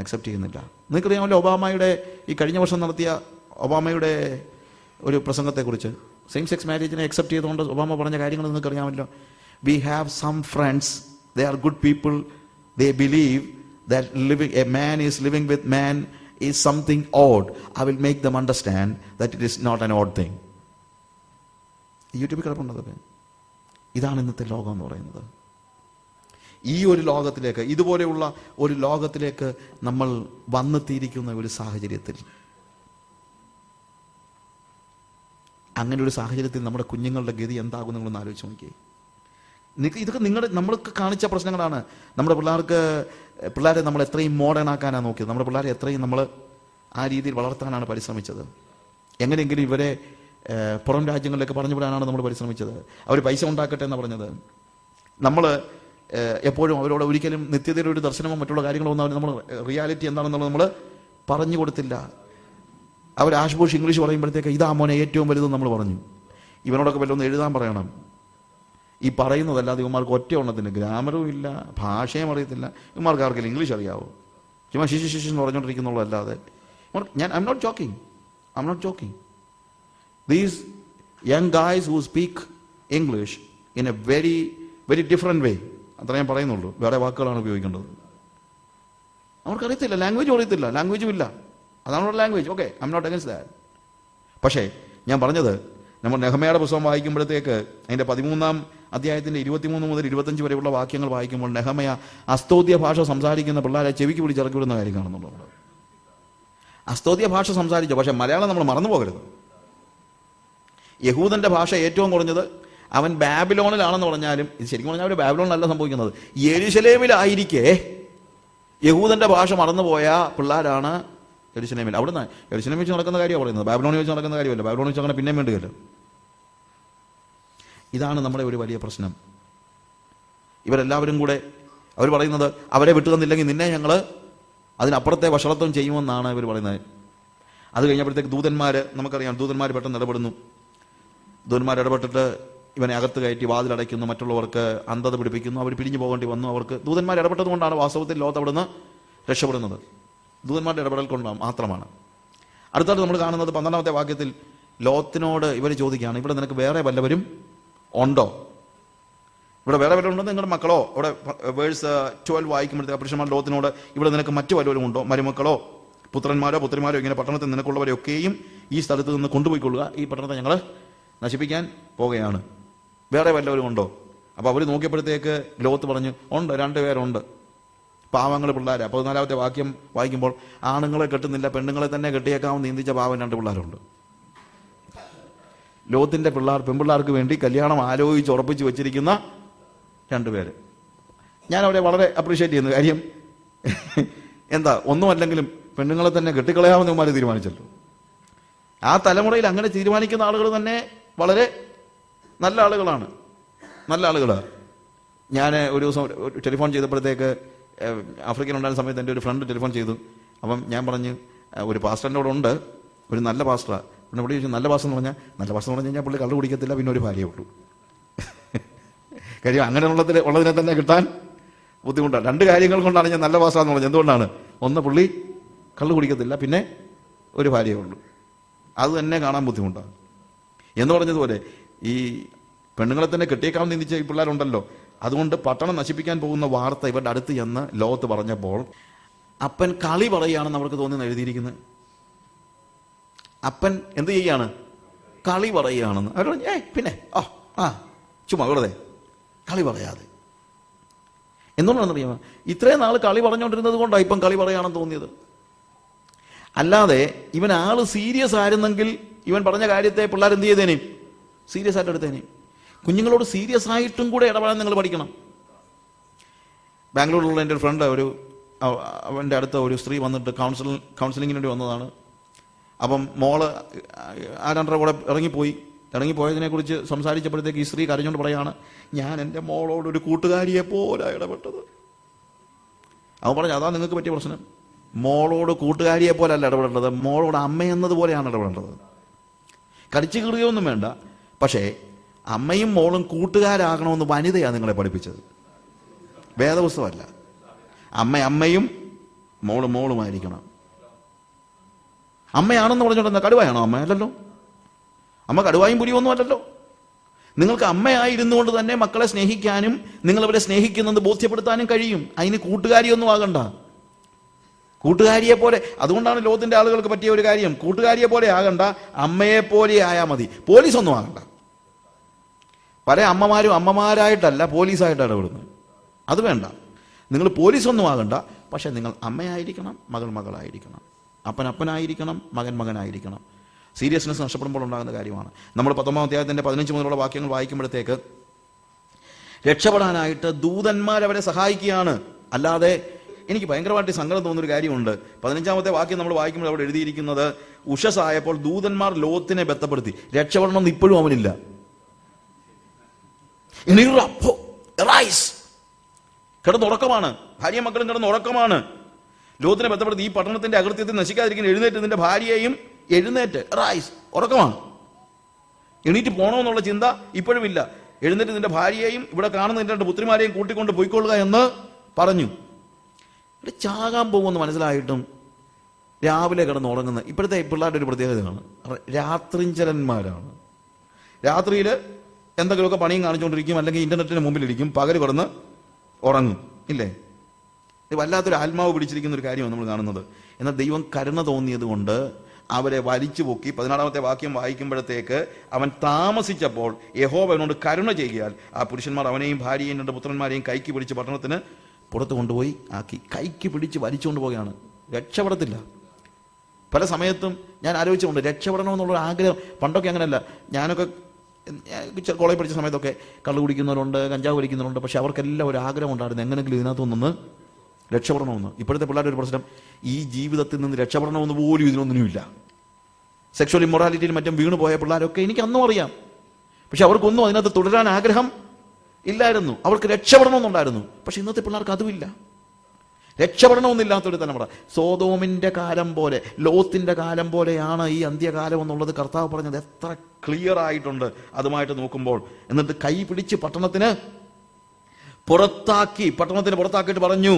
അക്സെപ്റ്റ് ചെയ്യുന്നില്ല. നിങ്ങൾക്കറിയാമല്ലോ ഒബാമയുടെ ഈ കഴിഞ്ഞ വർഷം നടത്തിയ ഒബാമയുടെ ഒരു പ്രസംഗത്തെക്കുറിച്ച്, സെയിം സെക്സ് മാരേജിനെ അക്സെപ്റ്റ് ചെയ്തുകൊണ്ട് ഒബാമ പറഞ്ഞ കാര്യങ്ങൾ നിങ്ങൾക്കറിയാമല്ലോ. We have some friends, they are good people, they believe that a man is living with man is something odd. I will make them understand that it is not an odd thing. യൂട്യൂബിൽ കിടപ്പുണ്ടതൊക്കെ. ഇതാണ് ഇന്നത്തെ ലോകം എന്ന് പറയുന്നത്. ഈ ഒരു ലോകത്തിലേക്ക്, ഇതുപോലെയുള്ള ഒരു ലോകത്തിലേക്ക് നമ്മൾ വന്നെത്തിയിരിക്കുന്ന ഒരു സാഹചര്യത്തിൽ, അങ്ങനെ ഒരു സാഹചര്യത്തിൽ നമ്മുടെ കുഞ്ഞുങ്ങളുടെ ഗതി എന്താകും നിങ്ങളൊന്ന് ആലോചിച്ച് നോക്കിയേ. ഇതൊക്കെ നമ്മൾക്ക് കാണിച്ച പ്രശ്നങ്ങളാണ്. നമ്മുടെ പിള്ളേരെ നമ്മൾ എത്രയും മോഡേൺ ആക്കാനാണ് നോക്കിയത്. നമ്മുടെ പിള്ളേരെ എത്രയും നമ്മൾ ആ രീതിയിൽ വളർത്താനാണ് പരിശ്രമിച്ചത്. എങ്ങനെയെങ്കിലും ഇവരെ പുറം രാജ്യങ്ങളിലേക്ക് പറഞ്ഞു വിടാനാണ് നമ്മൾ പരിശ്രമിച്ചത്. അവർ പൈസ ഉണ്ടാക്കട്ടെ എന്നാണ് പറഞ്ഞത്. നമ്മൾ എപ്പോഴും അവരോട് ഒരിക്കലും നിത്യതയുടെ ഒരു ദർശനമോ മറ്റുള്ള കാര്യങ്ങളോ ഒന്നും നമ്മൾ റിയാലിറ്റി എന്താണെന്നുള്ളത് നമ്മൾ പറഞ്ഞു കൊടുത്തില്ല. അവർ ആഷ്ബോഷ് ഇംഗ്ലീഷ് പറയുമ്പോഴത്തേക്ക് ഇതാ മോനെ ഏറ്റവും വലുതെന്ന് നമ്മൾ പറഞ്ഞു. ഇവനോടൊക്കെ വല്ലതൊന്ന് എഴുതാൻ പറയണം. ഈ പറയുന്നതല്ലാതെ ഇവന്മാർക്ക് ഒറ്റ എണ്ണത്തിന് ഗ്രാമറും ഇല്ല, ഭാഷയും അറിയത്തില്ല. ഇവന്മാർക്ക് ആർക്കെങ്കിലും ഇംഗ്ലീഷ് അറിയാവോ? ചുമ്മാ ശിശു എന്ന് പറഞ്ഞുകൊണ്ടിരിക്കുന്നുള്ളൂ. അല്ലാതെ I'm not joking. These young guys who speak English in A very very different വേ. അത്ര ഞാൻ പറയുന്നുള്ളൂ, വേറെ വാക്കുകളാണ് ഉപയോഗിക്കേണ്ടത്. അവർക്കറിയത്തില്ല, ലാംഗ്വേജും അറിയത്തില്ല, ലാംഗ്വേജും ഇല്ല. അതാണ് language. Okay, I'm not against that. പക്ഷേ ഞാൻ പറഞ്ഞത്, നമ്മൾ നെഹമ്യായുടെ പുസ്തകം വായിക്കുമ്പോഴത്തേക്ക് അതിൻ്റെ 13-ാം അധ്യായത്തിൻ്റെ 23 മുതൽ 25 വരെയുള്ള വാക്യങ്ങൾ വായിക്കുമ്പോൾ നെഹമ്യ അസ്തോദ്യ ഭാഷ സംസാരിക്കുന്ന പിള്ളേരെ ചെവിക്ക് പിടിച്ചിറക്കി വിടുന്ന കാര്യം കാണുന്നുള്ളൂ. അസ്തോദ്യ ഭാഷ സംസാരിച്ചു, പക്ഷേ മലയാളം നമ്മൾ മറന്നു പോകരുത്. യഹൂദന്റെ ഭാഷ ഏറ്റവും കുറഞ്ഞത് അവൻ ബാബിലോണിലാണെന്ന് പറഞ്ഞാലും, ഇത് ശരിക്കും പറഞ്ഞാൽ അവർ ബാബിലോണിലല്ല സംഭവിക്കുന്നത്, യെരുശലേമിലായിരിക്കെ യഹൂദന്റെ ഭാഷ മറന്നുപോയ പിള്ളേരാണ് യെരുശലേമിൽ. അവിടുന്ന് യെരുശലേമിൽ വെച്ച് നടക്കുന്ന കാര്യമാണ് പറയുന്നത്, ബാബിലോണിൽ വെച്ച് നടക്കുന്ന കാര്യമല്ല. ബാബിലോണിൽ വെച്ച് അങ്ങനെ പിന്നെയും വേണ്ടുകയല്ലോ. ഇതാണ് നമ്മുടെ ഒരു വലിയ പ്രശ്നം. ഇവരെല്ലാവരും കൂടെ അവർ പറയുന്നത്, അവരെ വിട്ടുതന്നില്ലെങ്കിൽ നിന്നെ ഞങ്ങൾ അതിനപ്പുറത്തെ വഷളത്വം ചെയ്യുമെന്നാണ് ഇവർ പറയുന്നത്. അത് കഴിഞ്ഞപ്പോഴത്തേക്ക് ദൂതന്മാർ, നമുക്കറിയാം, ദൂതന്മാർ പെട്ടെന്ന് ഇടപെടുന്നു. ദൂതന്മാർ ഇടപെട്ടിട്ട് ഇവനെ അകത്ത് കയറ്റി വാതിലടയ്ക്കുന്നു, മറ്റുള്ളവർക്ക് അന്ധത പിടിപ്പിക്കുന്നു. അവർ പിരിഞ്ഞു പോകേണ്ടി വന്നു. അവർക്ക് ദൂതന്മാർ ഇടപെട്ടത് കൊണ്ടാണ് വാസ്തവത്തിൽ ലോകത്ത് അവിടുന്ന് രക്ഷപ്പെടുന്നത്. ദൂതന്മാരുടെ ഇടപെടൽ കൊണ്ട് മാത്രമാണ്. അടുത്തായിട്ട് നമ്മൾ കാണുന്നത് 12-ാമത്തെ വാക്യത്തിൽ ലോത്തിനോട് ഇവർ ചോദിക്കുകയാണ്, ഇവിടെ നിനക്ക് വേറെ വല്ലവരും ഉണ്ടോ? ഇവിടെ വേറെ വല്ലവരും ഉണ്ടോ? നിങ്ങളുടെ മക്കളോ? ഇവിടെ വേഴ്സ് 12 വായിക്കുമ്പോഴത്തേക്ക് പുരുഷന്മാർ ലോത്തിനോട്, ഇവിടെ നിനക്ക് മറ്റു വല്ലവരും ഉണ്ടോ? മരുമക്കളോ പുത്രന്മാരോ പുത്രിമാരോ ഇങ്ങനെ പട്ടണത്തിൽ നിനക്കുള്ളവരെയൊക്കെയും ഈ സ്ഥലത്ത് നിന്ന് കൊണ്ടുപോയിക്കൊള്ളുക, ഈ പട്ടണത്തെ ഞങ്ങൾ നശിപ്പിക്കാൻ പോവുകയാണ്. വേറെ വല്ലവരും ഉണ്ടോ? അപ്പോൾ അവർ നോക്കിയപ്പോഴത്തേക്ക് ലോത്ത് പറഞ്ഞു, ഉണ്ട്, 2 പേരുണ്ട്, പാവങ്ങൾ പിള്ളേരാ. 14-ാമത്തെ വാക്യം വായിക്കുമ്പോൾ, ആണുങ്ങളെ കെട്ടുന്നില്ല, പെണ്ണുങ്ങളെ തന്നെ കെട്ടിയേക്കാമെന്ന് നീന്തിച്ച പാവം 2 പിള്ളേരുണ്ട്. ലോത്തിന്റെ പെൺപിള്ളേർക്ക് വേണ്ടി കല്യാണം ആലോചിച്ച് ഉറപ്പിച്ച് വെച്ചിരിക്കുന്ന 2 പേര്. ഞാൻ അവരെ വളരെ അപ്രീഷിയേറ്റ് ചെയ്യുന്നു. കാര്യം എന്താ, ഒന്നുമല്ലെങ്കിലും പെണ്ണുങ്ങളെ തന്നെ കെട്ടിക്കളയാമെന്ന് ഇവന്മാർ തീരുമാനിച്ചല്ലോ. ആ തലമുറയിൽ അങ്ങനെ തീരുമാനിക്കുന്ന ആളുകൾ തന്നെ വളരെ നല്ല ആളുകളാണ്, നല്ല ആളുകളാണ്. ഞാൻ ഒരു ദിവസം ടെലിഫോൺ ചെയ്തപ്പോഴത്തേക്ക്, ആഫ്രിക്കയിലുണ്ടായിരുന്ന സമയത്ത് എൻ്റെ ഒരു ഫ്രണ്ട് ടെലിഫോൺ ചെയ്തു. അപ്പം ഞാൻ പറഞ്ഞു, ഒരു പാസ്റ്ററിൻ്റെ കൂടെ ഉണ്ട്, ഒരു നല്ല പാസ്റ്ററാണ്. പിന്നെ പുള്ളി ചോദിച്ചു, നല്ല പാസ്റ്റർ എന്ന് പറഞ്ഞാൽ, നല്ല പാസ്റ്റർ എന്ന് പറഞ്ഞു കഴിഞ്ഞാൽ പുള്ളി കള്ളു കുടിക്കത്തില്ല, പിന്നെ ഒരു ഭാര്യയേ ഉള്ളൂ. കാര്യം അങ്ങനെ ഉള്ളതിനെ തന്നെ കിട്ടാൻ ബുദ്ധിമുട്ടാണ്. 2 കാര്യങ്ങൾ കൊണ്ടാണ് ഞാൻ നല്ല പാസ്റ്റർ എന്ന് പറഞ്ഞത്. എന്തുകൊണ്ടാണ്? ഒന്ന്, പുള്ളി കള്ളു കുടിക്കത്തില്ല, പിന്നെ ഒരു ഭാര്യയേ ഉള്ളൂ. അത് തന്നെ കാണാൻ ബുദ്ധിമുട്ടാണ്. എന്ന് പറഞ്ഞതുപോലെ ഈ പെണ്ണുങ്ങളെ തന്നെ കെട്ടിയേക്കാമെന്ന് ചിന്തിച്ച ഈ പിള്ളേരുണ്ടല്ലോ. അതുകൊണ്ട് പട്ടണം നശിപ്പിക്കാൻ പോകുന്ന വാർത്ത ഇവരുടെ അടുത്ത് ചെന്ന് ലോകത്ത് പറഞ്ഞപ്പോൾ അപ്പൻ കളി പറയുകയാണെന്ന് അവർക്ക് തോന്നുന്നു എഴുതിയിരിക്കുന്നത്. അപ്പൻ എന്ത് ചെയ്യുകയാണ്? കളി പറയുകയാണെന്ന്. അവർ പറഞ്ഞു, പിന്നെ ചുമ്മാ വെറുതെ കളി പറയാതെ. എന്തുകൊണ്ടാണെന്നറിയാമോ? ഇത്രയും നാൾ കളി പറഞ്ഞുകൊണ്ടിരുന്നത് കൊണ്ടാണ് ഇപ്പം കളി പറയുകയാണെന്ന് തോന്നിയത്. അല്ലാതെ ഇവൻ ആള് സീരിയസ് ആയിരുന്നെങ്കിൽ ഇവൻ പറഞ്ഞ കാര്യത്തെ പിള്ളേർ എന്ത് ചെയ്തേനെ? സീരിയസ് ആയിട്ട് എടുത്തേനെ. കുഞ്ഞുങ്ങളോട് സീരിയസ് ആയിട്ടും കൂടെ ഇടപെടാൻ നിങ്ങൾ പഠിക്കണം. ബാംഗ്ലൂരിലുള്ള എൻ്റെ ഒരു ഫ്രണ്ട്, അവൻ്റെ അടുത്ത ഒരു സ്ത്രീ വന്നിട്ട് കൗൺസിലിങ്ങിന് വേണ്ടി വന്നതാണ്. അപ്പം മോള് ആരാണ്ടര കൂടെ ഇറങ്ങിപ്പോയതിനെക്കുറിച്ച് സംസാരിച്ചപ്പോഴത്തേക്ക് ഈ സ്ത്രീ കരഞ്ഞുകൊണ്ട് പറയാണ്, ഞാൻ എൻ്റെ മോളോട് ഒരു കൂട്ടുകാരിയെ പോലെ ഇടപെട്ടത്. അവൻ പറഞ്ഞു, അതാ നിങ്ങൾക്ക് പറ്റിയ പ്രശ്നം. മോളോട് കൂട്ടുകാരിയെ പോലെ അല്ല ഇടപെടേണ്ടത്, മോളോട് അമ്മയെന്നതുപോലെയാണ് ഇടപെടേണ്ടത്. കടിച്ചു കീറുകയൊന്നും വേണ്ട. പക്ഷേ അമ്മയും മോളും കൂട്ടുകാരാകണമെന്ന് വനിതയാണ് നിങ്ങളെ പഠിപ്പിച്ചത്, വേദപുസ്തകമല്ല. അമ്മയും മോളുമായിരിക്കണം. അമ്മയാണെന്ന് പറഞ്ഞുകൊണ്ടെന്താ കടുവായാണോ? അമ്മ അല്ലല്ലോ. അമ്മ കടുവായും പുലിയൊന്നും അല്ലല്ലോ. നിങ്ങൾക്ക് അമ്മയായിരുന്നു കൊണ്ട് തന്നെ മക്കളെ സ്നേഹിക്കാനും നിങ്ങളവരെ സ്നേഹിക്കുന്നത് ബോധ്യപ്പെടുത്താനും കഴിയും. അതിന് കൂട്ടുകാരിയൊന്നും ആകണ്ട. കൂട്ടുകാരിയെ പോലെ, അതുകൊണ്ടാണ് ലോകത്തിന്റെ ആളുകൾക്ക് പറ്റിയ ഒരു കാര്യം, കൂട്ടുകാരിയെ പോലെ ആകണ്ട, അമ്മയെ പോലെ ആയാൽ മതി. പോലീസൊന്നും ആകണ്ട. പല അമ്മമാരും അമ്മമാരായിട്ടല്ല പോലീസായിട്ട് ഇടപെടുന്നത്. അത് വേണ്ട. നിങ്ങൾ പോലീസൊന്നും ആകണ്ട. പക്ഷെ നിങ്ങൾ അമ്മയായിരിക്കണം, മകളായിരിക്കണം, അപ്പനായിരിക്കണം, മകനായിരിക്കണം. സീരിയസ്നെസ് നഷ്ടപ്പെടുമ്പോൾ ഉണ്ടാകുന്ന കാര്യമാണ്. നമ്മൾ 19-ാം അധ്യായത്തിന്റെ 15 മുതലുള്ള വാക്യങ്ങൾ വായിക്കുമ്പോഴത്തേക്ക് രക്ഷപ്പെടാനായിട്ട് ദൂതന്മാരവരെ സഹായിക്കുകയാണ്. അല്ലാതെ എനിക്ക് ഭയങ്കരമായിട്ട് സങ്കടം തോന്നുന്നൊരു കാര്യമുണ്ട്. 15-ാമത്തെ വാക്യം നമ്മൾ വായിക്കുമ്പോൾ അവിടെ എഴുതിയിരിക്കുന്നത്, ഉഷസായപ്പോൾ ദൂതന്മാർ ലോത്തിനെ ബന്ധപ്പെടുത്തി. രക്ഷപ്പെടണമെന്ന് ഇപ്പോഴും അവനില്ല. കിടന്നുറക്കമാണ്, ഭാര്യയും മക്കളും കിടന്നുറക്കമാണ്. ലോത്തിനെ ബന്ധപ്പെടുത്തി, ഈ പട്ടണത്തിന്റെ അകൃത്യത്തിൽ നശിക്കാതിരിക്കുന്ന എഴുന്നേറ്റ് നിന്റെ ഭാര്യയെയും റൈസ്, ഉറക്കമാണ്. എണീറ്റ് പോകണമെന്നുള്ള ചിന്ത ഇപ്പോഴും ഇല്ല. എഴുന്നേറ്റ് നിന്റെ ഭാര്യയെയും ഇവിടെ കാണുന്ന നിന്റെ 2 പുത്രിമാരെയും കൂട്ടിക്കൊണ്ട് പോയിക്കൊള്ളുക എന്ന് പറഞ്ഞു. ഇവിടെ ചാകാൻ പോകുമെന്ന് മനസ്സിലായിട്ടും രാവിലെ കിടന്നുറങ്ങുന്ന ഇപ്പോഴത്തെ പിള്ളേരുടെ ഒരു പ്രത്യേകതയാണ്, രാത്രിഞ്ചലന്മാരാണ്. രാത്രിയിൽ എന്തെങ്കിലുമൊക്കെ പണിയും കാണിച്ചുകൊണ്ടിരിക്കും, അല്ലെങ്കിൽ ഇന്റർനെറ്റിന് മുമ്പിലിരിക്കും, പകൽ കിടന്ന് ഉറങ്ങും. ഇല്ലേ? ഇത് വല്ലാത്തൊരു ആത്മാവ് പിടിച്ചിരിക്കുന്ന ഒരു കാര്യമാണ് നമ്മൾ കാണുന്നത്. എന്നാൽ ദൈവം കരുണ തോന്നിയത് കൊണ്ട് അവരെ വലിച്ചു പൊക്കി. 16-ാമത്തെ വാക്യം വായിക്കുമ്പോഴത്തേക്ക്, അവൻ താമസിച്ചപ്പോൾ യഹോവ അവനോട് കരുണ ചെയ്യുകയാൽ ആ പുരുഷന്മാർ അവനെയും ഭാര്യയെയും 2 പുത്രന്മാരെയും കൈക്ക് പിടിച്ച് പട്ടണത്തിന് പുറത്ത് കൊണ്ടുപോയി ആക്കി. കൈക്ക് പിടിച്ച് വലിച്ചുകൊണ്ട് പോവുകയാണ്. രക്ഷപ്പെടത്തില്ല. പല സമയത്തും ഞാൻ ആലോചിച്ചുകൊണ്ട് രക്ഷപ്പെടണമെന്നുള്ളൊരു ആഗ്രഹം. പണ്ടൊക്കെ അങ്ങനെയല്ല. ഞാനൊക്കെ കോളേജ് പഠിച്ച സമയത്തൊക്കെ കള്ളു കുടിക്കുന്നവരുണ്ട്, കഞ്ചാവ് വലിക്കുന്നവരുണ്ട്. പക്ഷെ അവർക്കെല്ലാം ഒരു ആഗ്രഹം ഉണ്ടായിരുന്നു, എങ്ങനെയെങ്കിലും ഇതിനകത്തുനിന്ന് രക്ഷപ്പെടണമെന്ന്. ഇപ്പോഴത്തെ പിള്ളേരുടെ ഒരു പ്രശ്നം, ഈ ജീവിതത്തിൽ നിന്ന് രക്ഷപ്പെടണമെന്ന് പോലും ഇതിനൊന്നിനുമില്ല. സെക്ഷൽ ഇമ്മൊറാലിറ്റിയിൽ മറ്റും വീണു പോയ പിള്ളേരൊക്കെ എനിക്ക് അന്നും അറിയാം. പക്ഷെ അവർക്കൊന്നും അതിനകത്ത് തുടരാൻ ആഗ്രഹം ഇല്ലായിരുന്നു. അവർക്ക് രക്ഷപ്പെടണമെന്നുണ്ടായിരുന്നു. പക്ഷെ ഇന്നത്തെ പിള്ളേർക്ക് അതുമില്ല. രക്ഷപ്പെടണമെന്നില്ലാത്തൊരു തലമുറ. സോദോമിന്റെ കാലം പോലെ, ലോത്തിന്റെ കാലം പോലെയാണ് ഈ അന്ത്യകാലം എന്നുള്ളത് കർത്താവ് പറഞ്ഞത് എത്ര ക്ലിയർ ആയിട്ടുണ്ട് അതുമായിട്ട് നോക്കുമ്പോൾ. എന്നിട്ട് കൈ പിടിച്ച് പട്ടണത്തിന് പുറത്താക്കിയിട്ട് പറഞ്ഞു,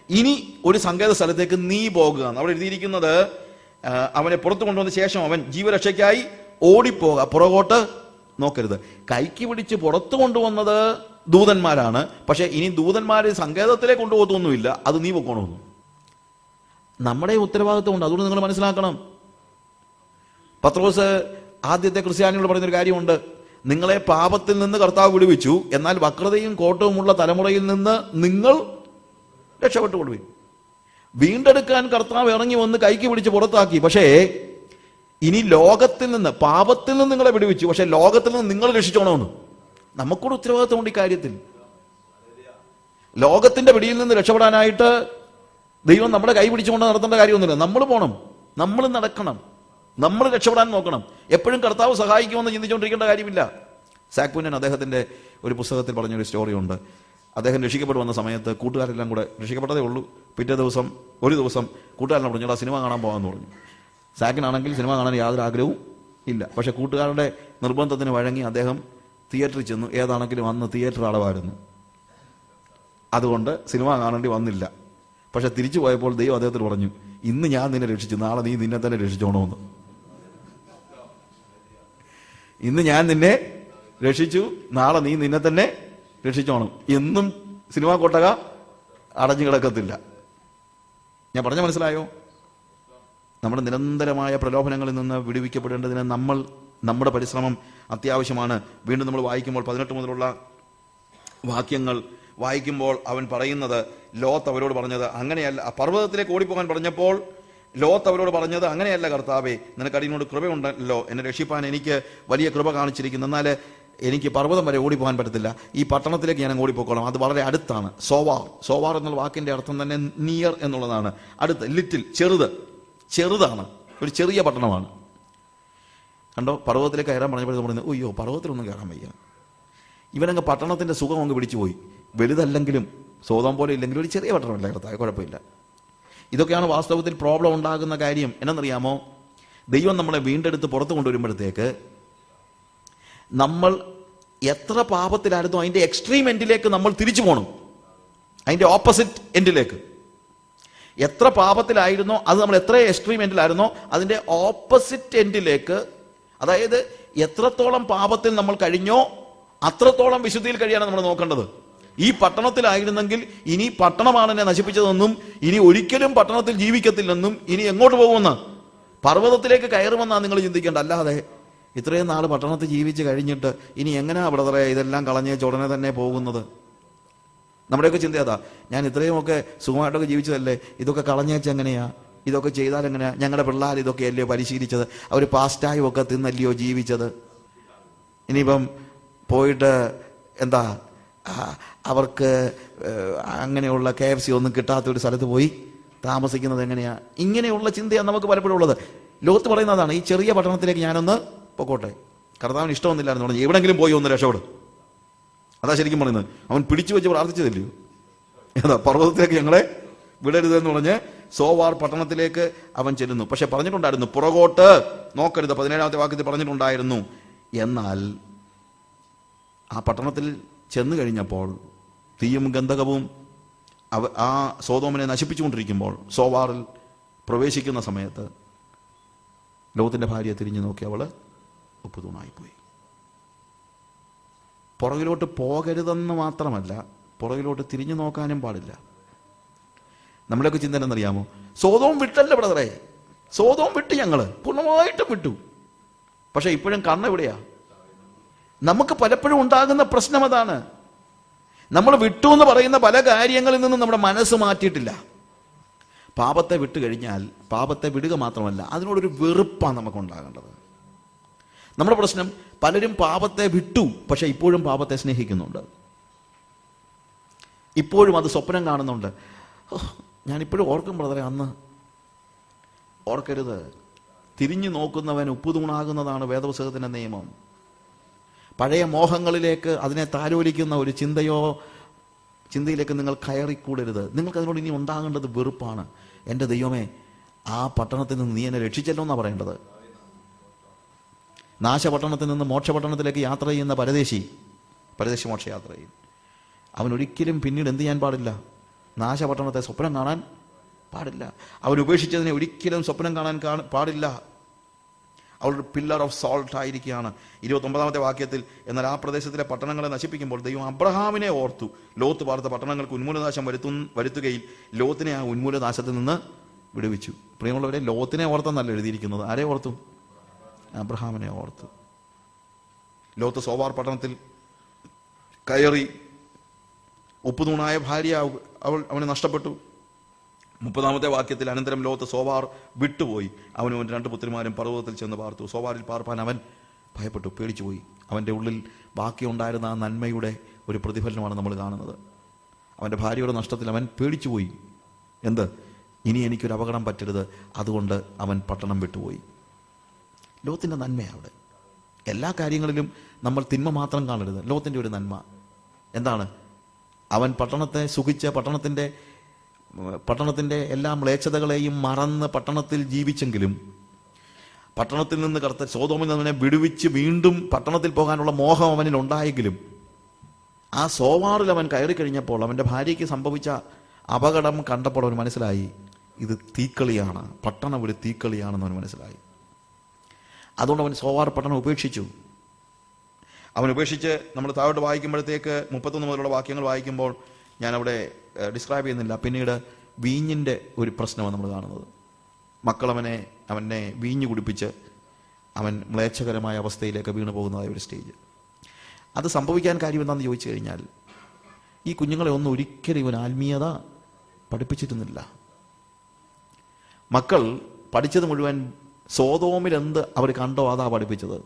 ഇനി ഒരു സങ്കേത സ്ഥലത്തേക്ക് നീ പോകുക. അവിടെ എഴുതിയിരിക്കുന്നത്, അവനെ പുറത്തു കൊണ്ടുവന്ന ശേഷം അവൻ ജീവരക്ഷയ്ക്കായി ഓടിപ്പോക, പുറകോട്ട് നോക്കരുത്. കൈക്ക് പിടിച്ച് പുറത്തു കൊണ്ടുവന്നത് ദൂതന്മാരാണ്. പക്ഷെ ഇനി ദൂതന്മാരെ സങ്കേതത്തിലേക്ക് കൊണ്ടുപോകത്തൊന്നുമില്ല, അത് നീ പൊക്കണമെന്നു. നമ്മുടെ ഉത്തരവാദിത്വമുണ്ട്. അതുകൊണ്ട് നിങ്ങൾ മനസ്സിലാക്കണം. പത്രോസ് ആദ്യത്തെ ക്രിസ്ത്യാനികളോട് പറയുന്നൊരു കാര്യമുണ്ട്, നിങ്ങളെ പാപത്തിൽ നിന്ന് കർത്താവ് വിടുവിച്ചു, എന്നാൽ വക്രതയും കോട്ടവുമുള്ള തലമുറയിൽ നിന്ന് നിങ്ങൾ രക്ഷപ്പെട്ടുകൊടുവീൻ. വീണ്ടെടുക്കാൻ കർത്താവ് ഇറങ്ങി വന്ന് കൈക്ക് പിടിച്ച് പുറത്താക്കി. പക്ഷേ ഇനി ലോകത്തിൽ നിന്ന്, പാപത്തിൽ നിന്ന് നിങ്ങളെ വിടുവിച്ചു, പക്ഷെ ലോകത്തിൽ നിന്ന് നിങ്ങൾ രക്ഷിച്ചോണമെന്ന്. നമുക്കൂടെ ഉത്തരവാദിത്വമുണ്ട് ഈ കാര്യത്തിൽ. ലോകത്തിന്റെ പിടിയിൽ നിന്ന് രക്ഷപ്പെടാനായിട്ട് ദൈവം നമ്മളെ കൈ പിടിച്ചുകൊണ്ട് നടത്തേണ്ട കാര്യമൊന്നുമില്ല. നമ്മൾ പോകണം, നമ്മൾ നടക്കണം, നമ്മൾ രക്ഷപ്പെടാൻ നോക്കണം. എപ്പോഴും കർത്താവ് സഹായിക്കുമെന്ന് ചിന്തിച്ചുകൊണ്ടിരിക്കേണ്ട കാര്യമില്ല. സാക്പുനൻ അദ്ദേഹത്തിന്റെ ഒരു പുസ്തകത്തിൽ പറഞ്ഞൊരു സ്റ്റോറിയുണ്ട്. അദ്ദേഹം രക്ഷിക്കപ്പെട്ടു വന്ന സമയത്ത് കൂട്ടുകാരെല്ലാം കൂടെ, രക്ഷിക്കപ്പെട്ടതേ ഉള്ളൂ, ഒരു ദിവസം കൂട്ടുകാരനെ പറഞ്ഞു, സിനിമ കാണാൻ പോകാമെന്ന് പറഞ്ഞു. സാക്കിനാണെങ്കിൽ സിനിമ കാണാൻ യാതൊരു ആഗ്രഹവും ഇല്ല. പക്ഷെ കൂട്ടുകാരുടെ നിർബന്ധത്തിന് വഴങ്ങി അദ്ദേഹം തിയേറ്ററിൽ ചെന്നു. ഏതാണെങ്കിലും അന്ന് തിയേറ്റർ അളവായിരുന്നു, അതുകൊണ്ട് സിനിമ കാണേണ്ടി വന്നില്ല. പക്ഷെ തിരിച്ചു പോയപ്പോൾ ദൈവം അദ്ദേഹത്തിന് പറഞ്ഞു, ഇന്ന് ഞാൻ നിന്നെ രക്ഷിച്ചു, നാളെ നീ നിന്നെ തന്നെ രക്ഷിച്ചോണമെന്ന്. ഇന്ന് ഞാൻ നിന്നെ രക്ഷിച്ചു, നാളെ നീ നിന്നെ തന്നെ രക്ഷിച്ചോണം. എന്നും സിനിമാ കൊട്ടക അടഞ്ഞു കിടക്കത്തില്ല. ഞാൻ പറഞ്ഞ മനസ്സിലായോ? നമ്മുടെ നിരന്തരമായ പ്രലോഭനങ്ങളിൽ നിന്ന് വിടുവിക്കപ്പെടേണ്ടതിന് നമ്മുടെ പരിശ്രമം അത്യാവശ്യമാണ്. വീണ്ടും നമ്മൾ വായിക്കുമ്പോൾ 18 മുതലുള്ള വാക്യങ്ങൾ വായിക്കുമ്പോൾ അവൻ പറയുന്നത്, ലോത്ത് അവരോട് പറഞ്ഞത് അങ്ങനെയല്ല. പർവ്വതത്തിലേക്ക് ഓടിപ്പോകാൻ പറഞ്ഞപ്പോൾ ലോത്ത് അവരോട് പറഞ്ഞത്, അങ്ങനെയല്ല കർത്താവേ, നിനക്ക് അടിയനോട് കൃപയുണ്ടല്ലോ, എന്നെ രക്ഷിപ്പാൻ എനിക്ക് വലിയ കൃപ കാണിച്ചിരിക്കുന്നു. എന്നാൽ എനിക്ക് പർവ്വതം വരെ ഓടിപ്പോകാൻ പറ്റത്തില്ല, ഈ പട്ടണത്തിലേക്ക് ഞാൻ ഓടിപ്പോക്കോളാം. അത് വളരെ അടുത്താണ്. സോവാർ എന്നുള്ള വാക്കിന്റെ അർത്ഥം തന്നെ നിയർ എന്നുള്ളതാണ്. അടുത്ത്, ലിറ്റിൽ, ചെറുതാണ്, ഒരു ചെറിയ പട്ടണമാണ്. കണ്ടോ, പർവ്വതത്തിലേക്ക് കയറാൻ പറഞ്ഞപ്പോൾ നമ്മൾ പറയുന്നത്, അയ്യോ പർവ്വതത്തിലൊന്നും കയറാൻ വയ്യ. ഇവനങ്ങ് പട്ടണത്തിന്റെ സുഖം അങ്ങ് പിടിച്ചുപോയി. വലുതല്ലെങ്കിലും സോദോം പോലെ ഇല്ലെങ്കിലും ഒരു ചെറിയ പട്ടണമല്ല കർത്താവേ, കുഴപ്പമില്ല. ഇതൊക്കെയാണ് വാസ്തവത്തിൽ പ്രോബ്ലം ഉണ്ടാകുന്ന കാര്യം. എന്നറിയാമോ? ദൈവം നമ്മളെ വീണ്ടെടുത്ത് പുറത്തു കൊണ്ടുവരുമ്പോഴത്തേക്ക് നമ്മൾ എത്ര പാപത്തിലായിരുന്നു അതിന്റെ എക്സ്ട്രീം എൻഡിലേക്ക് നമ്മൾ തിരിച്ചു പോകണം. അതിന്റെ ഓപ്പോസിറ്റ് എൻഡിലേക്ക്. എത്ര പാപത്തിലായിരുന്നോ അത് നമ്മൾ എത്ര എക്സ്ട്രീം എൻഡിലായിരുന്നോ അതിന്റെ ഓപ്പോസിറ്റ് എൻഡിലേക്ക്, അതായത് എത്രത്തോളം പാപത്തിൽ നമ്മൾ കഴിഞ്ഞോ അത്രത്തോളം വിശുദ്ധിയിൽ കഴിയാണ് നമ്മൾ നോക്കേണ്ടത്. ഈ പട്ടണത്തിലായിരുന്നെങ്കിൽ ഇനി പട്ടണമാണ് എന്നെ നശിപ്പിച്ചതെന്നും ഇനി ഒരിക്കലും പട്ടണത്തിൽ ജീവിക്കത്തില്ലെന്നും ഇനി എങ്ങോട്ട് പോകുമെന്ന്, പർവ്വതത്തിലേക്ക് കയറുമെന്നാണ് നിങ്ങൾ ചിന്തിക്കേണ്ട. അല്ലാതെ ഇത്രയും നാൾ പട്ടണത്തിൽ ജീവിച്ച് കഴിഞ്ഞിട്ട് ഇനി എങ്ങനെയാ ബ്രദറെ ഇതെല്ലാം കളഞ്ഞേച്ച് ഉടനെ തന്നെ പോകുന്നത്? നമ്മുടെയൊക്കെ ചിന്ത അതാ. ഞാൻ ഇത്രയുമൊക്കെ സുഖമായിട്ടൊക്കെ ജീവിച്ചതല്ലേ, ഇതൊക്കെ കളഞ്ഞേച്ച് എങ്ങനെയാ, ഇതൊക്കെ ചെയ്താൽ എങ്ങനെയാ? ഞങ്ങളുടെ പിള്ളേർ ഇതൊക്കെ അല്ലയോ പരിശീലിച്ചത്, അവർ പാസ്റ്റായും ഒക്കെ തിന്നല്ലയോ ജീവിച്ചത്. ഇനിയിപ്പം പോയിട്ട് എന്താ അവർക്ക് അങ്ങനെയുള്ള KFC ഒന്നും കിട്ടാത്തൊരു സ്ഥലത്ത് പോയി താമസിക്കുന്നത് എങ്ങനെയാ? ഇങ്ങനെയുള്ള ചിന്തയാണ് നമുക്ക് പലപ്പോഴും ഉള്ളത്. ലോത്ത് പറയുന്നതാണ്, ഈ ചെറിയ പട്ടണത്തിലേക്ക് ഞാനൊന്ന് പൊക്കോട്ടെ. കർത്താവിന് ഇഷ്ടമൊന്നുമില്ലായിരുന്നു പറഞ്ഞു, എവിടെങ്കിലും പോയി ഒന്ന് രക്ഷപ്പെടും. അതാ ശരിക്കും പറയുന്നത്. അവൻ പിടിച്ചു വെച്ച് പ്രാർത്ഥിച്ചതല്ലയോ? ഏതാ, പർവ്വതത്തിലേക്ക് ഞങ്ങളെ വിടരുതെന്ന് പറഞ്ഞ് സോവാർ പട്ടണത്തിലേക്ക് അവൻ ചെല്ലുന്നു. പക്ഷെ പറഞ്ഞിട്ടുണ്ടായിരുന്നു പുറകോട്ട് നോക്കരുത്. 17-ാമത്തെ വാക്യത്തിൽ പറഞ്ഞിട്ടുണ്ടായിരുന്നു. എന്നാൽ ആ പട്ടണത്തിൽ ചെന്നു കഴിഞ്ഞപ്പോൾ തീയും ഗന്ധകവും ആ സോദോമിനെ നശിപ്പിച്ചുകൊണ്ടിരിക്കുമ്പോൾ സോവാറിൽ പ്രവേശിക്കുന്ന സമയത്ത് ലോത്തിന്റെ ഭാര്യ തിരിഞ്ഞു നോക്കി അവള് ഉപ്പുതൂണായിപ്പോയി. പുറകിലോട്ട് പോകരുതെന്ന് മാത്രമല്ല, പുറകിലോട്ട് തിരിഞ്ഞു നോക്കാനും പാടില്ല. നമ്മളൊക്കെ ചിന്ത എന്നറിയാമോ? സോതോം വിട്ടല്ല ബ്രദറെ, സോതോം വിട്ട് ഞങ്ങൾ പൂർണ്ണമായിട്ടും വിട്ടു. പക്ഷെ ഇപ്പോഴും കണ്ണെവിടെയാ? നമുക്ക് പലപ്പോഴും ഉണ്ടാകുന്ന പ്രശ്നം അതാണ്. നമ്മൾ വിട്ടു എന്ന് പറയുന്ന പല കാര്യങ്ങളിൽ നിന്നും നമ്മുടെ മനസ്സ് മാറ്റിയിട്ടില്ല. പാപത്തെ വിട്ടു കഴിഞ്ഞാൽ പാപത്തെ വിടുക മാത്രമല്ല, അതിനോടൊരു വെറുപ്പാണ് നമുക്ക് ഉണ്ടാകേണ്ടത്. നമ്മുടെ പ്രശ്നം, പലരും പാപത്തെ വിട്ടു, പക്ഷെ ഇപ്പോഴും പാപത്തെ സ്നേഹിക്കുന്നുണ്ട്, ഇപ്പോഴും അത് സ്വപ്നം കാണുന്നുണ്ട്. ഞാനിപ്പോഴും ഓർക്കും ബ്രദറെ, അന്ന് ഓർക്കരുത്. തിരിഞ്ഞു നോക്കുന്നവൻ ഉപ്പുതൂണാകുന്നതാണ് വേദപുസ്തകത്തിൻ്റെ നിയമം. പഴയ മോഹങ്ങളിലേക്ക്, അതിനെ താലോലിക്കുന്ന ഒരു ചിന്തയിലേക്ക് നിങ്ങൾ കയറിക്കൂടരുത്. നിങ്ങൾക്ക് അതിനോട് ഇനി ഉണ്ടാകേണ്ടത് വെറുപ്പാണ്. എൻ്റെ ദൈവമേ, ആ പട്ടണത്തിൽ നിന്ന് നീ എന്നെ രക്ഷിച്ചല്ലോ എന്നാണ് പറയേണ്ടത്. നാശപട്ടണത്തിൽ നിന്ന് മോക്ഷപട്ടണത്തിലേക്ക് യാത്ര ചെയ്യുന്ന പരദേശി മോക്ഷയാത്രയിൽ അവൻ ഒരിക്കലും പിന്നീട് എന്ത് ചെയ്യാൻ പാടില്ല? നാശപട്ടണത്തെ സ്വപ്നം കാണാൻ പാടില്ല. അവൻ ഉപേക്ഷിച്ചതിനെ ഒരിക്കലും സ്വപ്നം കാണാൻ പാടില്ല. അവളൊരു പില്ലർ ഓഫ് സോൾട്ട് ആയിരിക്കുകയാണ്. 29-ാമത്തെ വാക്യത്തിൽ, എന്നാൽ ആ പ്രദേശത്തിലെ പട്ടണങ്ങളെ നശിപ്പിക്കുമ്പോൾ ദൈവം അബ്രഹാമിനെ ഓർത്തു. ലോത്ത് പാർത്ത പട്ടണങ്ങൾക്ക് ഉന്മൂലനാശം വരുത്തുകയിൽ ലോത്തിനെ ആ ഉന്മൂലനാശത്തിൽ നിന്ന് വിടുവിച്ചു. പ്രിയമുള്ളവരെ, ലോത്തിനെ ഓർത്തെന്നല്ല എഴുതിയിരിക്കുന്നത്. ആരെ ഓർത്തു? അബ്രഹാമിനെ ഓർത്തു. ലോത്ത് സോവാർ പട്ടണത്തിൽ കയറി. ഉപ്പുതൂണായ ഭാര്യ അവന് നഷ്ടപ്പെട്ടു. 30-ാമത്തെ വാക്യത്തിൽ, അനന്തരം ലോത്ത് സോവാർ വിട്ടുപോയി. അവനും 2 പുത്രിമാരും പർവ്വതത്തിൽ ചെന്ന് പാർത്തു. സോവാറിൽ പാർപ്പാൻ അവൻ ഭയപ്പെട്ടു, പേടിച്ചുപോയി. അവൻ്റെ ഉള്ളിൽ ബാക്കിയുണ്ടായിരുന്ന ആ നന്മയുടെ ഒരു പ്രതിഫലനമാണ് നമ്മൾ കാണുന്നത്. അവൻ്റെ ഭാര്യയുടെ നഷ്ടത്തിൽ അവൻ പേടിച്ചുപോയി. എന്ത്? ഇനി എനിക്കൊരു അപകടം പറ്റരുത്, അതുകൊണ്ട് അവൻ പട്ടണം വിട്ടുപോയി. ലോകത്തിൻ്റെ നന്മയാണ് അവിടെ. എല്ലാ കാര്യങ്ങളിലും നമ്മൾ തിന്മ മാത്രം കാണരുത്. ലോകത്തിൻ്റെ ഒരു നന്മ എന്താണ്? അവൻ പട്ടണത്തെ സുഖിച്ച് പട്ടണത്തിൻ്റെ എല്ലാ മ്ലേച്ഛതകളെയും മറന്ന് പട്ടണത്തിൽ ജീവിച്ചെങ്കിലും, പട്ടണത്തിൽ നിന്ന് സോദോമിൽ നിന്ന് അവനെ വിടുവിച്ച് വീണ്ടും പട്ടണത്തിൽ പോകാനുള്ള മോഹം അവനിൽ ഉണ്ടായെങ്കിലും, ആ സോവാറിൽ അവൻ കയറി കഴിഞ്ഞപ്പോൾ അവൻ്റെ ഭാര്യയ്ക്ക് സംഭവിച്ച അപകടം കണ്ടപ്പോൾ അവന് മനസ്സിലായി, ഇത് തീക്കളിയാണ്, പട്ടണം ഒരു തീക്കളിയാണെന്ന് അവന് മനസ്സിലായി. അതുകൊണ്ട് അവൻ സോവാർ പട്ടണം ഉപേക്ഷിച്ചു. അവൻ ഉപേക്ഷിച്ച് നമ്മൾ താഴോട്ട് വായിക്കുമ്പോഴത്തേക്ക് 31 മുതലുള്ള വാക്യങ്ങൾ വായിക്കുമ്പോൾ ഞാൻ അവിടെ ഡിസ്ക്രൈബ് ചെയ്യുന്നില്ല. പിന്നീട് വീഞ്ഞിൻ്റെ ഒരു പ്രശ്നമാണ് നമ്മൾ കാണുന്നത്. മക്കൾ അവനെ വീഞ്ഞ് കുടിപ്പിച്ച് അവൻ മ്ലേച്ഛകരമായ അവസ്ഥയിലേക്ക് വീണു പോകുന്നതായ ഒരു സ്റ്റേജ്. അത് സംഭവിക്കാൻ കാര്യം എന്താണെന്ന് ചോദിച്ചു കഴിഞ്ഞാൽ, ഈ കുഞ്ഞുങ്ങളെ ഒന്നും ഒരിക്കലും ഇവൻ ആത്മീയത പഠിപ്പിച്ചിരുന്നില്ല. മക്കൾ പഠിച്ചത് മുഴുവൻ സോദോമിൽ എന്ത് അവർ കണ്ടോ അതാ പഠിപ്പിച്ചത്.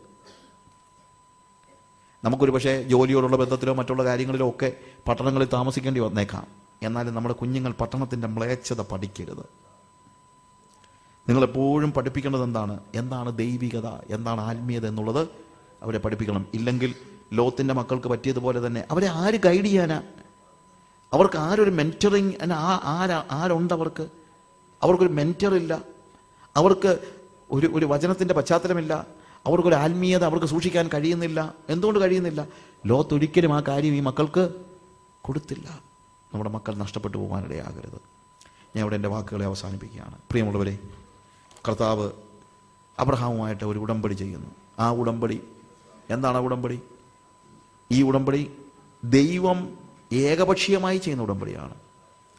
നമുക്കൊരു പക്ഷേ ജോലിയോടുള്ള ബന്ധത്തിലോ മറ്റുള്ള കാര്യങ്ങളിലോ ഒക്കെ പട്ടണങ്ങളിൽ താമസിക്കേണ്ടി വന്നേക്കാം. എന്നാലും നമ്മുടെ കുഞ്ഞുങ്ങൾ പട്ടണത്തിൻ്റെ മ്ലേച്ഛത പഠിക്കരുത്. നിങ്ങളെപ്പോഴും പഠിപ്പിക്കേണ്ടത് എന്താണ് ദൈവികത, എന്താണ് ആത്മീയത എന്നുള്ളത് അവരെ പഠിപ്പിക്കണം. ഇല്ലെങ്കിൽ ലോത്തിൻ്റെ മക്കൾക്ക് പറ്റിയതുപോലെ തന്നെ അവരെ ആര് ഗൈഡ് ചെയ്യാനാ? അവർക്ക് ആരൊരു മെൻറ്ററിങ് ആരുണ്ട്? അവർക്കൊരു മെൻറ്ററില്ല. അവർക്ക് ഒരു വചനത്തിൻ്റെ പശ്ചാത്തലമില്ല. അവർക്കൊരു ആത്മീയത അവർക്ക് സൂക്ഷിക്കാൻ കഴിയുന്നില്ല. എന്തുകൊണ്ട് കഴിയുന്നില്ല? ലോത്ത് ഒരിക്കലും ആ കാര്യം ഈ മക്കൾക്ക് കൊടുത്തില്ല. നമ്മുടെ മക്കൾ നഷ്ടപ്പെട്ടു പോകാനിടയാകരുത്. ഞാൻ ഇവിടെ എൻ്റെ വാക്കുകളെ അവസാനിപ്പിക്കുകയാണ്. പ്രിയമുള്ളവരെ, കർത്താവ് അബ്രഹാമുമായിട്ട് ഒരു ഉടമ്പടി ചെയ്യുന്നു. ആ ഉടമ്പടി എന്താണ്? ഈ ഉടമ്പടി ദൈവം ഏകപക്ഷീയമായി ചെയ്യുന്ന ഉടമ്പടിയാണ്.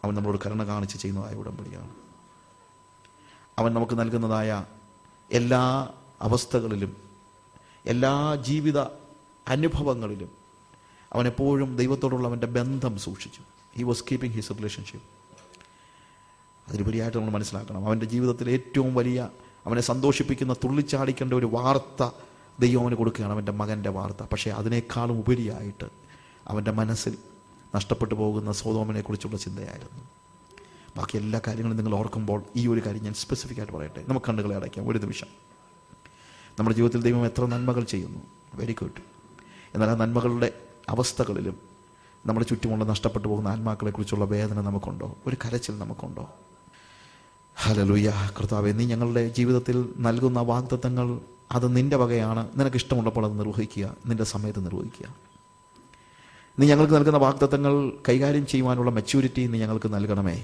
അവൻ നമ്മളോട് കരുണ കാണിച്ച് ചെയ്യുന്നതായ ഉടമ്പടിയാണ്. അവൻ നമുക്ക് നൽകുന്നതായ എല്ലാ അവസ്ഥകളിലും, എല്ലാ ജീവിത അനുഭവങ്ങളിലും അവനെപ്പോഴും ദൈവത്തോടുള്ള അവൻ്റെ ബന്ധം സൂക്ഷിച്ചു. He was keeping his relationship. അതിലുപരിയായിട്ട് നമ്മൾ മനസ്സിലാക്കണം, അവൻ്റെ ജീവിതത്തിൽ ഏറ്റവും വലിയ, അവനെ സന്തോഷിപ്പിക്കുന്ന, തുള്ളിച്ചാടിക്കേണ്ട ഒരു വാർത്ത ദൈവം അവന് കൊടുക്കുകയാണ്, അവൻ്റെ മകൻ്റെ വാർത്ത. പക്ഷേ അതിനേക്കാളും ഉപരിയായിട്ട് അവൻ്റെ മനസ്സിൽ നഷ്ടപ്പെട്ടു പോകുന്ന സോദോമിനെ കുറിച്ചുള്ള ചിന്തയായിരുന്നു. ബാക്കി എല്ലാ കാര്യങ്ങളും നിങ്ങൾ ഓർക്കുമ്പോൾ ഈ ഒരു കാര്യം ഞാൻ സ്പെസിഫിക് ആയിട്ട് പറയട്ടെ. നമുക്ക് കണ്ണുകളെ അടയ്ക്കാം ഒരു നിമിഷം. നമ്മുടെ ജീവിതത്തിൽ ദൈവം എത്ര നന്മകൾ ചെയ്യുന്നു, വെരി ഗുഡ്. എന്നാൽ ആ നന്മകളുടെ അവസ്ഥകളിലും നമ്മുടെ ചുറ്റുമുള്ള നഷ്ടപ്പെട്ടു പോകുന്ന ആത്മാക്കളെക്കുറിച്ചുള്ള വേദന നമുക്കുണ്ടോ? ഒരു കരച്ചിൽ നമുക്കുണ്ടോ? ഹല്ലേലൂയ. കർത്താവേ, നീ ഞങ്ങളുടെ ജീവിതത്തിൽ നൽകുന്ന വാഗ്ദത്തങ്ങൾ അത് നിൻ്റെ വകയാണ്. നിനക്ക് ഇഷ്ടമുള്ളപ്പോൾ അത് നിർവഹിക്കുക, നിൻ്റെ സമയത്ത് നിർവഹിക്കുക. നീ ഞങ്ങൾക്ക് നൽകുന്ന വാഗ്ദത്തങ്ങൾ കൈകാര്യം ചെയ്യുവാനുള്ള മെച്യൂരിറ്റി നീ ഞങ്ങൾക്ക് നൽകണമേ.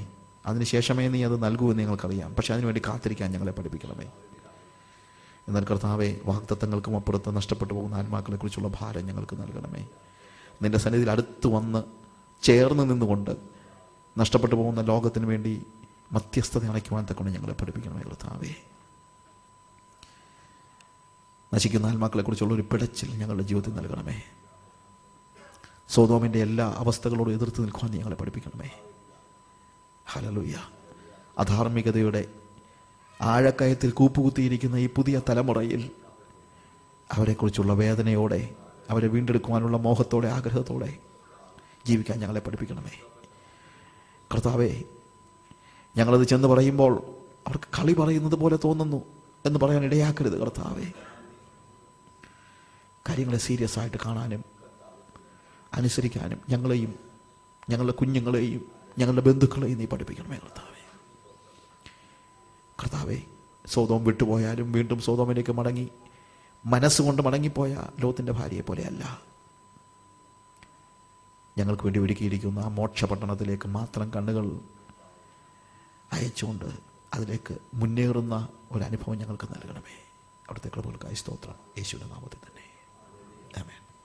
അതിനുശേഷമേ നീ അത് നൽകൂ എന്ന് ഞങ്ങൾക്കറിയാം. പക്ഷെ അതിനുവേണ്ടി കാത്തിരിക്കാൻ ഞങ്ങളെ പഠിപ്പിക്കണമേ. എന്നാൽ കർത്താവെ, വാഗ്ദത്തങ്ങൾക്കും അപ്പുറത്ത് നഷ്ടപ്പെട്ടു പോകുന്ന ആത്മാക്കളെക്കുറിച്ചുള്ള ഭാരം ഞങ്ങൾക്ക് നൽകണമേ. നിന്റെ സന്നിധിയിൽ അടുത്ത് വന്ന് ചേർന്ന് നിന്നുകൊണ്ട് നഷ്ടപ്പെട്ടു പോകുന്ന ലോകത്തിന് വേണ്ടി മധ്യസ്ഥത അണയ്ക്കുവാൻ തക്കൊണ്ട് ഞങ്ങളെ പഠിപ്പിക്കണമേ കർത്താവേ. നശിക്കുന്ന ആത്മാക്കളെ കുറിച്ചുള്ള ഒരു പിടച്ചിൽ ഞങ്ങളുടെ ജീവിതത്തിൽ നൽകണമേ. സോദോമിൻ്റെ എല്ലാ അവസ്ഥകളോടും എതിർത്ത് നിൽക്കുവാൻ ഞങ്ങളെ പഠിപ്പിക്കണമേ. ഹല്ലേലൂയ. അധാർമികതയുടെ ആഴക്കയത്തിൽ കൂപ്പുകുത്തിയിരിക്കുന്ന ഈ പുതിയ തലമുറയിൽ അവരെക്കുറിച്ചുള്ള വേദനയോടെ, അവരെ വീണ്ടെടുക്കുവാനുള്ള മോഹത്തോടെ, ആഗ്രഹത്തോടെ ജീവിക്കാൻ ഞങ്ങളെ പഠിപ്പിക്കണമേ കർത്താവേ. ഞങ്ങളത് ചെന്ന് പറയുമ്പോൾ അവർക്ക് കളി പറയുന്നത് പോലെ തോന്നുന്നു എന്ന് പറയാൻ ഇടയാക്കരുത് കർത്താവേ. കാര്യങ്ങളെ സീരിയസ് ആയിട്ട് കാണാനും അനുസരിക്കാനും ഞങ്ങളെയും ഞങ്ങളുടെ കുഞ്ഞുങ്ങളെയും ഞങ്ങളുടെ ബന്ധുക്കളെയും നീ പഠിപ്പിക്കണമേ കർത്താവേ. കർത്താവേ, സോദോം വിട്ടുപോയാലും വീണ്ടും സോദോമിലേക്ക് മടങ്ങി മനസ്സുകൊണ്ട് മടങ്ങിപ്പോയ ലോത്തിൻ്റെ ഭാര്യയെ പോലെയല്ല, ഞങ്ങൾക്ക് വേണ്ടി ഒരുക്കിയിരിക്കുന്ന ആ മോക്ഷപട്ടണത്തിലേക്ക് മാത്രം കണ്ണുകൾ അയച്ചുകൊണ്ട് അതിലേക്ക് മുന്നേറുന്ന ഒരനുഭവം ഞങ്ങൾക്ക് നൽകണമേ. അവിടുത്തെ കൃപകൾക്കായി സ്തോത്രം. യേശുവിന്റെ നാമത്തിൽ തന്നെ ആമേൻ.